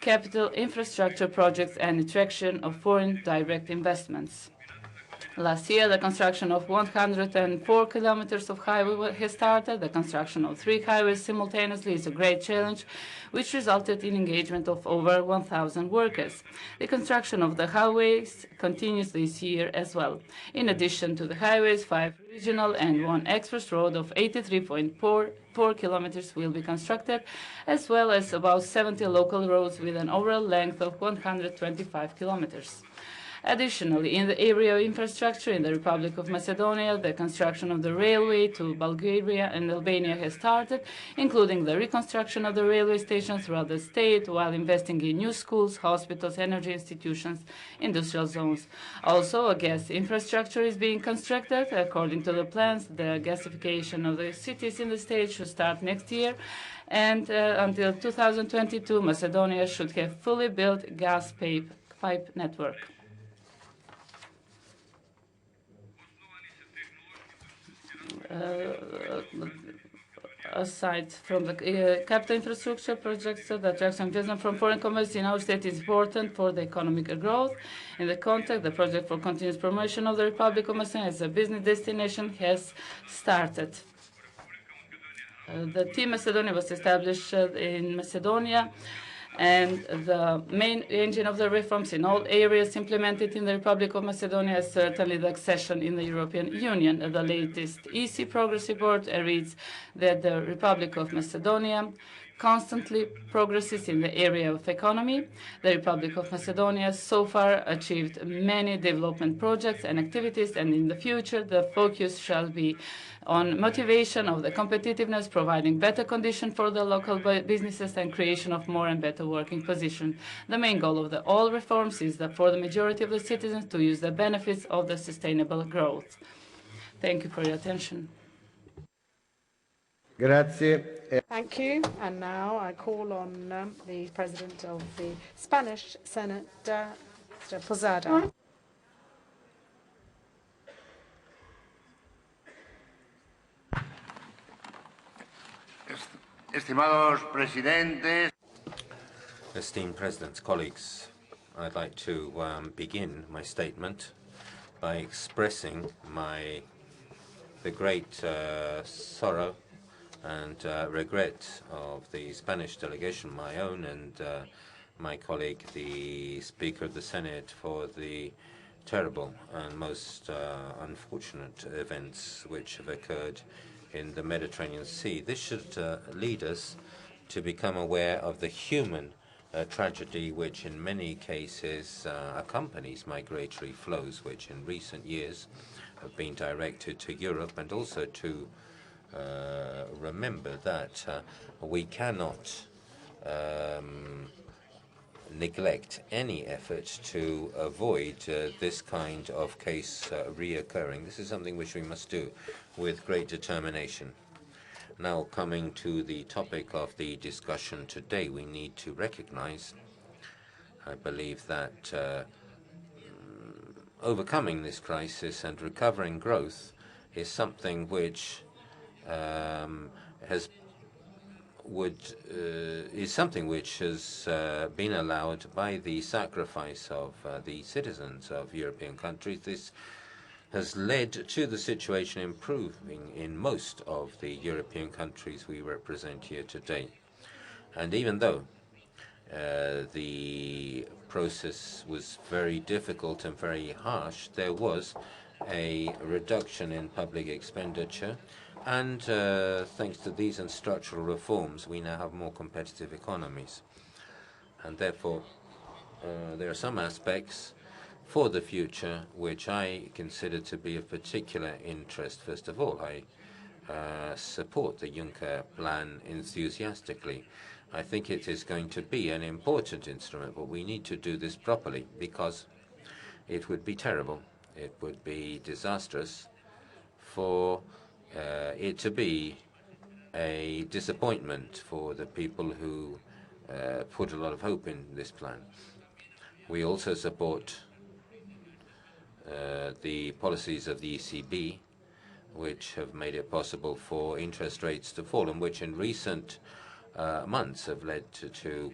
capital infrastructure projects and attraction of foreign direct investments. Last year, the construction of 104 kilometers of highway has started. The construction of 3 highways simultaneously is a great challenge, which resulted in engagement of over 1,000 workers. The construction of the highways continues this year as well. In addition to the highways, 5 regional and 1 express road of 83.4 kilometers will be constructed, as well as about 70 local roads with an overall length of 125 kilometers. Additionally, in the area of infrastructure in the Republic of Macedonia, the construction of the railway to Bulgaria and Albania has started, including the reconstruction of the railway stations throughout the state, while investing in new schools, hospitals, energy institutions, industrial zones. Also, a gas infrastructure is being constructed. According to the plans, the gasification of the cities in the state should start next year, and until 2022, Macedonia should have fully built gas pipe network. Aside from the capital infrastructure projects, the attraction of investment from foreign commerce in our state is important for the economic growth. In the context, the project for continuous promotion of the Republic of Macedonia as a business destination has started. The Team Macedonia was established in Macedonia, and the main engine of the reforms in all areas implemented in the Republic of Macedonia is certainly the accession in the European Union. The latest EC progress report reads that the Republic of Macedonia constantly progresses in the area of economy. The Republic of Macedonia so far achieved many development projects and activities, and in the future the focus shall be on motivation of the competitiveness, providing better conditions for the local businesses and creation of more and better working positions. The main goal of all reforms is for the majority of the citizens to use the benefits of the sustainable growth. Thank you for your attention. Grazie. Thank you. And now I call on the President of the Spanish Senate, Mr. Posada. Estimados presidentes. Esteemed presidents, colleagues, I'd like to begin my statement by expressing the great sorrow and regret of the Spanish delegation, my own and my colleague, the Speaker of the Senate, for the terrible and most unfortunate events which have occurred in the Mediterranean Sea. This should lead us to become aware of the human tragedy which in many cases accompanies migratory flows, which in recent years have been directed to Europe, and also to remember that we cannot neglect any effort to avoid this kind of case reoccurring. This is something which we must do with great determination. Now, coming to the topic of the discussion today, we need to recognize, I believe, that overcoming this crisis and recovering growth is something which has is something which has been allowed by the sacrifice of the citizens of European countries. This has led to the situation improving in most of the European countries we represent here today. And even though the process was very difficult and very harsh, there was a reduction in public expenditure, and thanks to these and structural reforms, we now have more competitive economies. And therefore, there are some aspects for the future which I consider to be of particular interest. First of all, I support the Juncker plan enthusiastically. I think it is going to be an important instrument, but we need to do this properly, because it would be terrible, it would be disastrous for it to be a disappointment for the people who put a lot of hope in this plan. We also support the policies of the ECB, which have made it possible for interest rates to fall, and which in recent months have led to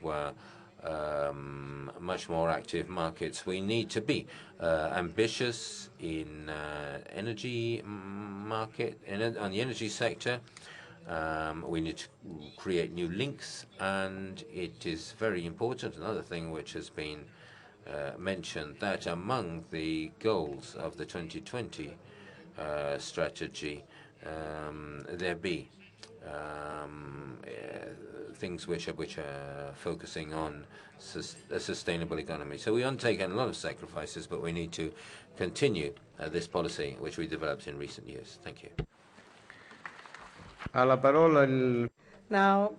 much more active markets. We need to be ambitious in energy market, on the energy sector. We need to create new links, and it is very important, another thing which has been mentioned, that among the goals of the 2020 strategy, there be things which are focusing on a sustainable economy. So we undertake a lot of sacrifices, but we need to continue this policy which we developed in recent years. Thank you. Now,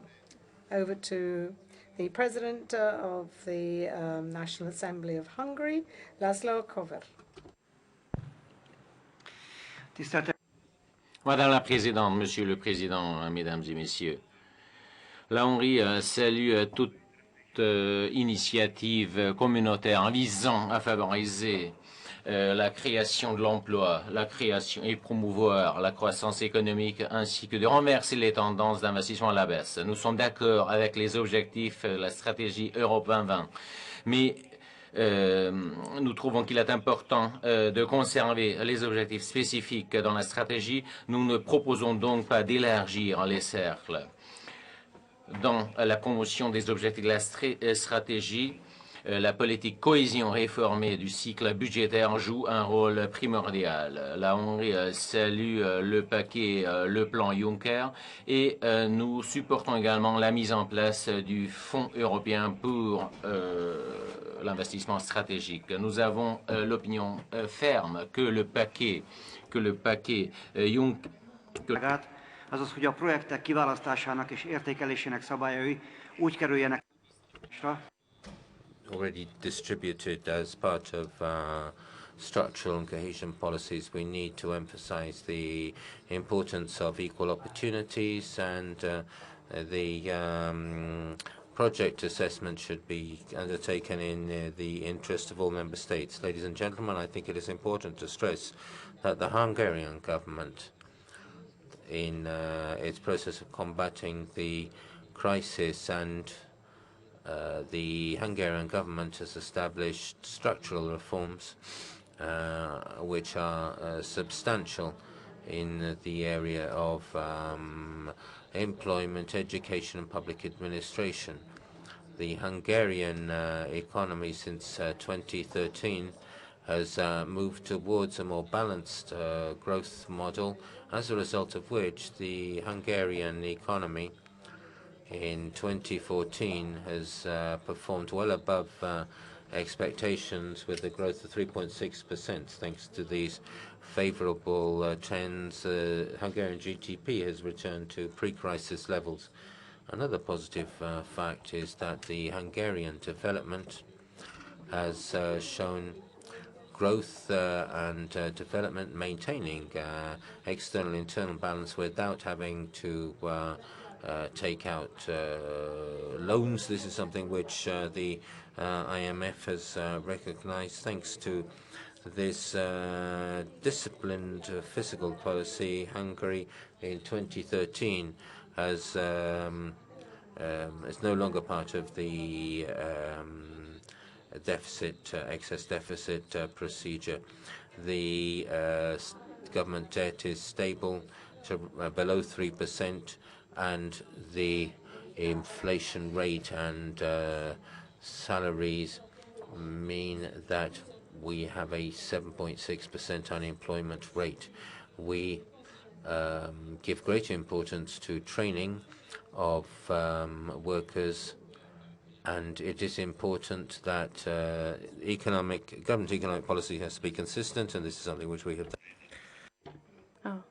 over to the President of the National Assembly of Hungary, Laszlo Kover. Madame la Présidente, Monsieur le Président, Mesdames et Messieurs, la Hongrie salue toute initiative communautaire visant à favoriser la création de l'emploi, la création et promouvoir la croissance économique, ainsi que de renverser les tendances d'investissement à la baisse. Nous sommes d'accord avec les objectifs de la stratégie Europe 2020, mais nous trouvons qu'il est important de conserver les objectifs spécifiques dans la stratégie. Nous ne proposons donc pas d'élargir les cercles. Dans la promotion des objectifs de la stratégie, la politique cohésion réformée du cycle budgétaire joue un rôle primordial. La Hongrie salue le paquet, le plan Juncker, et nous supportons également la mise en place du Fonds européen pour l'investissement stratégique. Nous avons l'opinion ferme que le paquet Juncker, azaz, hogy a projektek kiválasztásának és értékelésének szabályai úgy kerüljenek already distributed as part of structural and cohesion policies. We need to emphasize the importance of equal opportunities, and the project assessment should be undertaken in the interest of all member states. Ladies and gentlemen, I think it is important to stress that the Hungarian government, in its process of combating the crisis, and the Hungarian government has established structural reforms which are substantial in the area of employment, education and public administration. The Hungarian economy since 2013 has moved towards a more balanced growth model, as a result of which the Hungarian economy in 2014 has performed well above expectations, with a growth of 3.6%. Thanks to these favorable trends, Hungarian GDP has returned to pre-crisis levels. Another positive fact is that the Hungarian development has shown growth and development, maintaining external and internal balance without having to take out loans. This is something which the IMF has recognized. Thanks to this disciplined fiscal policy, Hungary in 2013 has It's no longer part of the excess deficit procedure. The government debt is stable to below 3%, and the inflation rate and salaries mean that we have a 7.6% unemployment rate. We give great importance to training of workers, and it is important that government economic policy has to be consistent, and this is something which we have done. Oh.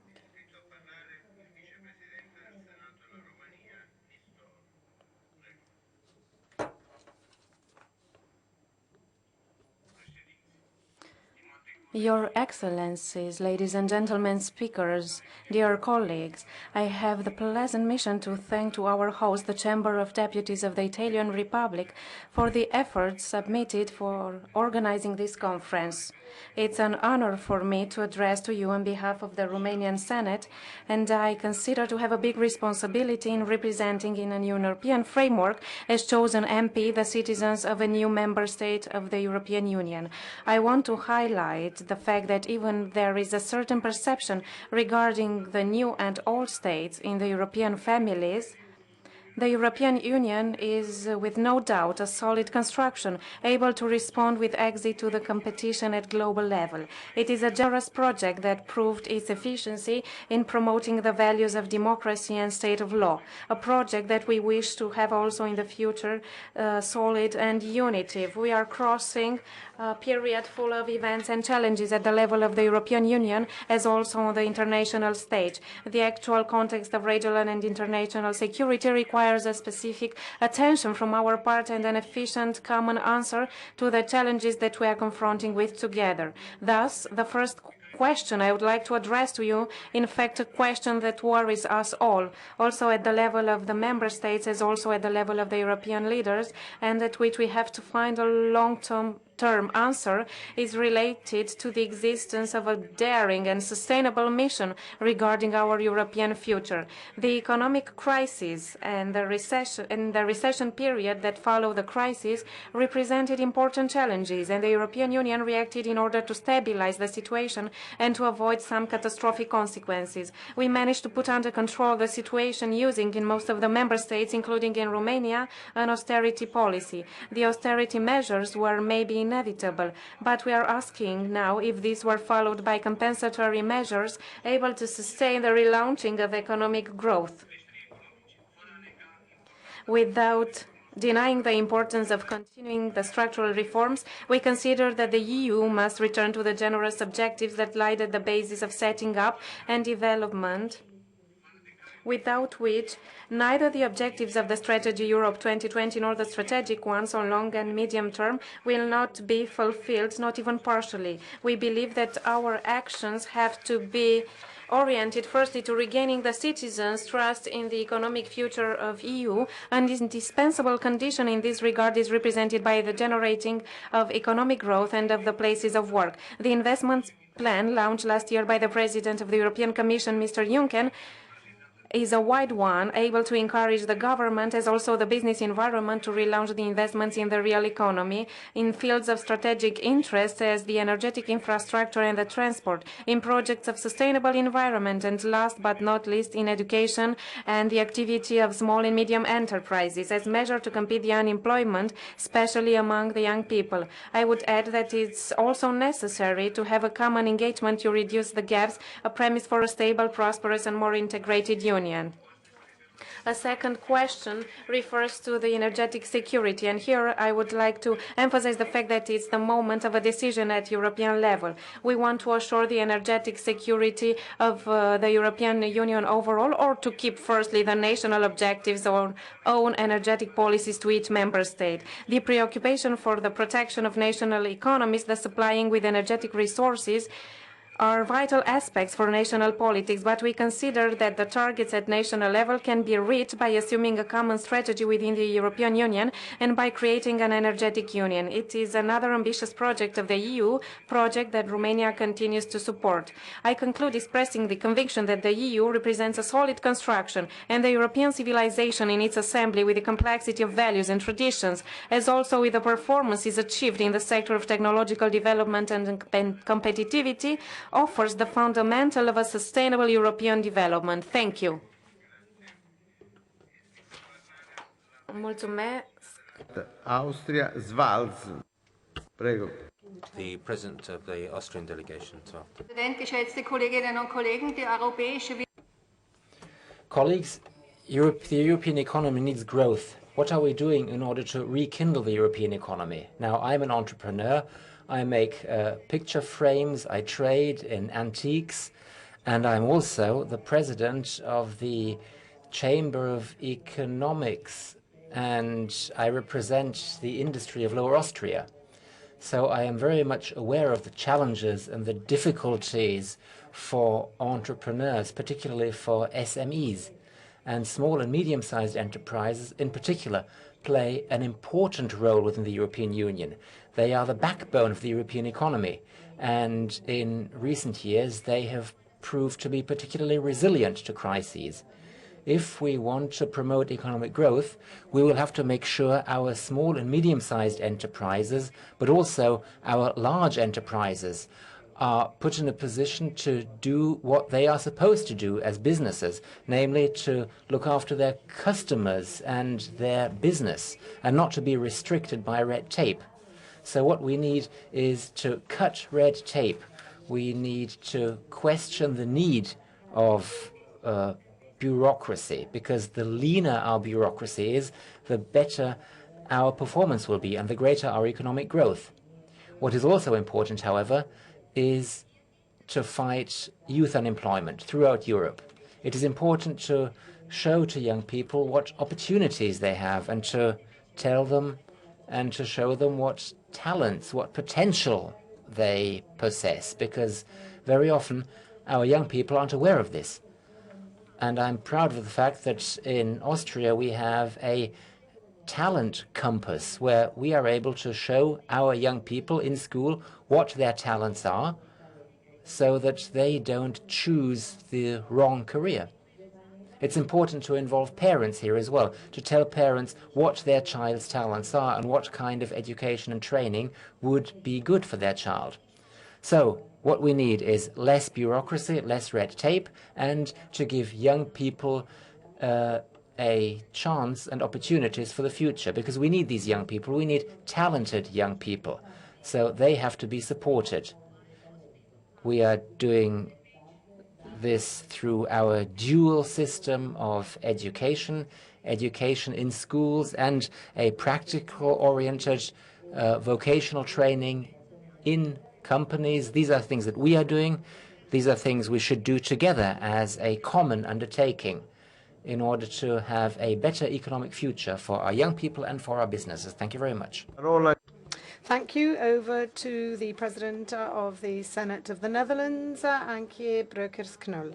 Your Excellencies, ladies and gentlemen speakers, dear colleagues, I have the pleasant mission to thank to our host, the Chamber of Deputies of the Italian Republic, for the efforts submitted for organizing this conference. It's an honor for me to address to you on behalf of the Romanian Senate, and I consider to have a big responsibility in representing in a European framework as chosen MP the citizens of a new member state of the European Union. I want to highlight the fact that even there is a certain perception regarding the new and old states in the European families, the European Union is, with no doubt, a solid construction, able to respond with exit to the competition at global level. It is a generous project that proved its efficiency in promoting the values of democracy and state of law, a project that we wish to have also in the future, solid and unitive. We are crossing a period full of events and challenges at the level of the European Union, as also on the international stage. The actual context of regional and international security requires a specific attention from our part and an efficient common answer to the challenges that we are confronting with together. Thus, the first question I would like to address to you, in fact, a question that worries us all, also at the level of the member states as also at the level of the European leaders, and at which we have to find a long-term answer, is related to the existence of a daring and sustainable mission regarding our European future. The economic crisis and the recession period that followed the crisis represented important challenges, and the European Union reacted in order to stabilize the situation and to avoid some catastrophic consequences. We managed to put under control the situation using, in most of the member states, including in Romania, an austerity policy. The austerity measures were maybe inevitable, but we are asking now if these were followed by compensatory measures able to sustain the relaunching of economic growth. Without denying the importance of continuing the structural reforms, we consider that the EU must return to the generous objectives that lied at the basis of setting up and development, without which neither the objectives of the strategy Europe 2020 nor the strategic ones on long and medium term will not be fulfilled, not even partially. We believe that our actions have to be oriented firstly to regaining the citizens' trust in the economic future of EU. An indispensable condition in this regard is represented by the generating of economic growth and of the places of work. The investment plan launched last year by the President of the European Commission, Mr. Juncker, is a wide one, able to encourage the government as also the business environment to relaunch the investments in the real economy in fields of strategic interest as the energetic infrastructure and the transport, in projects of sustainable environment, and last but not least in education and the activity of small and medium enterprises as measure to compete the unemployment, especially among the young people. I would add that it's also necessary to have a common engagement to reduce the gaps, a premise for a stable, prosperous and more integrated union. A second question refers to the energetic security, and here I would like to emphasize the fact that it's the moment of a decision at European level. We want to assure the energetic security of the European Union overall, or to keep firstly the national objectives or own energetic policies to each member state. The preoccupation for the protection of national economies, the supplying with energetic resources, are vital aspects for national politics, but we consider that the targets at national level can be reached by assuming a common strategy within the European Union and by creating an energetic union. It is another ambitious project of the EU, project that Romania continues to support. I conclude expressing the conviction that the EU represents a solid construction and the European civilization in its assembly with the complexity of values and traditions, as also with the performances achieved in the sector of technological development and competitivity, offers the fundamental of a sustainable European development. Thank you. Mulțumesc. Austria, Svalz. Prego. The President of the Austrian delegation. Präsident, geschätzte Kolleginnen und Kollegen, die europäische Colleagues, the European economy needs growth. What are we doing in order to rekindle the European economy? Now, I'm an entrepreneur. I make picture frames, I trade in antiques, and I'm also the president of the Chamber of Economics, and I represent the industry of Lower Austria. So I am very much aware of the challenges and the difficulties for entrepreneurs, particularly for SMEs. And small and medium-sized enterprises in particular play an important role within the European Union. They are the backbone of the European economy, and in recent years they have proved to be particularly resilient to crises. If we want to promote economic growth, we will have to make sure our small and medium-sized enterprises, but also our large enterprises, are put in a position to do what they are supposed to do as businesses, namely to look after their customers and their business, and not to be restricted by red tape. So what we need is to cut red tape. We need to question the need of bureaucracy, because the leaner our bureaucracy is, the better our performance will be and the greater our economic growth. What is also important, however, is to fight youth unemployment throughout Europe. It is important to show to young people what opportunities they have and to tell them and to show them what talents, what potential they possess, because very often our young people aren't aware of this. And I'm proud of the fact that in Austria we have a talent compass where we are able to show our young people in school what their talents are so that they don't choose the wrong career. It's important to involve parents here as well, to tell parents what their child's talents are and what kind of education and training would be good for their child. So what we need is less bureaucracy, less red tape, and to give young people a chance and opportunities for the future, because we need these young people. We need talented young people. So they have to be supported. We are doing this through our dual system of education in schools and a practical-oriented vocational training in companies. These are things that we are doing. These are things we should do together as a common undertaking in order to have a better economic future for our young people and for our businesses. Thank you very much. Thank you. Over to the President of the Senate of the Netherlands, Ankie Breukers-Knol.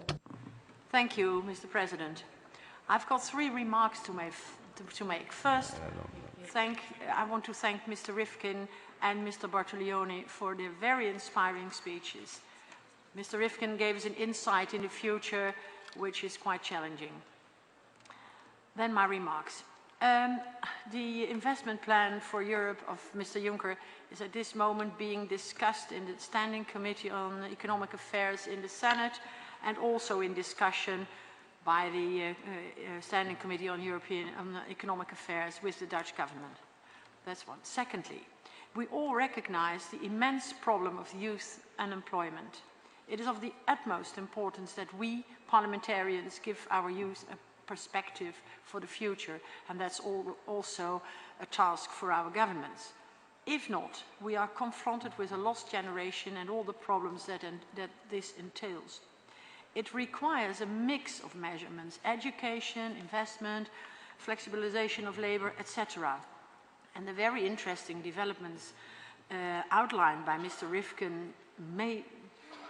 Thank you, Mr. President. I've got three remarks to make. First, I want to thank Mr. Rifkin and Mr. Bartolioni for their very inspiring speeches. Mr. Rifkin gave us an insight in the future, which is quite challenging. Then my remarks. The investment plan for Europe of Mr. Juncker is at this moment being discussed in the Standing Committee on Economic Affairs in the Senate and also in discussion by the Standing Committee on Economic Affairs with the Dutch government. That's one. Secondly, we all recognize the immense problem of youth unemployment. It is of the utmost importance that we parliamentarians give our youth a perspective for the future, and that's also a task for our governments. If not, we are confronted with a lost generation and all the problems that this entails. It requires a mix of measurements: education, investment, flexibilization of labor, etc. And the very interesting developments outlined by Mr. Rifkin may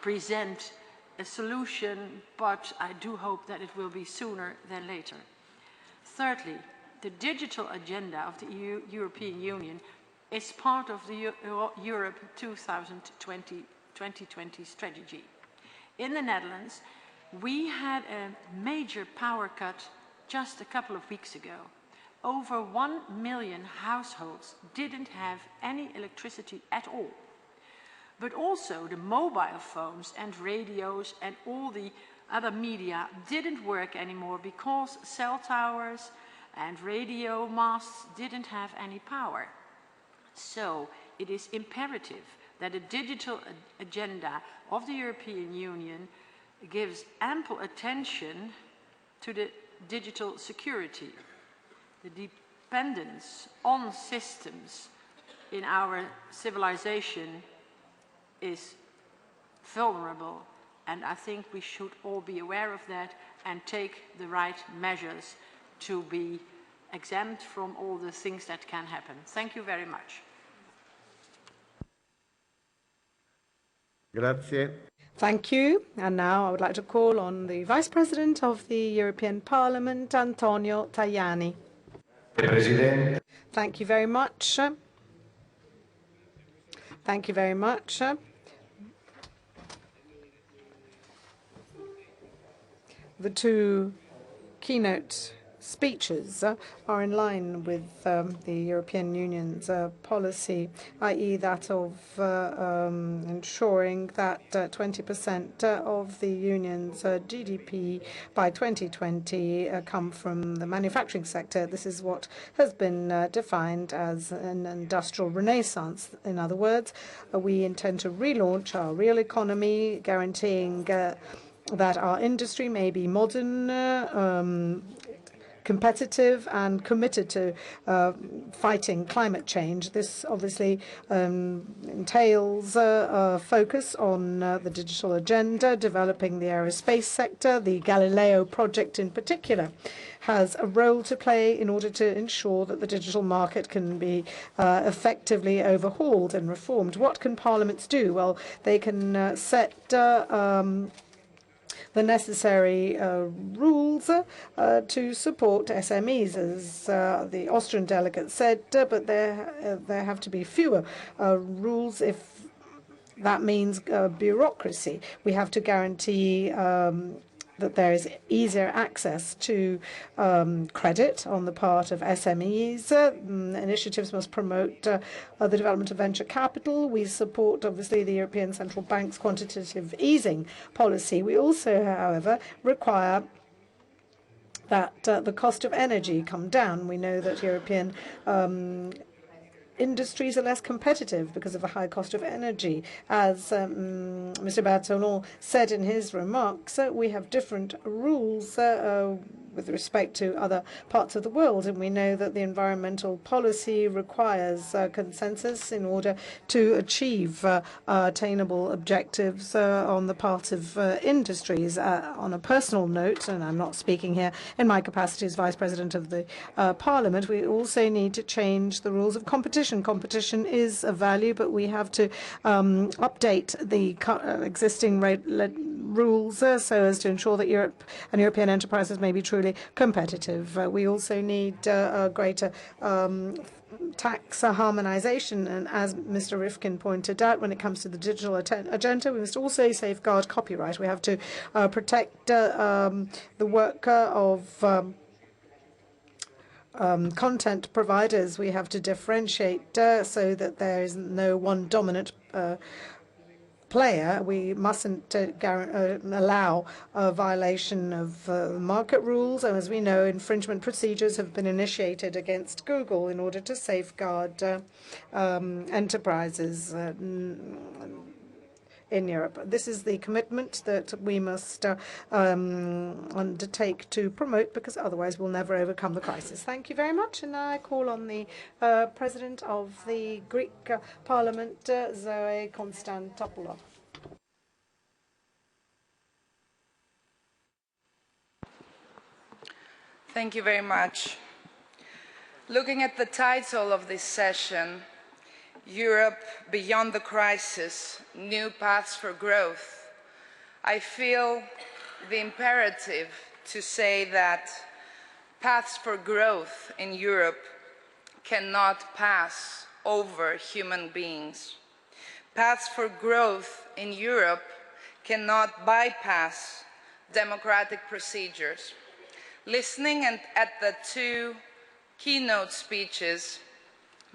present a solution, but I do hope that it will be sooner than later. Thirdly, the digital agenda of the European Union is part of the Europe 2020 strategy. In the Netherlands, we had a major power cut just a couple of weeks ago. Over 1 million households didn't have any electricity at all. But also the mobile phones and radios and all the other media didn't work anymore because cell towers and radio masts didn't have any power. So it is imperative that the digital agenda of the European Union gives ample attention to the digital security. The dependence on systems in our civilization is vulnerable, and I think we should all be aware of that and take the right measures to be exempt from all the things that can happen. Thank you very much. Grazie. Thank you. And now I would like to call on the Vice President of the European Parliament, Antonio Tajani. Presidente. Thank you very much. Thank you very much. The two keynote speeches are in line with the European Union's policy, i.e. that of ensuring that 20% of the Union's GDP by 2020 come from the manufacturing sector. This is what has been defined as an industrial renaissance. In other words, we intend to relaunch our real economy, guaranteeing that our industry may be modern, competitive and committed to fighting climate change. This obviously entails a focus on the digital agenda, developing the aerospace sector. The Galileo project in particular has a role to play in order to ensure that the digital market can be effectively overhauled and reformed. What can parliaments do? Well, they can set the necessary rules to support SMEs, as the Austrian delegate said, but there have to be fewer rules if that means bureaucracy. We have to guarantee that there is easier access to credit on the part of SMEs. Initiatives must promote the development of venture capital. We support, obviously, the European Central Bank's quantitative easing policy. We also, however, require that the cost of energy come down. We know that European industries are less competitive because of a high cost of energy. As Mr. Bertolon said in his remarks, we have different rules with respect to other parts of the world, and we know that the environmental policy requires consensus in order to achieve attainable objectives on the part of industries. On a personal note, and I'm not speaking here in my capacity as Vice President of the Parliament, we also need to change the rules of competition. Competition is a value, but we have to update the existing rules so as to ensure that Europe and European enterprises may be truly competitive. We also need greater tax harmonization, and as Mr. Rifkin pointed out, when it comes to the digital agenda, we must also safeguard copyright. We have to protect the work of content providers. We have to differentiate so that there is no one dominant player. We mustn't allow a violation of market rules. And as we know, infringement procedures have been initiated against Google in order to safeguard enterprises in Europe. This is the commitment that we must undertake to promote, because otherwise we'll never overcome the crisis. Thank you very much. And I call on the President of the Greek Parliament, Zoe Konstantopoulou. Thank you very much. Looking at the title of this session, Europe Beyond the Crisis, New Paths for Growth, I feel the imperative to say that paths for growth in Europe cannot pass over human beings. Paths for growth in Europe cannot bypass democratic procedures. Listening at the two keynote speeches,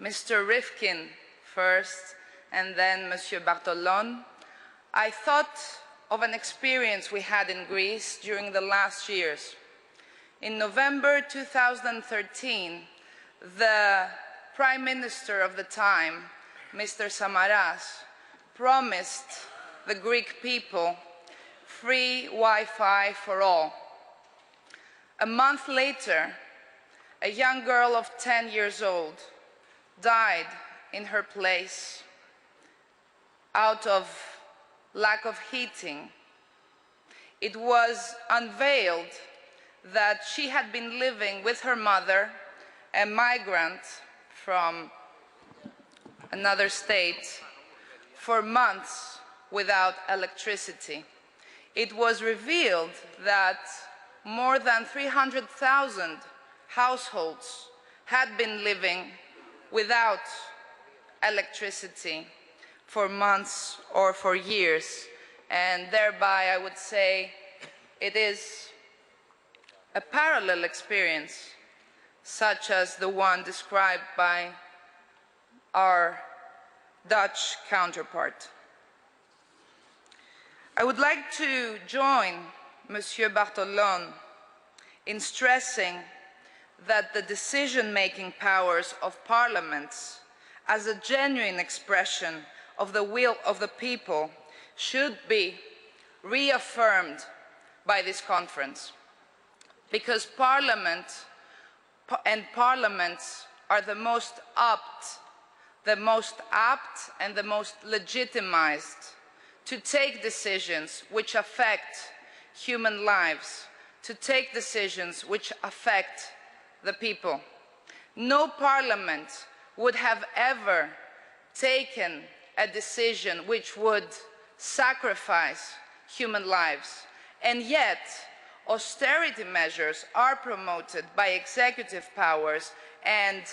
Mr. Rifkin first and then Monsieur Bartolone, I thought of an experience we had in Greece during the last years. In November 2013, the Prime Minister of the time, Mr. Samaras, promised the Greek people free Wi-Fi for all. A month later, a young girl of 10 years old died in her place out of lack of heating. It was unveiled that she had been living with her mother, a migrant from another state, for months without electricity. It was revealed that more than 300,000 households had been living without electricity for months or for years, and thereby I would say it is a parallel experience such as the one described by our Dutch counterpart. I would like to join Monsieur Bartolone in stressing that the decision-making powers of parliaments as a genuine expression of the will of the people should be reaffirmed by this conference, because parliaments are the most apt and the most legitimized to take decisions which affect human lives, to take decisions which affect the people. No parliament would have ever taken a decision which would sacrifice human lives, and yet austerity measures are promoted by executive powers and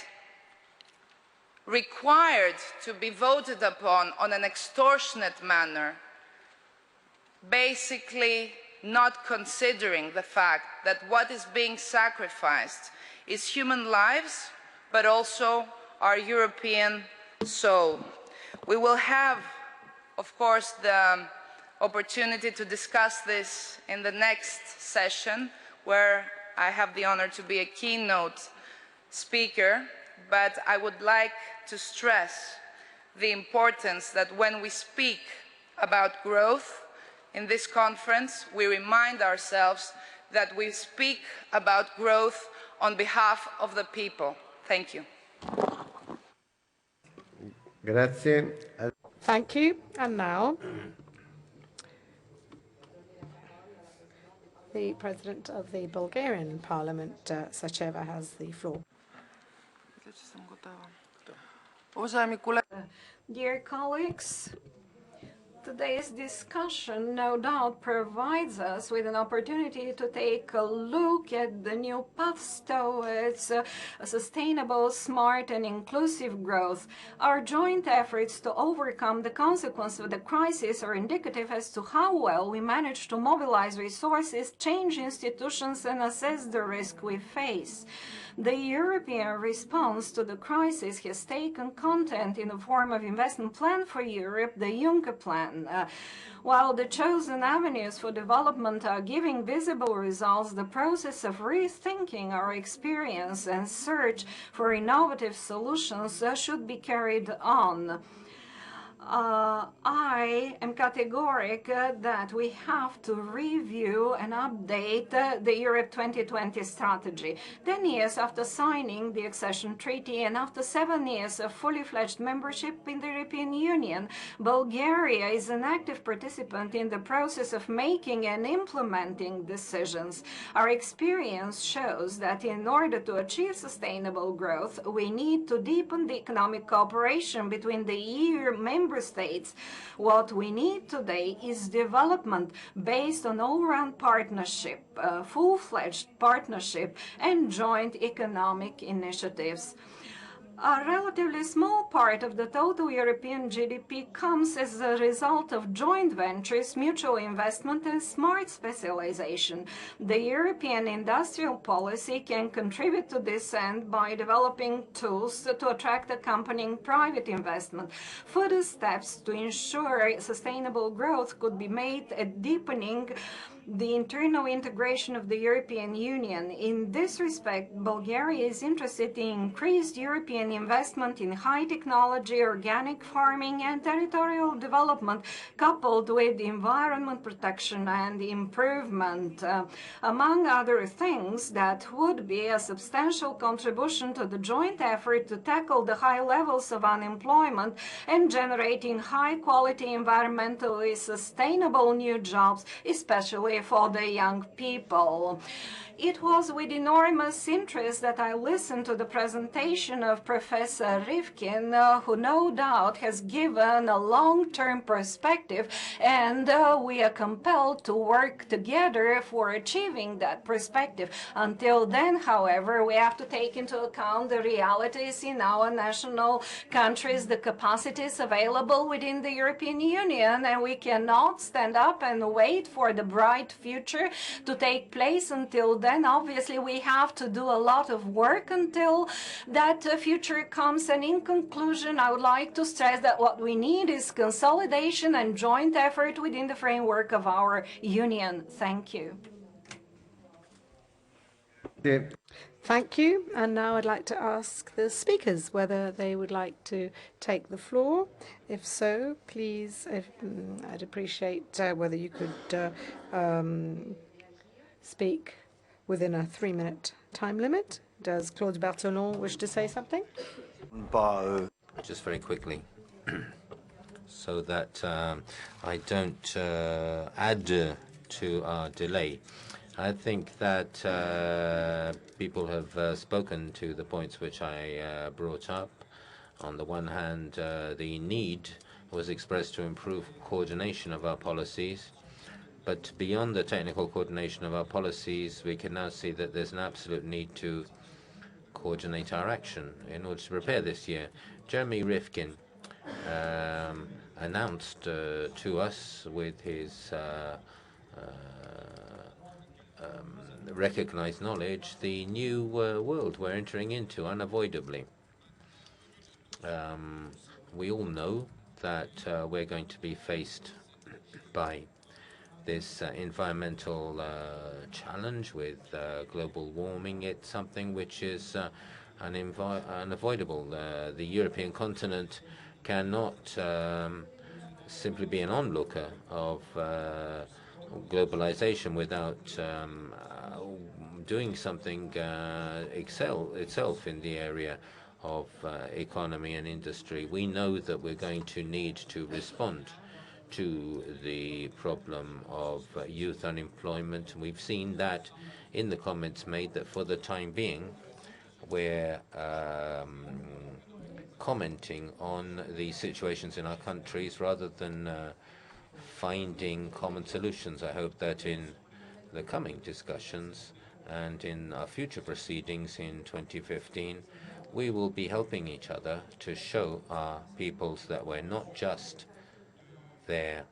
required to be voted upon on an extortionate manner, basically not considering the fact that what is being sacrificed is human lives, but also our European soul. We will have, of course, the opportunity to discuss this in the next session, where I have the honor to be a keynote speaker, but I would like to stress the importance that when we speak about growth in this conference, we remind ourselves that we speak about growth on behalf of the people. Thank you. Grazie. Thank you. And now, the President of the Bulgarian Parliament, Sacheva, has the floor. Dear colleagues, today's discussion no doubt provides us with an opportunity to take a look at the new paths towards a sustainable, smart and inclusive growth. Our joint efforts to overcome the consequences of the crisis are indicative as to how well we manage to mobilize resources, change institutions and assess the risk we face. The European response to the crisis has taken content in the form of investment plan for Europe, the Juncker plan. While the chosen avenues for development are giving visible results, the process of rethinking our experience and search for innovative solutions should be carried on. I am categorical that we have to review and update the Europe 2020 strategy. 10 years after signing the accession treaty and after 7 years of fully fledged membership in the European Union, Bulgaria is an active participant in the process of making and implementing decisions. Our experience shows that in order to achieve sustainable growth, we need to deepen the economic cooperation between the EU member member states. What we need today is development based on all-round partnership, full-fledged partnership, and joint economic initiatives. A relatively small part of the total European GDP comes as a result of joint ventures, mutual investment, and smart specialization. The European industrial policy can contribute to this end by developing tools to attract accompanying private investment. Further steps to ensure sustainable growth could be made at deepening the internal integration of the European Union. In this respect, Bulgaria is interested in increased European investment in high technology, organic farming, and territorial development, coupled with environment protection and improvement. Among other things, that would be a substantial contribution to the joint effort to tackle the high levels of unemployment and generating high-quality, environmentally sustainable new jobs, especially for the young people. It was with enormous interest that I listened to the presentation of Professor Rifkin, who no doubt has given a long-term perspective, and we are compelled to work together for achieving that perspective. Until then, however, we have to take into account the realities in our national countries, the capacities available within the European Union, and we cannot stand up and wait for the bright future to take place. Until then, obviously, we have to do a lot of work until that future comes. And in conclusion, I would like to stress that what we need is consolidation and joint effort within the framework of our union. Thank you. Thank you. And now I'd like to ask the speakers whether they would like to take the floor. If so, please, I'd appreciate whether you could speak within a 3-minute time limit. Does Claude Berthelon wish to say something? Just very quickly, so that I don't add to our delay. I think that people have spoken to the points which I brought up. On the one hand, the need was expressed to improve coordination of our policies. But beyond the technical coordination of our policies, we can now see that there's an absolute need to coordinate our action in order to prepare this year. Jeremy Rifkin announced to us with his recognized knowledge the new world we're entering into unavoidably. We all know that we're going to be faced by this environmental challenge with global warming. It's something which is unavoidable. The European continent cannot simply be an onlooker of globalization without doing something itself in the area of economy and industry. We know that we're going to need to respond to the problem of youth unemployment. We've seen that in the comments made that for the time being we're commenting on the situations in our countries rather than finding common solutions. I hope that in the coming discussions and in our future proceedings in 2015 we will be helping each other to show our peoples that we're not just there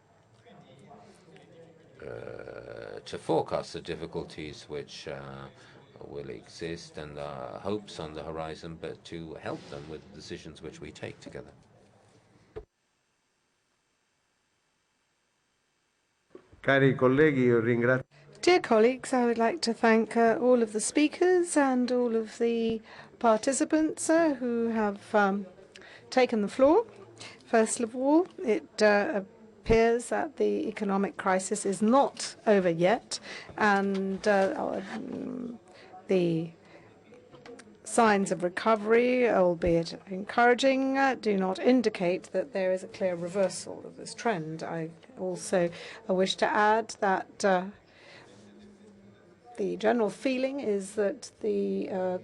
to forecast the difficulties which will exist and hopes on the horizon, but to help them with the decisions which we take together. Dear colleagues, I would like to thank all of the speakers and all of the participants who have taken the floor. First of all, it appears that the economic crisis is not over yet, and the signs of recovery, albeit encouraging, do not indicate that there is a clear reversal of this trend. I also wish to add that the general feeling is that the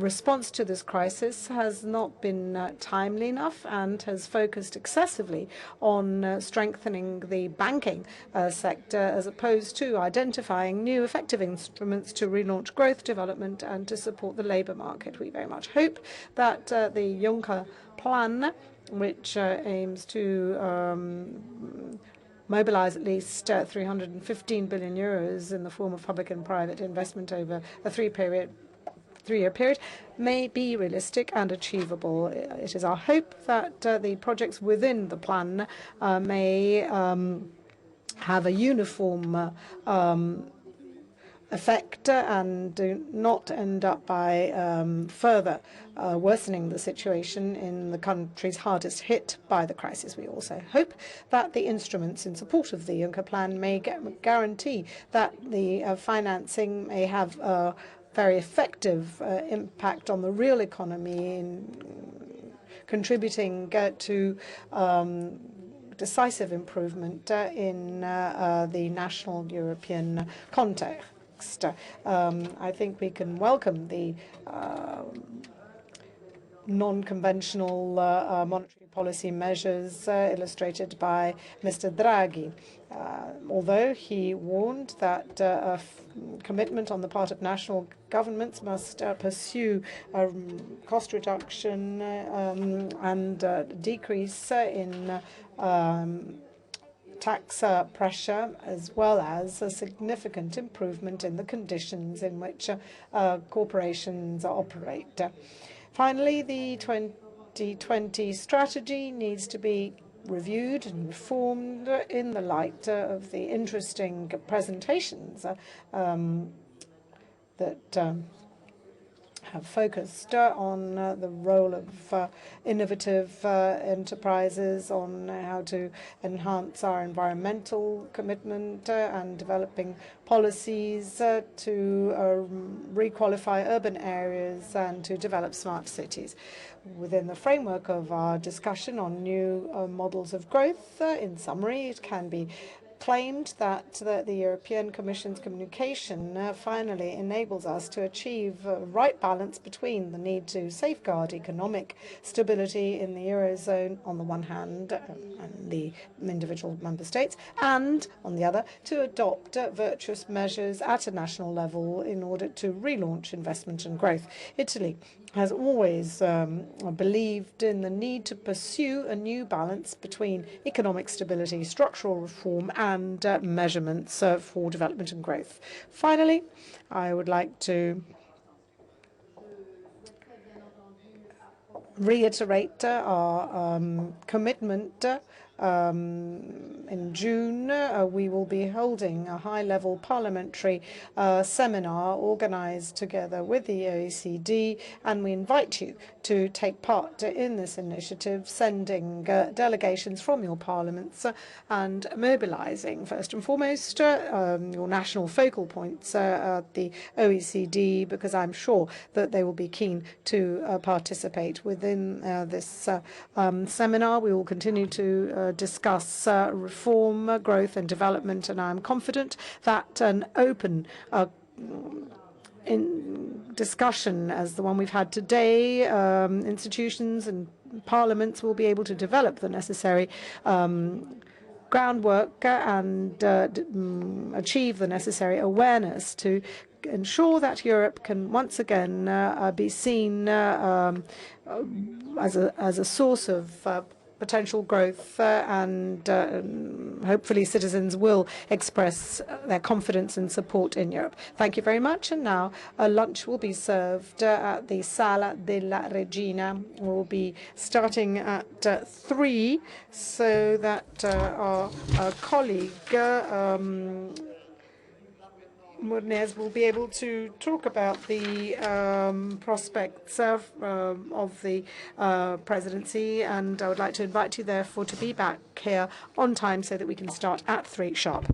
response to this crisis has not been timely enough and has focused excessively on strengthening the banking sector as opposed to identifying new effective instruments to relaunch growth, development and to support the labour market. We very much hope that the Juncker plan, which aims to mobilize at least 315 billion euros in the form of public and private investment over a three-year period, may be realistic and achievable. It is our hope that the projects within the plan may have a uniform effect and do not end up by further worsening the situation in the countries hardest hit by the crisis. We also hope that the instruments in support of the Juncker plan may guarantee that the financing may have a very effective impact on the real economy in contributing to decisive improvement in the national European context. I think we can welcome the non-conventional monetary policy measures illustrated by Mr. Draghi, although he warned that a commitment on the part of national governments must pursue cost reduction and decrease in tax pressure, as well as a significant improvement in the conditions in which corporations operate. Finally, the 2020 strategy needs to be reviewed and reformed in the light of the interesting presentations that have focused on the role of innovative enterprises, on how to enhance our environmental commitment and developing policies to requalify urban areas and to develop smart cities. Within the framework of our discussion on new models of growth, in summary, it can be claimed that the European Commission's communication finally enables us to achieve a right balance between the need to safeguard economic stability in the Eurozone on the one hand and the individual member states, and on the other to adopt virtuous measures at a national level in order to relaunch investment and growth. Italy has always believed in the need to pursue a new balance between economic stability, structural reform and measurements for development and growth. Finally, I would like to reiterate our commitment. In June, we will be holding a high-level parliamentary seminar organized together with the OECD, and we invite you to take part in this initiative, sending delegations from your parliaments and mobilizing, first and foremost, your national focal points at the OECD, because I'm sure that they will be keen to participate within this seminar. We will continue to discuss reform, growth and development, and I'm confident that an open discussion as the one we've had today, institutions and parliaments will be able to develop the necessary groundwork and achieve the necessary awareness to ensure that Europe can once again be seen as a source of potential growth, and hopefully citizens will express their confidence and support in Europe. Thank you very much. And now lunch will be served at the Sala della Regina. We'll be starting at 3, so that our colleague Mornes will be able to talk about the prospects of the presidency, and I would like to invite you therefore to be back here on time so that we can start at 3 sharp.